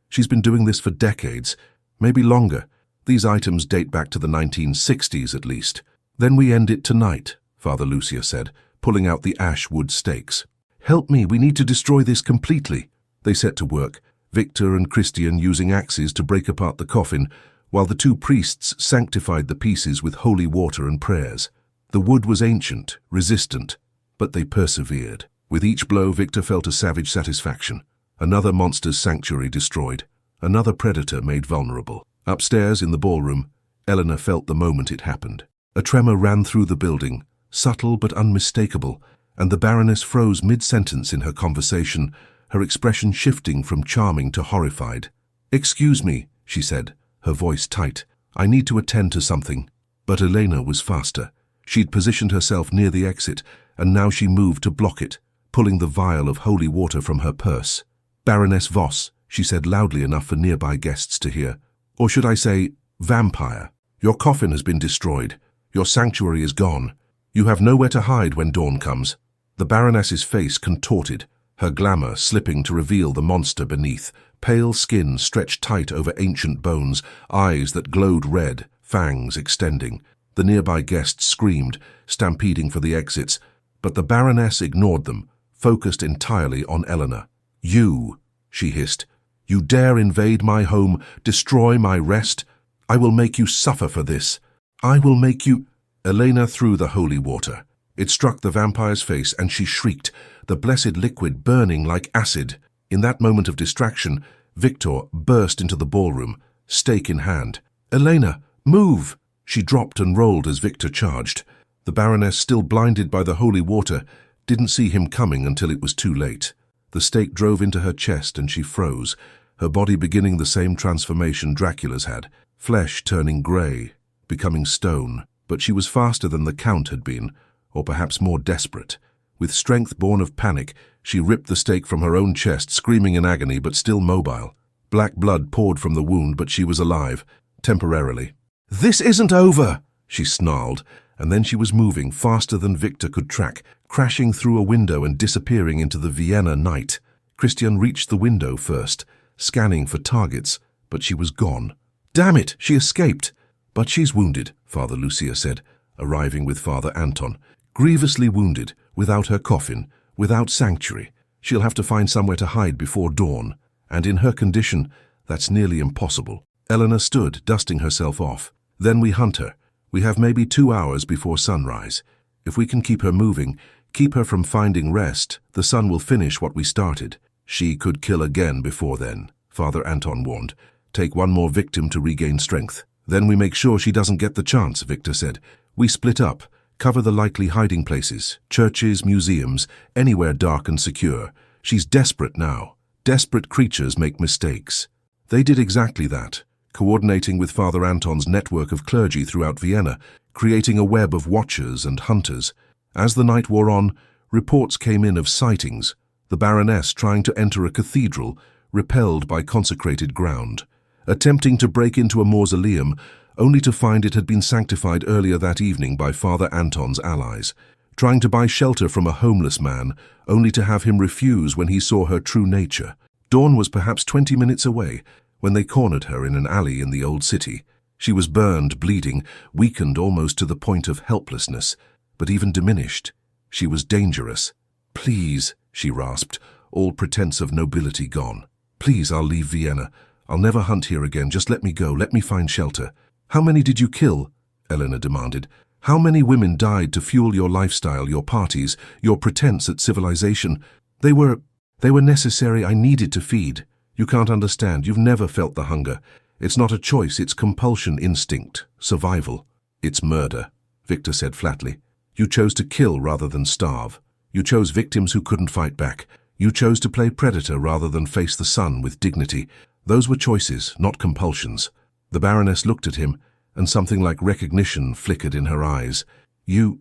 S1: "She's been doing this for decades, maybe longer. These items date back to the 1960s at least." "Then we end it tonight," Father Lucia said, pulling out the ash wood stakes. "Help me, we need to destroy this completely." They set to work, Viktor and Christian using axes to break apart the coffin, while the two priests sanctified the pieces with holy water and prayers. The wood was ancient, resistant, but they persevered. With each blow, Viktor felt a savage satisfaction. Another monster's sanctuary destroyed, another predator made vulnerable. Upstairs in the ballroom, Elena felt the moment it happened. A tremor ran through the building, subtle but unmistakable, and the Baroness froze mid-sentence in her conversation, her expression shifting from charming to horrified. "Excuse me," she said, her voice tight. "I need to attend to something." But Elena was faster. She'd positioned herself near the exit, and now she moved to block it, pulling the vial of holy water from her purse. "Baroness Voss," she said loudly enough for nearby guests to hear. "Or should I say, vampire. Your coffin has been destroyed. Your sanctuary is gone. You have nowhere to hide when dawn comes." The Baroness's face contorted, her glamour slipping to reveal the monster beneath, pale skin stretched tight over ancient bones, eyes that glowed red, fangs extending. The nearby guests screamed, stampeding for the exits, but the Baroness ignored them, focused entirely on Elena. "You," she hissed, "you dare invade my home, destroy my rest? I will make you suffer for this. I will make you—" Elena threw the holy water. It struck the vampire's face and she shrieked, the blessed liquid burning like acid. In that moment of distraction, Viktor burst into the ballroom, stake in hand. "Elena, move!" She dropped and rolled as Viktor charged. The Baroness, still blinded by the holy water, didn't see him coming until it was too late. The stake drove into her chest and she froze, her body beginning the same transformation Dracula's had, flesh turning grey, becoming stone. But she was faster than the Count had been, or perhaps more desperate. With strength born of panic, she ripped the stake from her own chest, screaming in agony but still mobile. Black blood poured from the wound, but she was alive, temporarily. "This isn't over!" she snarled, and then she was moving faster than Viktor could track, crashing through a window and disappearing into the Vienna night. Christian reached the window first, scanning for targets, but she was gone. "Damn it, she escaped!" "But she's wounded," Father Lucia said, arriving with Father Anton. "Grievously wounded, without her coffin, without sanctuary. She'll have to find somewhere to hide before dawn, and in her condition, that's nearly impossible." Elena stood, dusting herself off. "Then we hunt her. We have maybe 2 hours before sunrise. If we can keep her moving, keep her from finding rest, the sun will finish what we started." "She could kill again before then," Father Anton warned. "Take one more victim to regain strength." "Then we make sure she doesn't get the chance," Viktor said. "We split up, cover the likely hiding places, churches, museums, anywhere dark and secure. She's desperate now. Desperate creatures make mistakes." They did exactly that, coordinating with Father Anton's network of clergy throughout Vienna, creating a web of watchers and hunters. As the night wore on, reports came in of sightings, the Baroness trying to enter a cathedral, repelled by consecrated ground, attempting to break into a mausoleum, only to find it had been sanctified earlier that evening by Father Anton's allies. trying to buy shelter from a homeless man, only to have him refuse when he saw her true nature. Dawn was perhaps 20 minutes away when they cornered her in an alley in the old city. She was burned, bleeding, weakened almost to the point of helplessness, but even diminished. She was dangerous. "Please," she rasped, all pretense of nobility gone. "Please, I'll leave Vienna. I'll never hunt here again. Just let me go. Let me find shelter." "How many did you kill?" Elena demanded. "How many women died to fuel your lifestyle, your parties, your pretense at civilization? They were necessary. I needed to feed. You can't understand. You've never felt the hunger. It's not a choice. It's compulsion, instinct, survival." "It's murder," Viktor said flatly. "You chose to kill rather than starve. You chose victims who couldn't fight back. You chose to play predator rather than face the sun with dignity. Those were choices, not compulsions." The Baroness looked at him, and something like recognition flickered in her eyes. You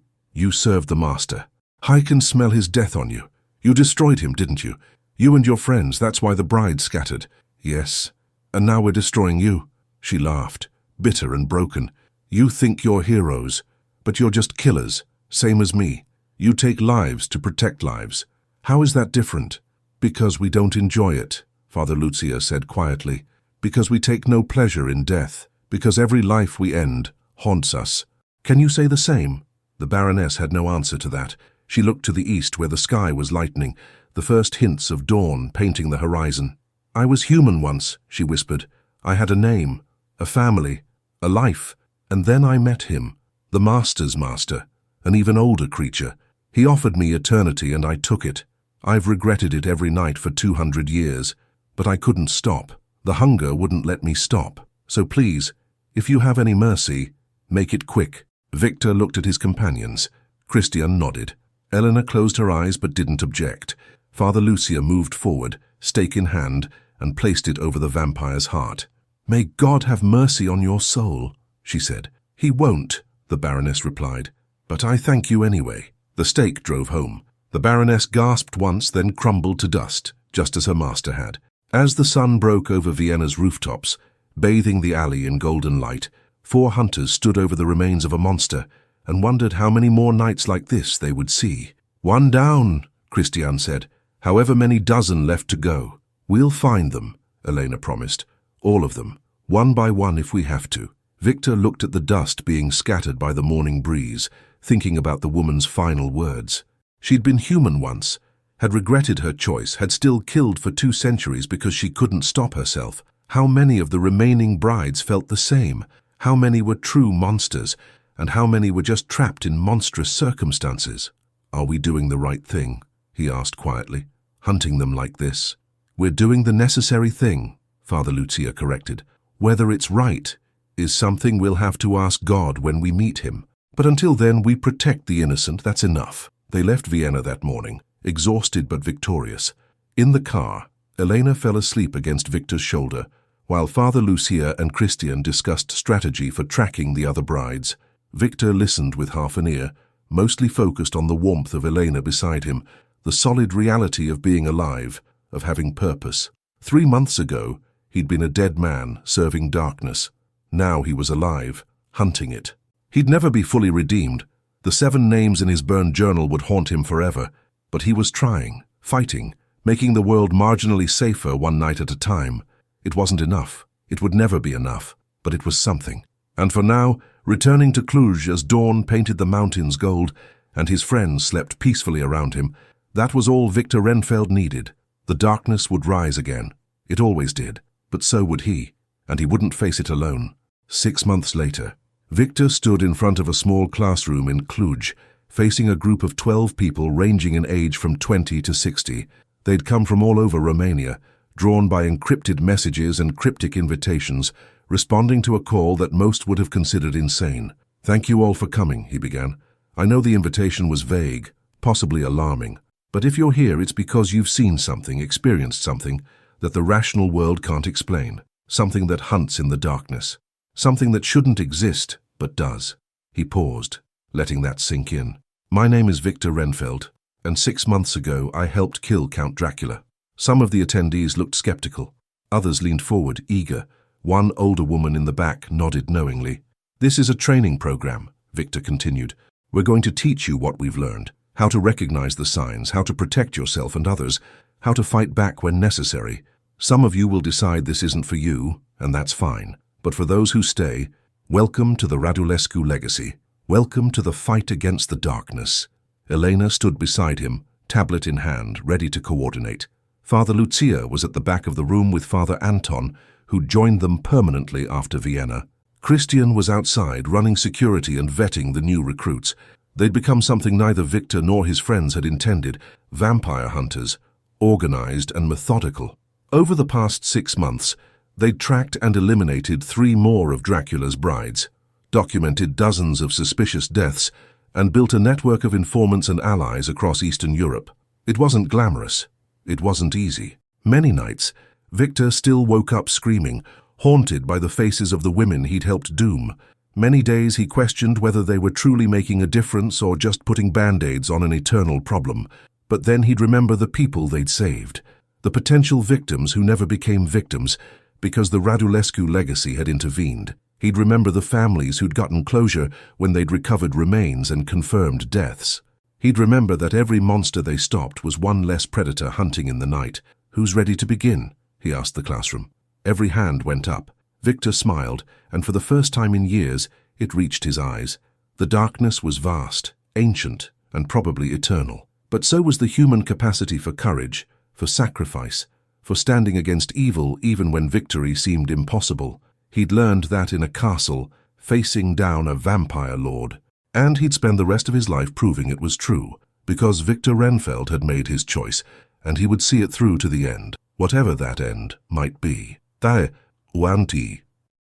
S1: served the master. I can smell his death on you. You destroyed him, didn't you? You and your friends, that's why the bride scattered." "Yes. And now we're destroying you." She laughed, bitter and broken. "You think you're heroes, but you're just killers, same as me. You take lives to protect lives. How is that different?" "Because we don't enjoy it," Father Lucia said quietly. "Because we take no pleasure in death. Because every life we end haunts us." "Can you say the same?" The Baroness had no answer to that. She looked to the east where the sky was lightening, the first hints of dawn painting the horizon. "I was human once," she whispered. "I had a name, a family, a life, and then I met him, the Master's master, an even older creature. He offered me eternity and I took it. I've regretted it every night for 200 years, but I couldn't stop. The hunger wouldn't let me stop. So please, if you have any mercy, make it quick." Viktor looked at his companions. Christian nodded. Elena closed her eyes but didn't object. Father Lucia moved forward, stake in hand, and placed it over the vampire's heart. "May God have mercy on your soul," she said. "He won't," the Baroness replied. "But I thank you anyway." The stake drove home. The Baroness gasped once, then crumbled to dust, just as her master had. As the sun broke over Vienna's rooftops, bathing the alley in golden light, 4 hunters stood over the remains of a monster and wondered how many more nights like this they would see. "One down," Christian said. "However many dozen left to go." "We'll find them," Elena promised. "All of them, one by one if we have to." Viktor looked at the dust being scattered by the morning breeze, thinking about the woman's final words. She'd been human once, had regretted her choice, had still killed for 2 centuries because she couldn't stop herself. How many of the remaining brides felt the same? How many were true monsters, and how many were just trapped in monstrous circumstances? "Are we doing the right thing?" he asked quietly. "Hunting them like this?" "We're doing the necessary thing," Father Lucia corrected. "Whether it's right is something we'll have to ask God when we meet him. But until then, we protect the innocent, that's enough." They left Vienna that morning, exhausted but victorious. In the car, Elena fell asleep against Viktor's shoulder, while Father Lucia and Christian discussed strategy for tracking the other brides. Viktor listened with half an ear, mostly focused on the warmth of Elena beside him, the solid reality of being alive, of having purpose. 3 months ago, he'd been a dead man serving darkness. Now he was alive, hunting it. He'd never be fully redeemed. The 7 names in his burned journal would haunt him forever. But he was trying, fighting, making the world marginally safer one night at a time. It wasn't enough. It would never be enough. But it was something. And for now, returning to Cluj as dawn painted the mountains gold, and his friends slept peacefully around him, that was all Viktor Renfeld needed. The darkness would rise again. It always did. But so would he. And he wouldn't face it alone. 6 months later, Viktor stood in front of a small classroom in Cluj, facing a group of 12 people ranging in age from 20 to 60. They'd come from all over Romania, drawn by encrypted messages and cryptic invitations, responding to a call that most would have considered insane. "Thank you all for coming," he began. "I know the invitation was vague, possibly alarming, but if you're here, it's because you've seen something, experienced something, that the rational world can't explain, something that hunts in the darkness, something that shouldn't exist, but does." He paused, letting that sink in. "My name is Viktor Renfeld, and 6 months ago I helped kill Count Dracula." Some of the attendees looked skeptical. Others leaned forward, eager. One older woman in the back nodded knowingly. "This is a training program," Viktor continued. We're going to teach you what we've learned, how to recognize the signs, how to protect yourself and others, how to fight back when necessary. Some of you will decide this isn't for you, and that's fine. But for those who stay, welcome to the Radulescu legacy. Welcome to the fight against the darkness. Elena stood beside him, tablet in hand, ready to coordinate. Father Lucia was at the back of the room with Father Anton, who joined them permanently after Vienna. Christian was outside, running security and vetting the new recruits. They'd become something neither Viktor nor his friends had intended: vampire hunters, organized and methodical. Over the past 6 months, they'd tracked and eliminated 3 more of Dracula's brides, documented dozens of suspicious deaths, and built a network of informants and allies across Eastern Europe. It wasn't glamorous. It wasn't easy. Many nights, Viktor still woke up screaming, haunted by the faces of the women he'd helped doom. Many days he questioned whether they were truly making a difference or just putting band-aids on an eternal problem. But then he'd remember the people they'd saved, the potential victims who never became victims because the Radulescu legacy had intervened. He'd remember the families who'd gotten closure when they'd recovered remains and confirmed deaths. He'd remember that every monster they stopped was one less predator hunting in the night. "Who's ready to begin?" he asked the classroom. Every hand went up. Viktor smiled, and for the first time in years, it reached his eyes. The darkness was vast, ancient, and probably eternal. But so was the human capacity for courage, for sacrifice, for standing against evil even when victory seemed impossible. He'd learned that in a castle, facing down a vampire lord. And he'd spend the rest of his life proving it was true, because Viktor Renfeld had made his choice, and he would see it through to the end, whatever that end might be. Tae, uanti,